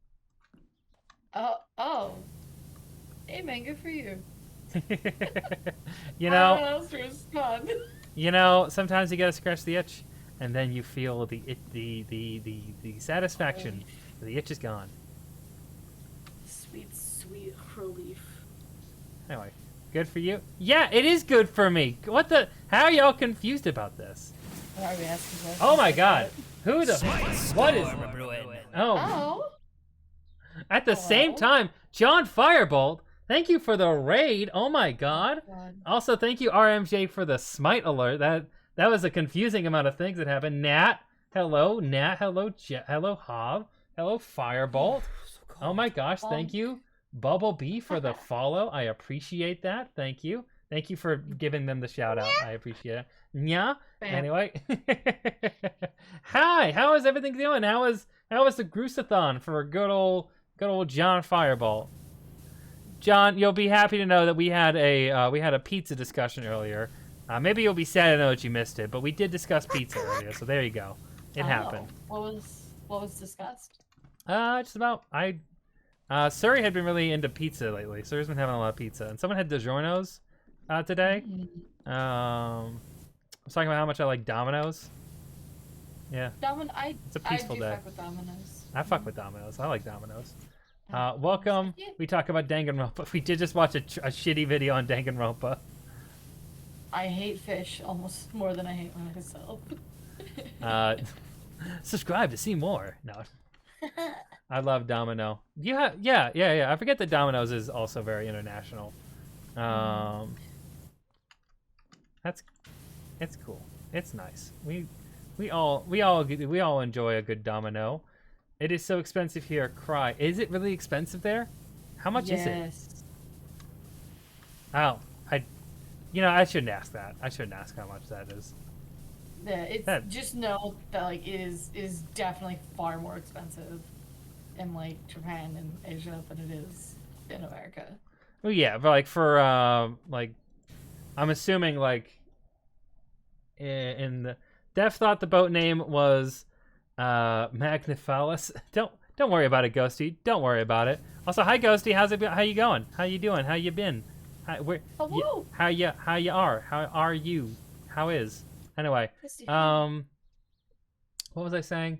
Oh. Hey man, good for you. You I don't know, know how else to respond. sometimes you gotta scratch the itch, and then you feel the satisfaction. The itch is gone. Sweet, sweet relief. Anyway, good for you. Yeah, it is good for me. What the? How are y'all confused about this? Why are we asking questions Oh my like God! that? Who the? What is? Oh, Oh. At the same Hello? time, John Firebolt, thank you for the raid. Oh my god. Also, thank you RMJ for the smite alert. That was a confusing amount of things that happened. Nat, hello. Nat, hello. Hello, Hav. Hello, Firebolt. Oh my gosh, thank you. Bubble Bee for the follow. I appreciate that. Thank you. Thank you for giving them the shout out. I appreciate it. Yeah. Bam. Anyway. Hi, how is everything doing? How was the Grusathon for good old John Firebolt? John, you'll be happy to know that we had a pizza discussion earlier. Maybe you'll be sad to know that you missed it, but we did discuss pizza earlier, so there you go. It happened. What was discussed? Just about Surrey had been really into pizza lately. Surrey's been having a lot of pizza, and someone had DiGiorno's today. I was talking about how much I like Domino's. Yeah, it's a peaceful day. Fuck with Domino's. I fuck with Domino's. I like Domino's. Welcome. We talk about Danganronpa. We did just watch a shitty video on Danganronpa. I hate fish almost more than I hate myself. Subscribe to see more. No. I love Domino. Yeah. I forget that Domino's is also very international. It's cool. It's nice. We all enjoy a good Domino. It is so expensive here. Cry. Is it really expensive there? How much is it? Oh, I shouldn't ask that. I shouldn't ask how much that is. Yeah, just know that like it is definitely far more expensive in like Japan and Asia than it is in America. Well, yeah, but like for like, I'm assuming like in the Def thought the boat name was Magniphalis. Don't worry about it, Ghosty. Don't worry about it. Also, hi Ghosty. How you going? How you doing? How you been? Hello. How you are? How are you? How is? Anyway, what was I saying?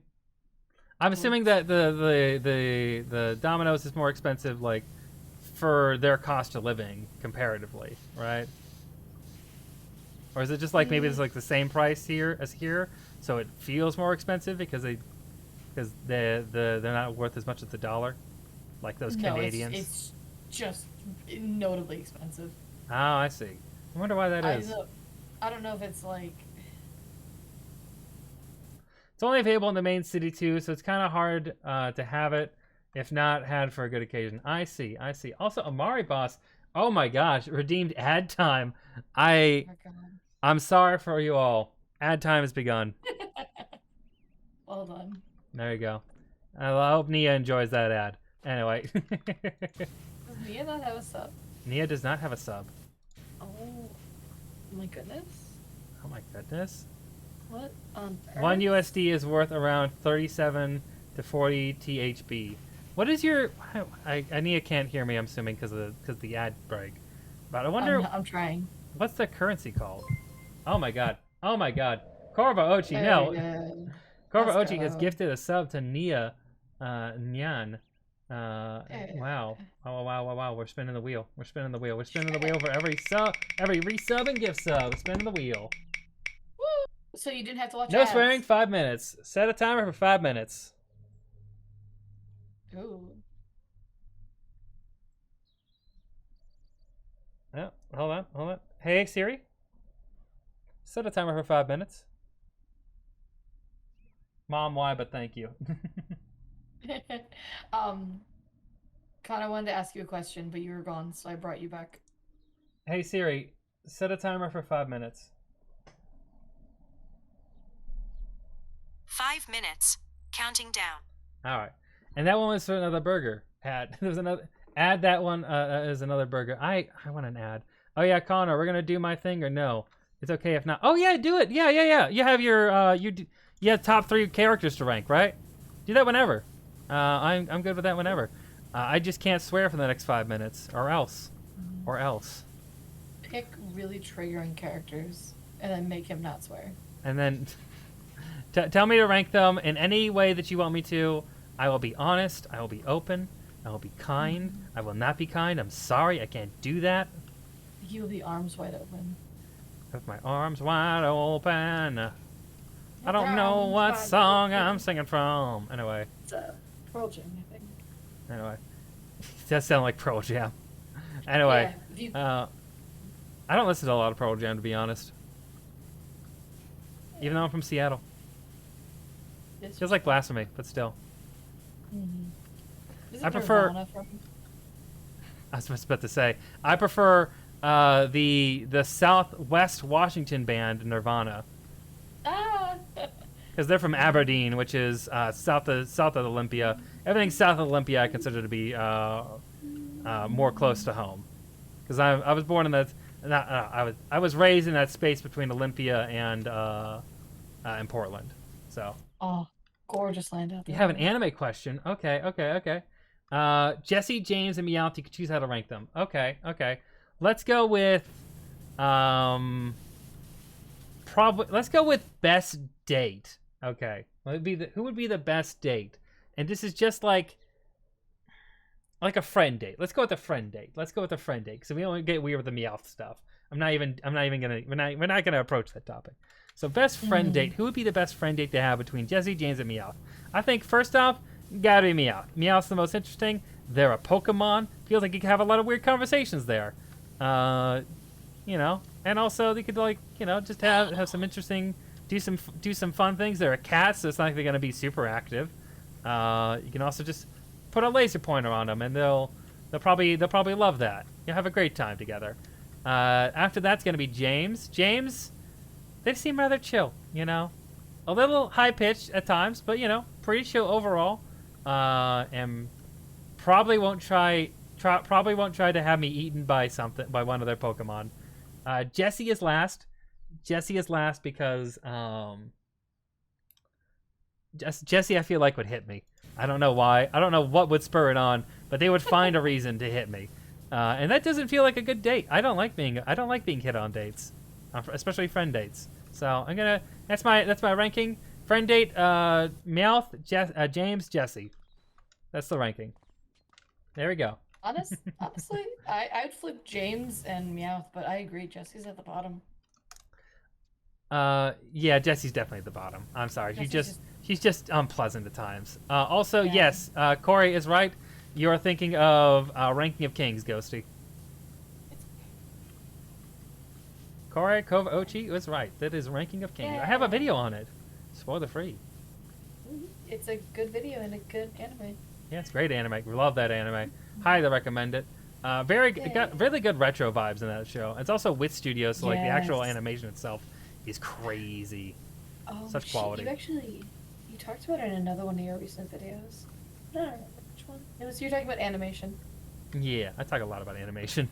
I'm assuming that the Domino's is more expensive, like for their cost of living comparatively, right? Or is it just like maybe it's like the same price here as here, so it feels more expensive because they're not worth as much as the dollar, like those Canadians? It's just notably expensive. Oh, I see. I wonder why that is. I don't know if it's like. It's only available in the main city too, so it's kind of hard to have it if not had for a good occasion. I see. Also, Amari Boss. Oh my gosh, redeemed ad time. I'm sorry for you all. Ad time has begun. Well done. There you go. I hope Nia enjoys that ad. Anyway. Does Nia not have a sub? Nia does not have a sub. Oh my goodness. Oh my goodness. What on earth? 1 USD is worth around 37 to 40 THB. What is your? Nia can't hear me. I'm assuming because the ad break. But I wonder. I'm trying. What's the currency called? Oh my god. Corvo Ochi, no. Corvo Ochi has gifted a sub to Nia Nyan. Wow. Wow. We're spinning the wheel. We're spinning the wheel for every resub and gift sub. Spinning the wheel. Woo! So you didn't have to watch No ads. swearing, 5 minutes. Set a timer for 5 minutes. Ooh. Oh, hold on. Hey Siri. Set a timer for 5 minutes. Mom, why? But thank you. Kind of wanted to ask you a question, but you were gone, so I brought you back. Hey Siri, set a timer for 5 minutes. 5 minutes. Counting down. All right, and that one was for another burger. There's another. Add that one as another burger. I want an ad. Oh yeah, Connor, we're gonna do my thing or no? It's okay if not. Oh yeah, do it. Yeah. You have your you have top 3 characters to rank, right? Do that whenever. I'm good with that whenever. I just can't swear for the next 5 minutes, or else. Pick really triggering characters, and then make him not swear. And then tell me to rank them in any way that you want me to. I will be honest. I will be open. I will be kind. I will not be kind. I'm sorry. I can't do that. You will be arms wide open. With my arms wide open. I don't know what song I'm singing from. Anyway. It's a Pearl Jam, I think. Anyway, it does sound like Pearl Jam. Anyway, Yeah, if you- I don't listen to a lot of Pearl Jam, to be honest. Even though I'm from Seattle. It's- Feels like blasphemy, but still. Isn't I prefer- Nirvana from- I was just about to say, I prefer the Southwest Washington band Nirvana, Ah! because they're from Aberdeen, which is south of Olympia. Everything south of Olympia I consider to be more close to home, because I was born in that. I was raised in that space between Olympia and Portland. So Oh, gorgeous land out there. you have an anime question. Okay. Jesse, James, and Meowth. You can choose how to rank them. Okay. Let's go with let's go with best date. Okay. Who would be the best date? And this is just like a friend date. Let's go with the friend date. Because we only get weird with the Meowth stuff. We're not gonna approach that topic. So best friend date. Who would be the best friend date to have between Jesse, James, and Meowth? I think first off, gotta be Meowth. Meowth's the most interesting. They're a Pokemon. Feels like you can have a lot of weird conversations there. And also they could just have some interesting, do some fun things. They're a cat, so it's not like they're gonna be super active. You can also just put a laser pointer on them, and they'll probably love that. You'll have a great time together. After that's gonna be James. James, they seem rather chill. A little high pitched at times, but pretty chill overall. And probably won't try to have me eaten by one of their Pokemon. Jesse is last. Because Jesse I feel like would hit me. I don't know why. I don't know what would spur it on, but they would find a reason to hit me. And that doesn't feel like a good date. I don't like being hit on dates, especially friend dates. So that's my ranking. Friend date, Meowth, James, Jesse. That's the ranking. There we go. Honestly, I'd flip James and Meowth, but I agree, Jesse's at the bottom. Yeah, Jesse's definitely at the bottom. I'm sorry. She's just unpleasant at times. Also, Yeah. yes, Corey is right. You're thinking of Ranking of Kings, Ghosty. Corey Kova Ochi was right. That is Ranking of Kings. I have a video on it. Spoiler free. It's a good video and a good anime. Yeah, it's great anime. We love that anime. Highly recommend it. It got really good retro vibes in that show. It's also with Studios, so like the actual Yes. animation itself is crazy. Oh, Such shit, quality. You talked about it in another one of your recent videos. I don't remember which one. You're talking about animation. Yeah, I talk a lot about animation.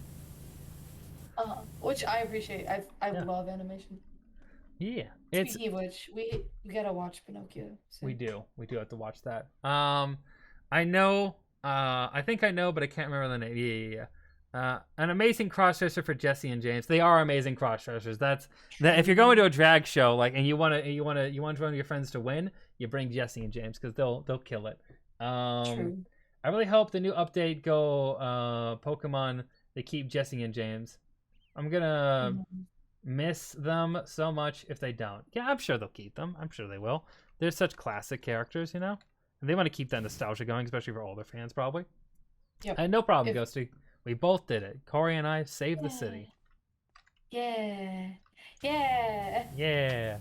Which I appreciate. I Yeah. love animation. Yeah, Speaking of which, we gotta watch Pinocchio soon. we do have to watch that. I know. I think I know, but I can't remember the name. Yeah. An amazing crossdresser for Jesse and James. They are amazing crossdressers. That if you're going to a drag show, and you want one of your friends to win, you bring Jesse and James because they'll kill it. True. I really hope the new update go Pokemon. They keep Jesse and James. I'm gonna miss them so much if they don't. Yeah, I'm sure they'll keep them. I'm sure they will. They're such classic characters, and they want to keep that nostalgia going, especially for older fans, probably. Yep. And no problem, Ghosty. We both did it. Corey and I saved the city. Yeah. Yeah.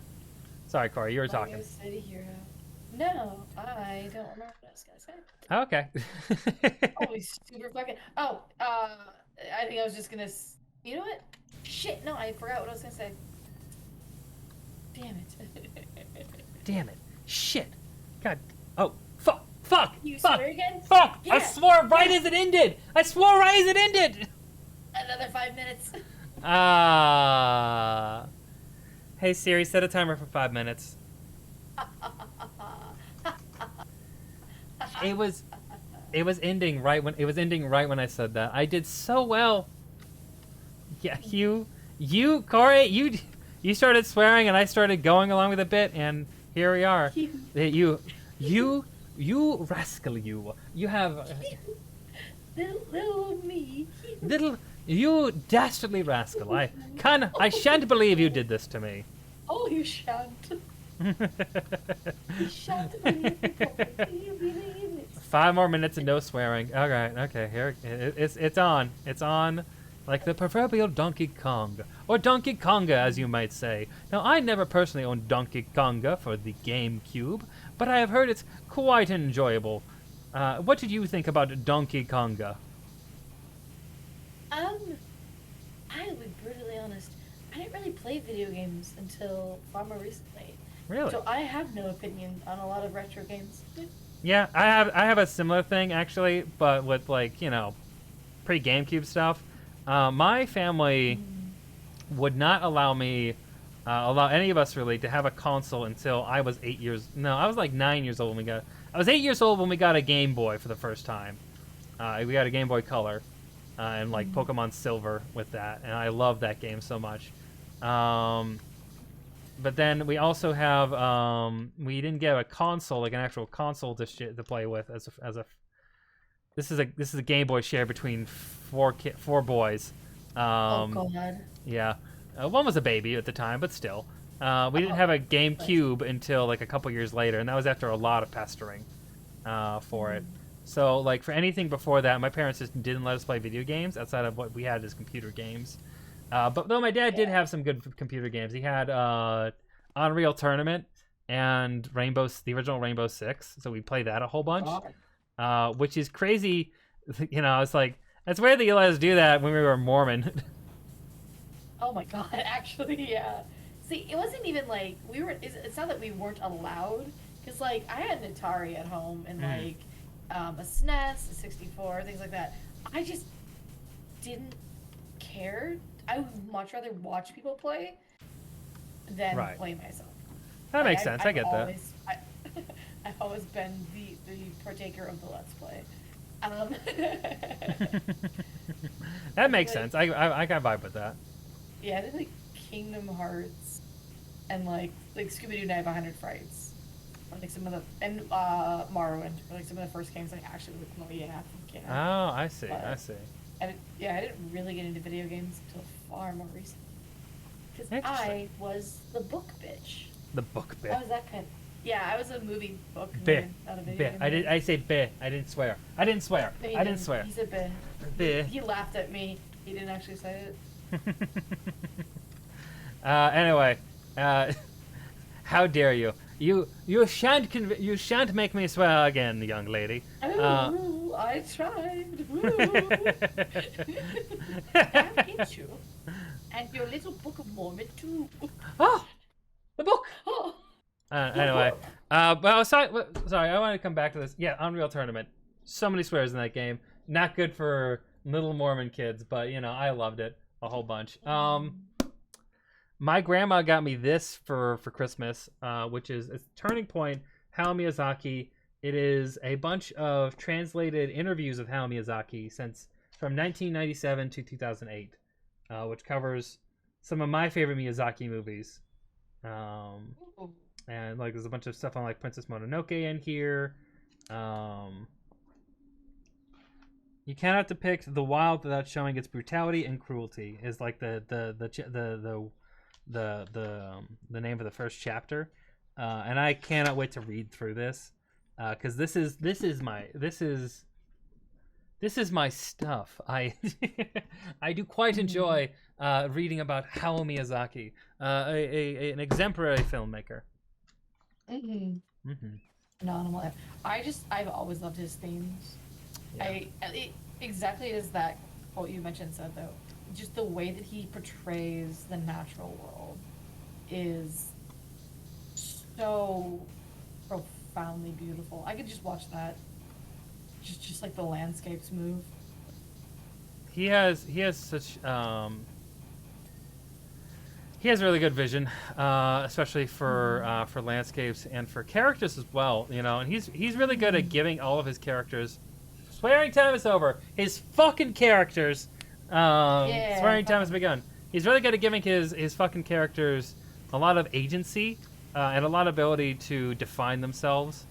Sorry, Corey, you were Mario talking. City Hero. No, I don't remember what I was gonna say. Okay. Oh, he's super fucking. Oh, I think I was just gonna. You know what? Shit, no, I forgot what I was gonna say. Damn it. Damn it. Shit. God. Oh, fuck. Fuck. You Fuck. swear again? Fuck. I Yeah. swore right as it ended. Another 5 minutes. Hey Siri, set a timer for 5 minutes. It was ending right when I said that. I did so well. Yeah, you Corey, you started swearing and I started going along with a bit, and here we are. You rascal, you have Little me. you dastardly rascal. I shan't believe you did this to me. Oh, you shan't. You shan't believe it. 5 more minutes and no swearing. All right, okay, here it's on. It's on, like the proverbial Donkey Kong, or Donkey Konga, as you might say. Now, I never personally owned Donkey Konga for the GameCube, but I have heard it's quite enjoyable. What did you think about Donkey Konga? I will be brutally honest. I didn't really play video games until far more recently. Really? So I have no opinion on a lot of retro games. Yeah, I have a similar thing actually, but with like, you know, pre-GameCube stuff. My family would not allow any of us really to have a console until I was 8 years. No, I was like 9 years old when we got. I was 8 years old when we got a Game Boy for the first time. We got a Game Boy Color, and like Pokemon Silver with that, and I love that game so much. But then we also have we didn't get a console, like an actual console to play with as a. This is a Game Boy shared between four boys. Oh God. Yeah, one was a baby at the time, but still, we didn't have a GameCube until like a couple years later, and that was after a lot of pestering for it. So like for anything before that, my parents just didn't let us play video games outside of what we had as computer games. But though my dad did have some good computer games, he had Unreal Tournament and the original Rainbow Six, so we played that a whole bunch, which is crazy. You know, it's like it's weird that you let us do that when we were Mormon. Oh my God, actually, yeah. See, it wasn't even like we were. It's not that we weren't allowed, because like I had an Atari at home and like a SNES, a 64, things like that. I just didn't care. I would much rather watch people play than play myself. That makes sense. I get that. I've always been the partaker of the Let's Play. That makes sense. I can vibe with that. Yeah, I did like Kingdom Hearts and like Scooby-Doo Night 100 Frights. Or, like some of the Morrowind, or like some of the first games I actually was like, yeah. Oh, I see. I see. I didn't really get into video games until far more recently. Because I was the book bitch. The book bitch. I was that kind. Yeah, I was a movie book nerd, not a video game. I say beh. I didn't swear. I didn't swear. He said beh. Beh. He laughed at me. He didn't actually say it. Anyway, how dare you? You shan't make me swear again, young lady. Oh, I tried. I hate you. And your little Book of Mormon too. Oh, the book. Oh. Anyway, but sorry, I want to come back to this. Yeah, Unreal Tournament. So many swears in that game. Not good for little Mormon kids, but you know, I loved it a whole bunch. My grandma got me this for Christmas, which is a Turning Point, Hayao Miyazaki. It is a bunch of translated interviews of Hayao Miyazaki from 1997 to 2008, which covers some of my favorite Miyazaki movies. And like there's a bunch of stuff on like Princess Mononoke in here. You cannot depict the wild without showing its brutality and cruelty is like the name of the first chapter, and I cannot wait to read through this because this is my stuff. I I do quite enjoy reading about Hayao Miyazaki, an exemplary filmmaker. Phenomenal. I've always loved his themes. Yeah. Exactly as that quote you mentioned said though. Just the way that he portrays the natural world is so profoundly beautiful. I could just watch that. Just like the landscapes move. He has such he has really good vision, especially for landscapes and for characters as well. You know, and he's really good at giving all of his characters. Swearing time is over. His fucking characters. Swearing time has begun. He's really good at giving his fucking characters a lot of agency and a lot of ability to define themselves.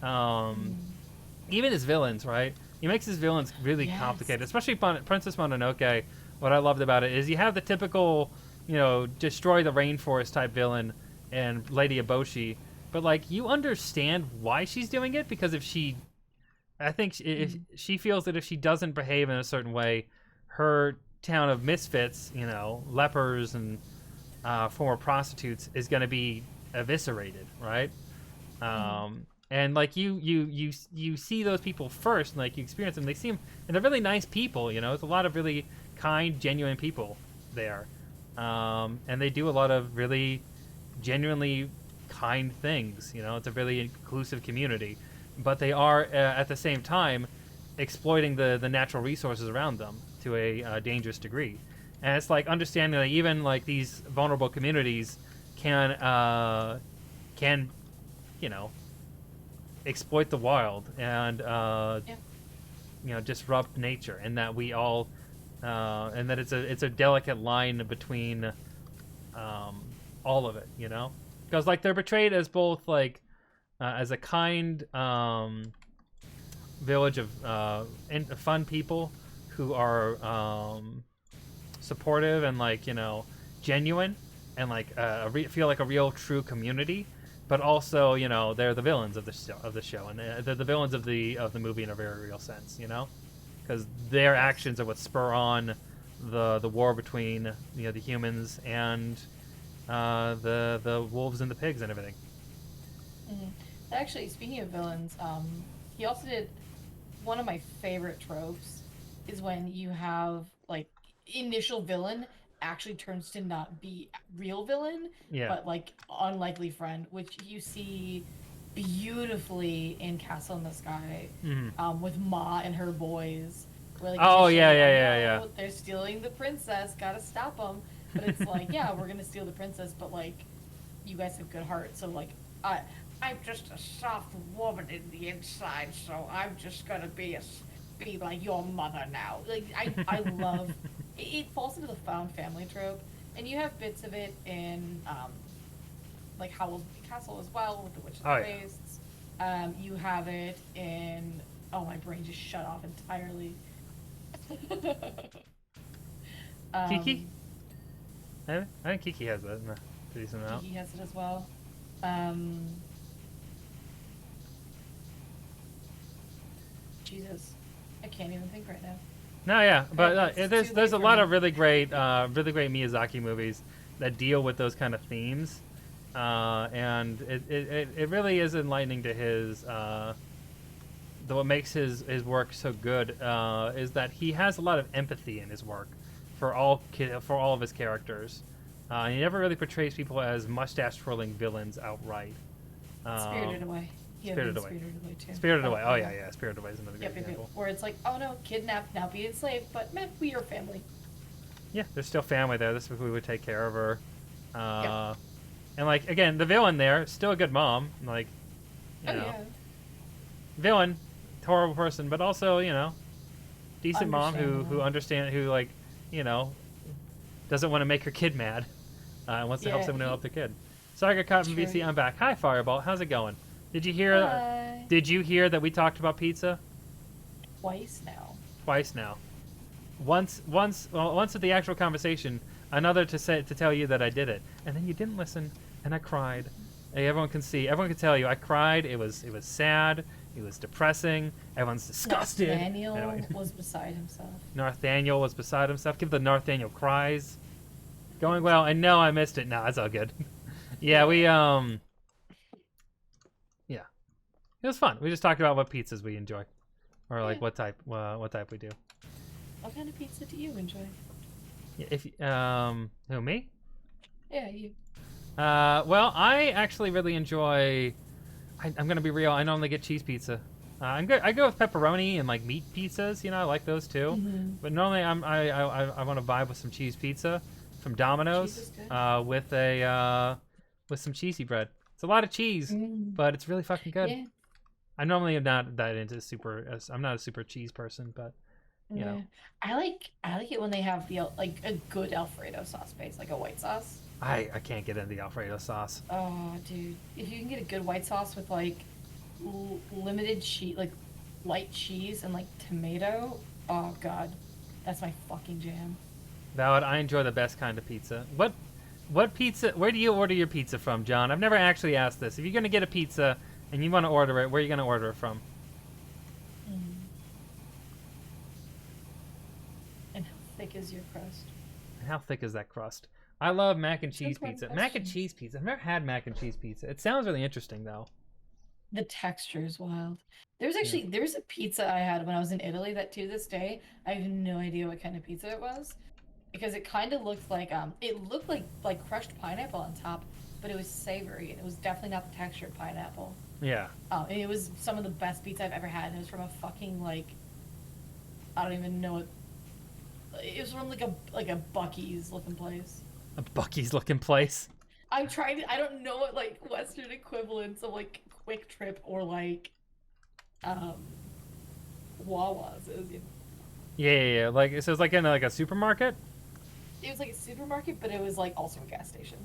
Even his villains, right? He makes his villains really complicated, especially Princess Mononoke. What I loved about it is you have the typical, you know, destroy the rainforest type villain and Lady Eboshi, but like you understand why she's doing it, because if she I think if she feels that if she doesn't behave in a certain way, her town of misfits, you know, lepers and former prostitutes, is going to be eviscerated, right? And like you see those people first, and like you experience them. They seem, and they're really nice people. You know, there's a lot of really kind, genuine people there, and they do a lot of really genuinely kind things. You know, it's a really inclusive community, but they are at the same time exploiting the natural resources around them to a dangerous degree. And it's like understanding that even like these vulnerable communities can you know, exploit the wild and you know, disrupt nature, and that we all and that it's a delicate line between all of it, you know, because like they're portrayed as both like as a kind village of fun people who are supportive and like, you know, genuine and like feel like a real true community, but also, you know, they're the villains of the show, and they're the villains of the movie in a very real sense, you know, because their actions are what spur on the war between, you know, the humans and the wolves and the pigs and everything. Actually, speaking of villains, he also did one of my favorite tropes is when you have like initial villain actually turns to not be real villain, but like unlikely friend, which you see beautifully in Castle in the Sky, with Ma and her boys. Where, like, yeah. They're stealing the princess. Gotta stop them. But it's like, yeah, we're gonna steal the princess, but like, you guys have good hearts, so like, I'm just a soft woman in the inside, so I'm just gonna be like your mother now. Like I love it falls into the found family trope, and you have bits of it in like Howl's Castle as well with the Witch of the Wastes. You have it in my brain just shut off entirely. Kiki? I think Kiki has that in a decent amount. Kiki has it as well. Jesus, I can't even think right now. No, yeah, but there's a lot of really great Miyazaki movies that deal with those kind of themes, and it really is enlightening to his. What makes his work so good is that he has a lot of empathy in his work for all of his characters. He never really portrays people as mustache-twirling villains outright. Spirited Away. Spirited Away. Spirited Away too. Spirited Away. Oh yeah. Spirited Away is another great example. Where it's like, oh no, kidnapped, now be enslaved, but man, we are family. Yeah, there's still family there. This is who would take care of her. And like again, the villain there, still a good mom. Like, you know, villain, horrible person, but also, you know, decent mom who understands, who like, you know, doesn't want to make her kid mad. Wants to help someone help their kid. Sorry, I got caught from BC. I'm back. Hi, Fireball. How's it going? Did you hear? Did you hear that we talked about pizza? Twice now. Once at the actual conversation. Another to tell you that I did it, and then you didn't listen, and I cried. Hey, everyone can tell you I cried. It was sad. It was depressing. Everyone's disgusted. Nathaniel was beside himself. Nathaniel was beside himself. Give the Nathaniel cries. Going well. And no, I missed it. No, it's all good. Yeah, we yeah, it was fun. We just talked about what pizzas we enjoy, or like what type we do. What kind of pizza do you enjoy? Yeah, if who, me? Yeah, you. Well, I actually really enjoy. I'm gonna be real. I normally get cheese pizza. I go with pepperoni and like meat pizzas. You know, I like those too. But normally I want to vibe with some cheese pizza from Domino's with some cheesy bread. It's a lot of cheese, but it's really fucking good. Yeah. I normally am not that into I'm not a super cheese person, but you know. I like it when they have like a good Alfredo sauce base, like a white sauce. I can't get into the Alfredo sauce. Oh, dude. If you can get a good white sauce with like limited cheese, like light cheese and like tomato, oh god, that's my fucking jam. Valid. I enjoy the best kind of pizza. What pizza? Where do you order your pizza from, John? I've never actually asked this. If you're gonna get a pizza and you want to order it, where are you gonna order it from? is your crust? How thick is that crust? I love mac and cheese Good pizza. question. Mac and cheese pizza. I've never had mac and cheese pizza. It sounds really interesting though. The texture is wild. There's a pizza I had when I was in Italy that to this day I have no idea what kind of pizza it was, because it kind of looked like crushed pineapple on top, but it was savory and it was definitely not the texture of pineapple. Yeah. And it was some of the best pizza I've ever had. And it was from a fucking like, I don't even know what. It was from like a Buc-ee's looking place. A Buc-ee's looking place. I'm trying to. I don't know what like Western equivalents of like Quick Trip or like, Wawa's is. Yeah. Like so, it's like in like a supermarket. It was like a supermarket, but it was like also a gas station.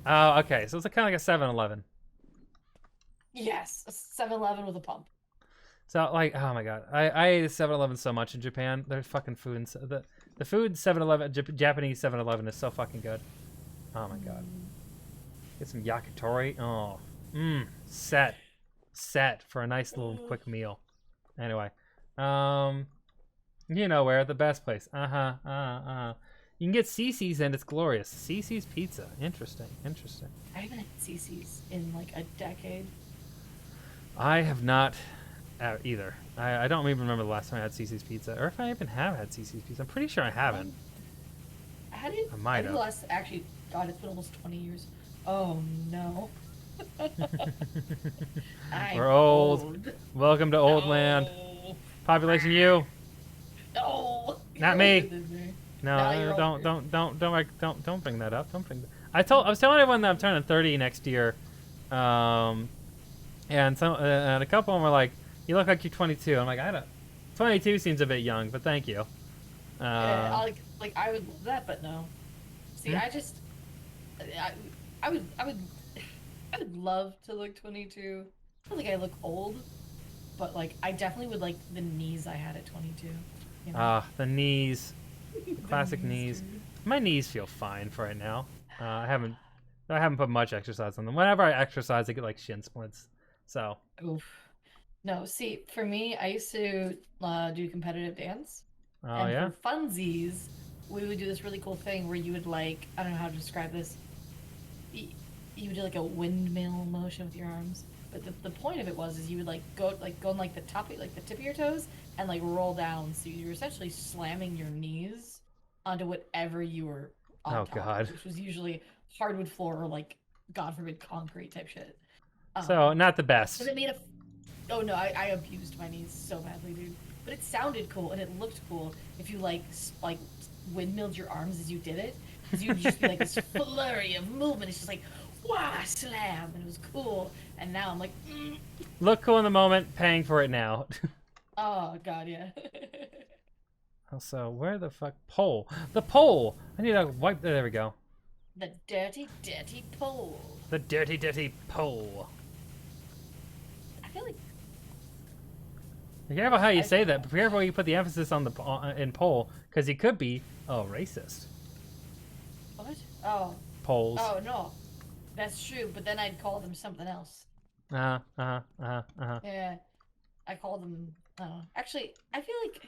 Oh, okay. So it's kind of like a 7-Eleven. Yes, a 7-Eleven with a pump. So like, oh my god, I ate 7-Eleven so much in Japan. Their fucking food and the food 7-Eleven, Japanese 7-Eleven is so fucking good. Oh my god. Get some yakitori. Oh, set for a nice little quick meal. Anyway, you know where, the best place. You can get CC's and it's glorious. CC's Pizza. Interesting. I haven't had CC's in like a decade. I have not either. I don't even remember the last time I had CC's Pizza, or if I even have had CC's Pizza. I'm pretty sure I haven't. I had it. I might have. Actually, God, it's been almost 20 years. Oh no. We're old. Welcome to old land. Population you. No. Not me. No, No, you're don't bring that up. Don't bring that. I was telling everyone that I'm turning 30 next year, and a couple of them were like, "You look like you're 22." I'm like, I don't. 22 seems a bit young, but thank you. Yeah, I would love that, but no. See, I would love to look 22. I don't think I look old, but like I definitely would like the knees I had at 22. You know? The knees, classic knees. dude. My knees feel fine for right now. I haven't put much exercise on them. Whenever I exercise, I get like shin splints. So. Oof. No, see, for me, I used to do competitive dance. Oh and yeah. for funsies, we would do this really cool thing where you would like, I don't know how to describe this. You would do like a windmill motion with your arms, but the point of it is you would go on like the tip of your toes and like roll down, so you were essentially slamming your knees onto whatever you were on top God. of, which was usually hardwood floor or like, God forbid, concrete type shit. So not the best. But it made oh no, I abused my knees so badly, dude. But it sounded cool and it looked cool if you like windmilled your arms as you did it, because you'd just be like this flurry of movement. It's just like, wow, slam, and it was cool. And now I'm like, Look cool in the moment, paying for it now. oh god, yeah. Also, where the fuck pole? The pole. I need to wipe. There we go. The dirty, dirty pole. The dirty, dirty pole. I feel like Be careful how you say that. Be careful you put the emphasis on the in pole, because he could be racist. what? Oh. Poles. Oh no, that's true. But then I'd call them something else. Yeah, I call them. Actually, I feel like.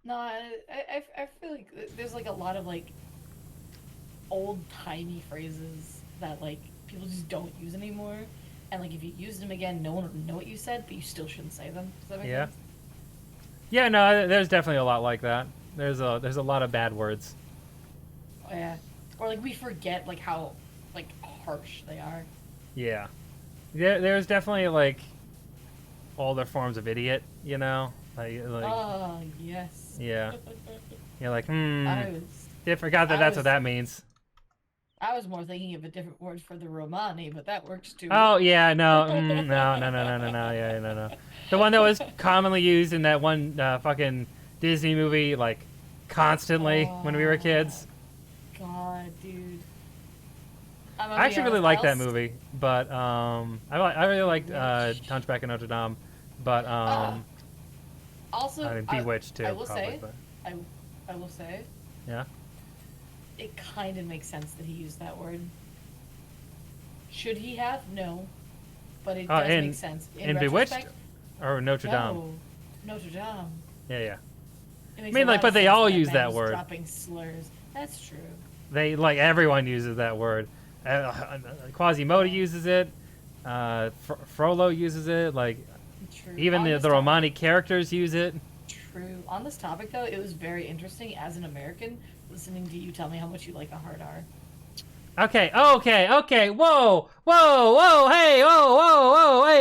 No, I feel like there's like a lot of like old timey phrases that like people just don't use anymore, and like if you use them again, no one will know what you said, but you still shouldn't say them. Does that make sense? Yeah, no, there's definitely a lot like that. There's a lot of bad words. Oh, yeah, or like we forget like how like harsh they are. Yeah. There's definitely like older forms of idiot, you know? Like Oh yes. yeah. You're like, I forgot that that's what was- that means. was more thinking of a different word for the Romani, but that works too. Oh yeah, no, no, yeah, no. The one that was commonly used in that one fucking Disney movie, like constantly when we were kids. God, dude. I actually really like that movie, but I really liked Hunchback of Notre Dame, but Also, I mean, Bewitched too. I will probably, say, but, I will say, yeah. it kind of makes sense that he used that word. Should he have? No, but it does make sense. In Bewitched retrospect, or Notre Dame. no, Notre Dame. Yeah. It I makes mean, a lot like, of but they sense all that use man that was word. Dropping slurs. That's true. They like everyone uses that word. Quasimodo uses it. Frollo uses it. Like True. even On the this Romani characters use it. True. On this topic, though, it was very interesting as an American listening to you tell me how much you like a hard R. Okay, okay. Whoa, hey, whoa, hey,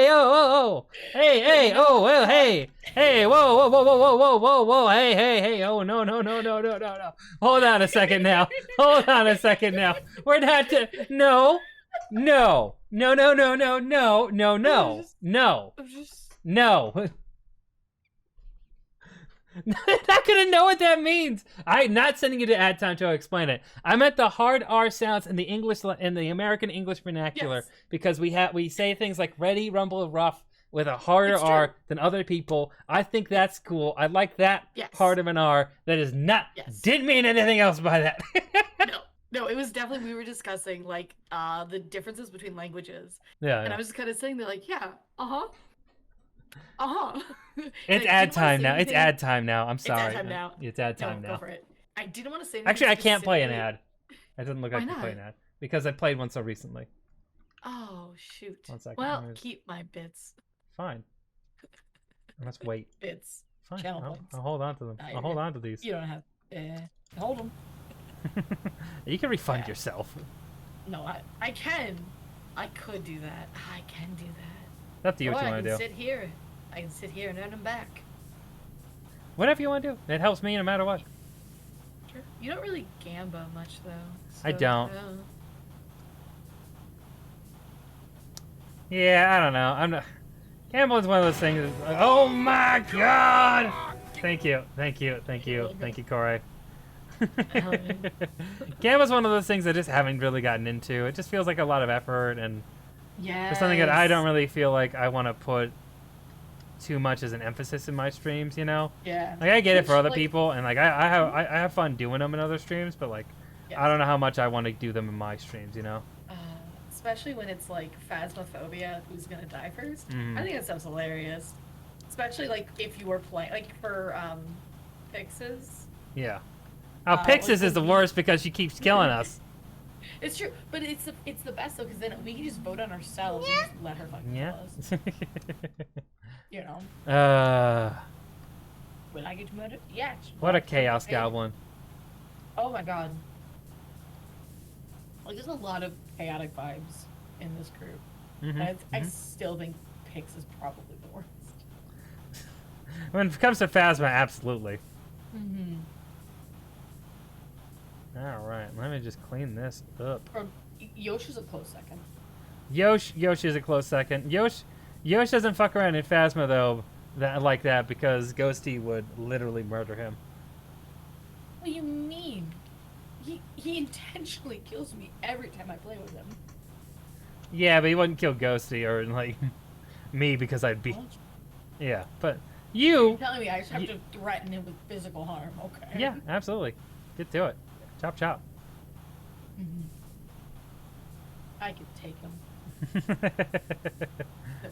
oh, hey, oh, well, hey, whoa, hey, oh, no. Hold on a second now. We're not to, no. Not gonna know what that means. I'm not sending you to ad time to explain it. I meant the hard R sounds in the English, in the American English vernacular, Yes. because we say things like ready, rumble, rough with a harder It's true. R than other people. I think that's cool. I like that Yes. part of an R. That is not. Yes. Didn't mean anything else by that. No, it was definitely, we were discussing, like, the differences between languages. Yeah. And I was just kind of saying, they're like, yeah, uh-huh. It's ad time now. It's ad time now. I'm sorry. ad time now. It's ad No, time now. go for it. I didn't want to say anything. Actually, I can't play an specifically- ad. It doesn't look Why like I can play an not? ad because I played one so recently. Oh, shoot. 1 second. Well, Here's- keep my bits. Fine. Let's wait. Bits. Fine. Channel I'll points. hold on to them. Nah, I'll you're hold good. on to these. You don't have... hold them. You can refund Yeah. yourself. No, I can. I could do that. I can do that. It's up to you Or what you I want can to do. sit here. I can sit here and earn them back. Whatever you want to do. It helps me no matter what. Sure. You don't really gamba much, though. I so, don't. Yeah, I don't know. I'm not. Gambling's one of those things. That's like, oh my god! Thank you, Corey. Gambling's one of those things I just haven't really gotten into. It just feels like a lot of effort, and Yeah. it's something that I don't really feel like I want to put too much as an emphasis in my streams. You know, Yeah. like I get it for other Like, people, and like I have fun doing them in other streams, but like yes. I don't know how much I want to do them in my streams. You know. Especially when it's like phasmophobia, who's gonna die first. Mhm. I think that sounds hilarious. Especially like if you were playing, like for Pixes. Yeah. Like Pixis is the when worst because she keeps killing us. It's true, but it's the best though, because then we can just vote on ourselves and just let her fucking Yeah. kill us. You know. When I get to murder, yeah. What a chaos Hey. goblin. Oh my god. Like there's a lot of chaotic vibes in this group. Mhm, And I still think Pix is probably the worst. When it comes to Phasma, absolutely. Mm-hmm. All right, let me just clean this up. Or Yoshi's a close second. Yoshi is a close second. Yoshi doesn't fuck around in Phasma though, like that because Ghosty would literally murder him. What do you mean? He intentionally kills me every time I play with him. Yeah, but he wouldn't kill Ghosty or like me because I'd be. What? Yeah, but You're you. telling me I just have to threaten him with physical harm, okay? Yeah, absolutely. Get to it. Chop chop. Mhm. I could take him.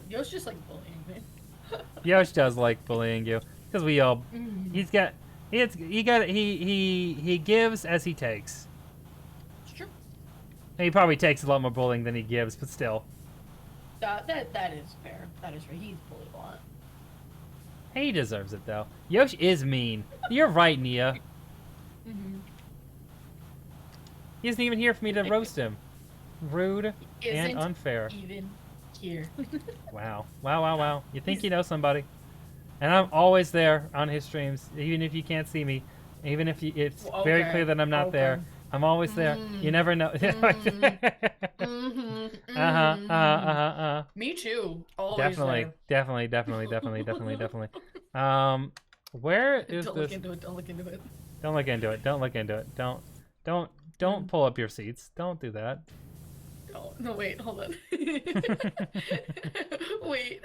Yo's just like bullying me. Yosh does like bullying you because we all. Mhm. He gives as he takes. It's true. And he probably takes a lot more bullying than he gives, but still. That is fair. That is fair. He's bullied a lot. He deserves it though. Yosh is mean. You're right, Nia. Mm-hmm. He isn't even here for me to roast him. Rude and Isn't unfair. even here. Wow. Wow. You think you know somebody. And I'm always there on his streams, even if you can't see me. Even if it's very Okay, clear that I'm not there. I'm always there. You never know. Me too. Always Definitely, there. definitely. Where is Don't this? look into it. Don't look into it. Don't look into it. Don't pull up your seats. Don't do that. Oh, no, wait. Hold on. Wait.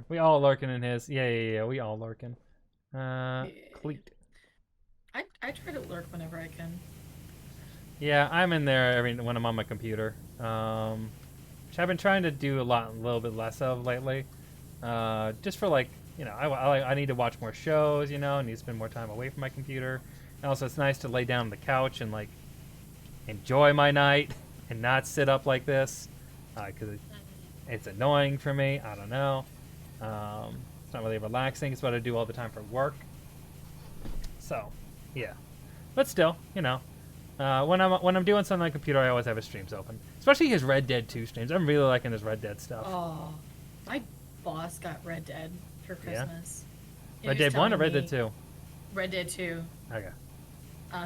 We all lurking in his. Yeah. We all lurking. Cleat. I try to lurk whenever I can. Yeah, I'm in there when I'm on my computer. Which I've been trying to do a little bit less of lately. Just for like you know, I need to watch more shows. You know, I need to spend more time away from my computer. And also, it's nice to lay down on the couch and like enjoy my night and not sit up like this because it's annoying for me. I don't know. It's not really relaxing. It's what I do all the time for work. So, yeah. But still, you know, when I'm doing something on the computer, I always have his streams open. Especially his Red Dead 2 streams. I'm really liking his Red Dead stuff. Oh, my boss got Red Dead for Christmas. He Red was Dead 1 or telling Red Dead me- 2? Red Dead 2. Okay.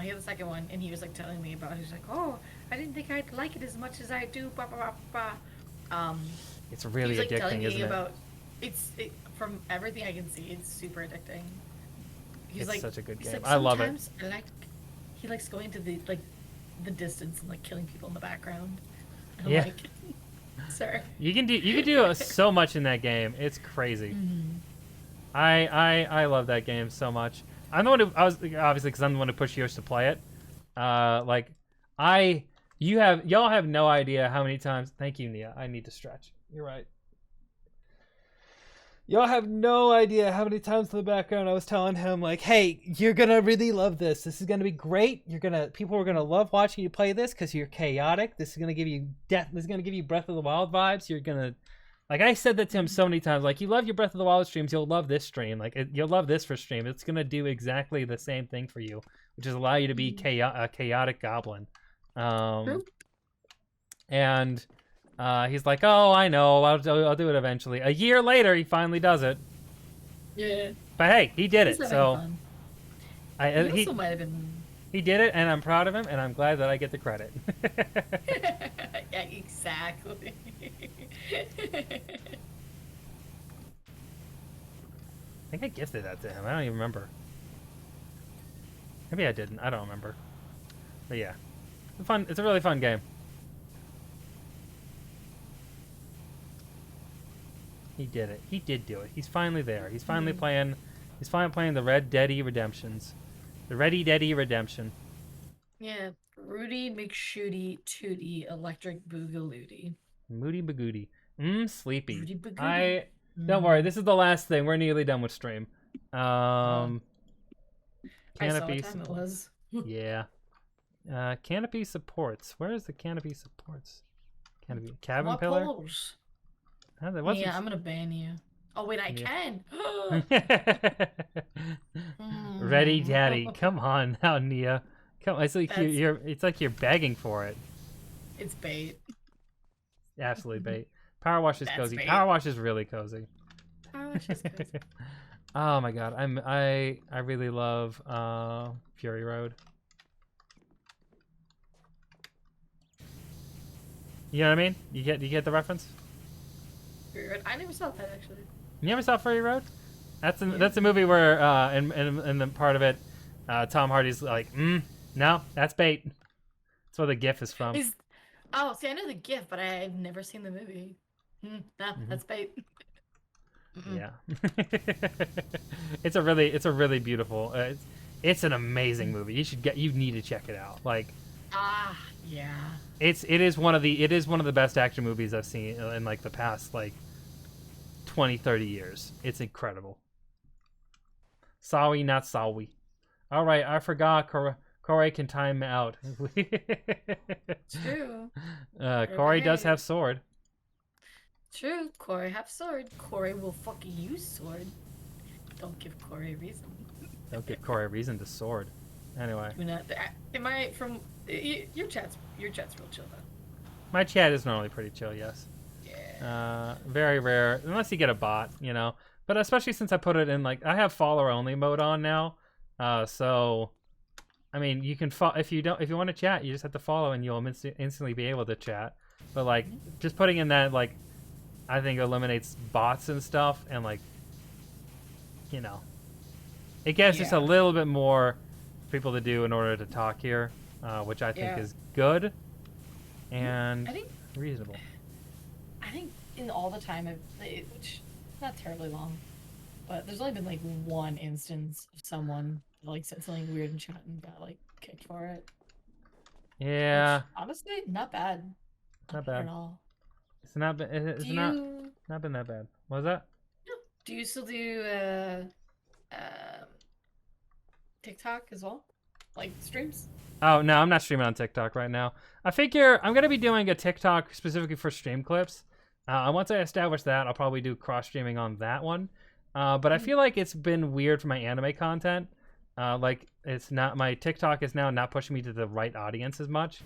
He had the second one, and he was like telling me about it. He was like, "Oh, I didn't think I'd like it as much as I do." Blah blah blah blah. It's really He's like telling addicting, me isn't it? about from everything I can see, it's super addicting. He's It's like, such a good he's game. like, I love it. sometimes he likes going to the distance and like killing people in the background. And I'm Yeah. like, sir. You can do so much in that game. It's crazy. I love that game so much. I'm the one who obviously because I'm the one who pushed yours to play it. Y'all have no idea how many times. Thank you, Nia. I need to stretch. You're right. Y'all have no idea how many times in the background I was telling him like, "Hey, you're gonna really love this. This is gonna be great. People are gonna love watching you play this because you're chaotic. This is gonna give you This is gonna give you Breath of the Wild vibes. You're gonna." Like, I said that to him so many times. Like, you love your Breath of the Wild streams, you'll love this stream. Like, you'll love this for stream. It's going to do exactly the same thing for you, which is allow you to be a chaotic goblin. And he's like, oh, I know. I'll do it eventually. A year later, he finally does it. Yeah. But hey, he did it. He's having So fun. He also might have been. he did it, and I'm proud of him, and I'm glad that I get the credit. Yeah, exactly. I think I gifted that to him. I don't even remember. Maybe I didn't. I don't remember. But yeah, it's a really fun game. He did it. He did do it. He's finally there. He's finally playing. He's finally playing the Red Deady Redemptions. The Ready Deady Redemption. Yeah, Rudy McShooty Tootie Electric Boogalooty. Moody Bagoody. Sleepy. Moody Bagoody. Don't worry. This is the last thing. We're nearly done with stream. I saw Canopy. what time it was. Yeah. Canopy supports. Where is the Canopy supports? Canopy cabin What pillar. poles? Yeah, I'm gonna ban you. Oh wait, I can. Ready, Daddy. Come on now, Nia. Come on. It's like It's like you're begging for it. It's bait. Absolutely bait. Power wash is That's cozy. bait. Power wash is really cozy. Oh, it's just cozy. Oh my god, I really love Fury Road. You know what I mean? You get the reference? I never saw that actually. You never saw Fury Road? That's a movie where in the part of it, Tom Hardy's like, no, that's bait. That's where the GIF is from. Oh, see, I know the GIF, but I've never seen the movie. No, that's bait. Yeah. It's a really beautiful. It's an amazing movie. You need to check it out. Like, yeah. it is one of the best action movies I've seen in like the past like 20-30 years. It's incredible. Sorry, not sorry. All right, I forgot. Corey can time out. True. Corey does have sword. True. Corey have sword. Corey will fucking use sword. Don't give Corey a reason. Don't give Corey a reason to sword. Anyway. Am I from your chat's real chill though? My chat is normally pretty chill, yes. Yeah. Very rare, unless you get a bot, you know. But especially since I put it in, like, I have follower only mode on now. So, I mean, you can if you want to chat, you just have to follow, and you'll instantly be able to chat. But like, just putting in that, like, I think eliminates bots and stuff, and like, you know, it gives just a little bit more people to do in order to talk here, which I think is good and reasonable. I think in all the time I've played, which not terribly long, but there's only been like one instance of someone like said something weird in chat and got like kicked for it. Yeah. Which, honestly, not bad. Not bad at all. It's not been. It's not been that bad. What was that? Do you still do TikTok as well? Like streams? Oh, no, I'm not streaming on TikTok right now. I figure I'm going to be doing a TikTok specifically for stream clips. Once I establish that, I'll probably do cross-streaming on that one. But I feel like it's been weird for my anime content. Like, it's not, my TikTok is now not pushing me to the right audience as much.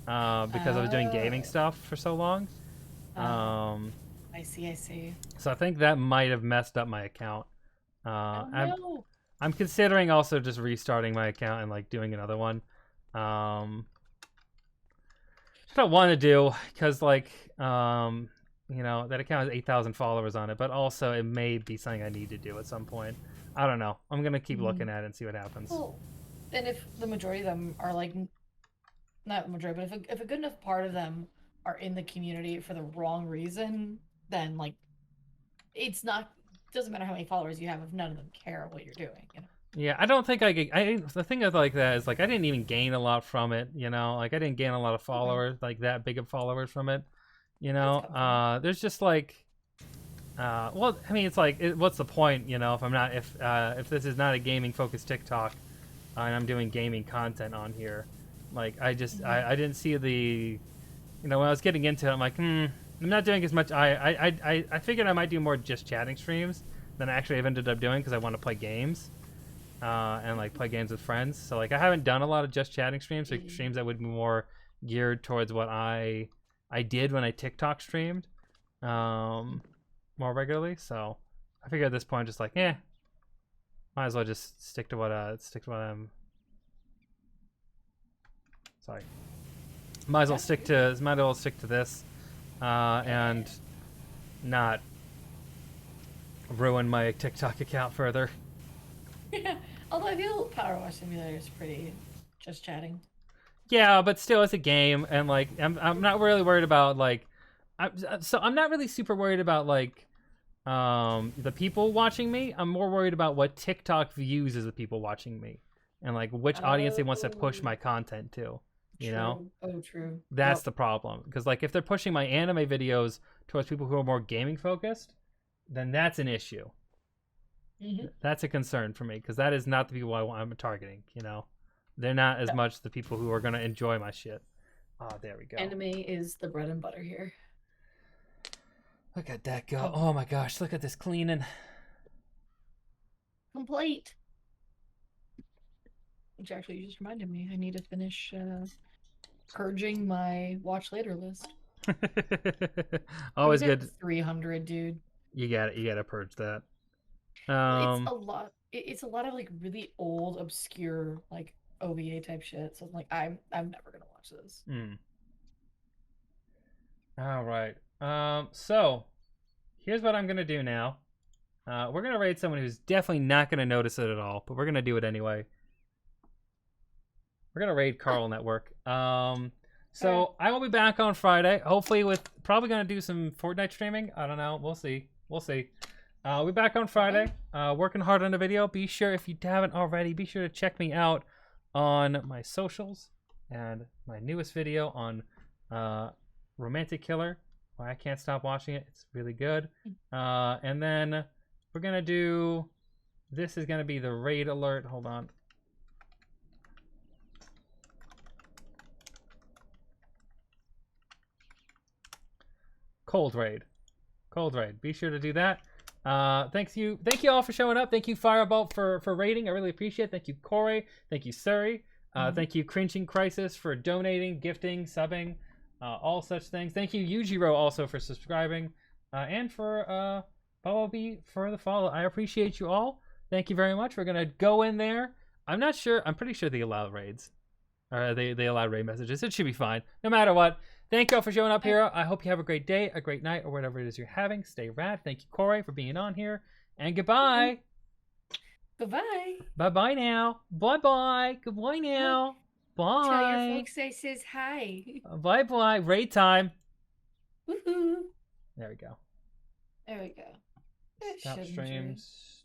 Because I was doing gaming stuff for so long. I see. So I think that might have messed up my account. Oh, no. I'm considering also just restarting my account and like doing another one. I don't want to do because like you know, that account has 8,000 followers on it, but also it may be something I need to do at some point. I don't know. I'm gonna keep looking at it and see what happens. Well, and if the majority of them are like, not majority, but if a good enough part of them are in the community for the wrong reason, then like, it's not. Doesn't matter how many followers you have if none of them care what you're doing. You know? Yeah, I don't think the thing is like that is like I didn't even gain a lot from it. You know, like I didn't gain a lot of followers, like that big of followers from it. You know, there's just like, well, I mean, it's like, what's the point? You know, if I'm not, if this is not a gaming focused TikTok, and I'm doing gaming content on here, like I just I didn't see the, you know, when I was getting into it, I'm like, I'm not doing as much. I figured I might do more just chatting streams than I actually have ended up doing because I want to play games, and like play games with friends. So like I haven't done a lot of just chatting streams, like streams that would be more geared towards what I did when I TikTok streamed, more regularly. So I figured at this point, just like, might as well just stick to what I'm. Sorry. Might as well stick to this, and not ruin my TikTok account further. Yeah. Although I feel Power Wash Simulator is pretty just chatting. Yeah, but still, it's a game, and like I'm not really worried about like, I'm not really super worried about like, the people watching me. I'm more worried about what TikTok views as the people watching me, and like which audience it wants to push my content to. You know? Oh, true. That's the problem. Because like if they're pushing my anime videos towards people who are more gaming focused, then that's an issue. That's a concern for me because that is not the people I'm targeting. You know, they're not as much the people who are going to enjoy my shit. Oh, there we go. Anime is the bread and butter here. Look at that go! Oh my gosh! Look at this cleaning. Complete. Which actually just reminded me, I need to finish purging my watch later list. Always good. 300, dude. You gotta purge that. It's a lot. It's a lot of like really old, obscure like OVA type shit. So I'm like, I'm never gonna watch this. All right. So here's what I'm gonna do now. We're gonna raid someone who's definitely not gonna notice it at all, but we're gonna do it anyway. We're gonna raid Carl Network. So I will be back on Friday, hopefully with probably gonna do some Fortnite streaming. I don't know. We'll see. We'll be back on Friday. Working hard on the video. Be sure, if you haven't already, be sure to check me out on my socials and my newest video on Romantic Killer. Why I Can't Stop Watching It. It's really good. And then we're gonna do. This is gonna be the raid alert. Hold on. Cold raid. Be sure to do that. Thank you all for showing up. Thank you Fireball for raiding. I really appreciate it. Thank you Corey. Thank you Suri. Thank you Cringing Crisis for donating, gifting, subbing, all such things. Thank you Yujiro also for subscribing, and for Bumblebee for the follow. I appreciate you all. Thank you very much. We're gonna go in there. I'm not sure. I'm pretty sure they allow raids, or they allow raid messages. It should be fine, no matter what. Thank you all for showing up here. I hope you have a great day, a great night, or whatever it is you're having. Stay rad. Thank you, Corey, for being on here. And goodbye. Bye-bye. Bye-bye now. Bye-bye. Goodbye now. Bye. Tell your folks I says hi. Bye-bye. Raid time. Woohoo. There we go. There we go. Stop streams.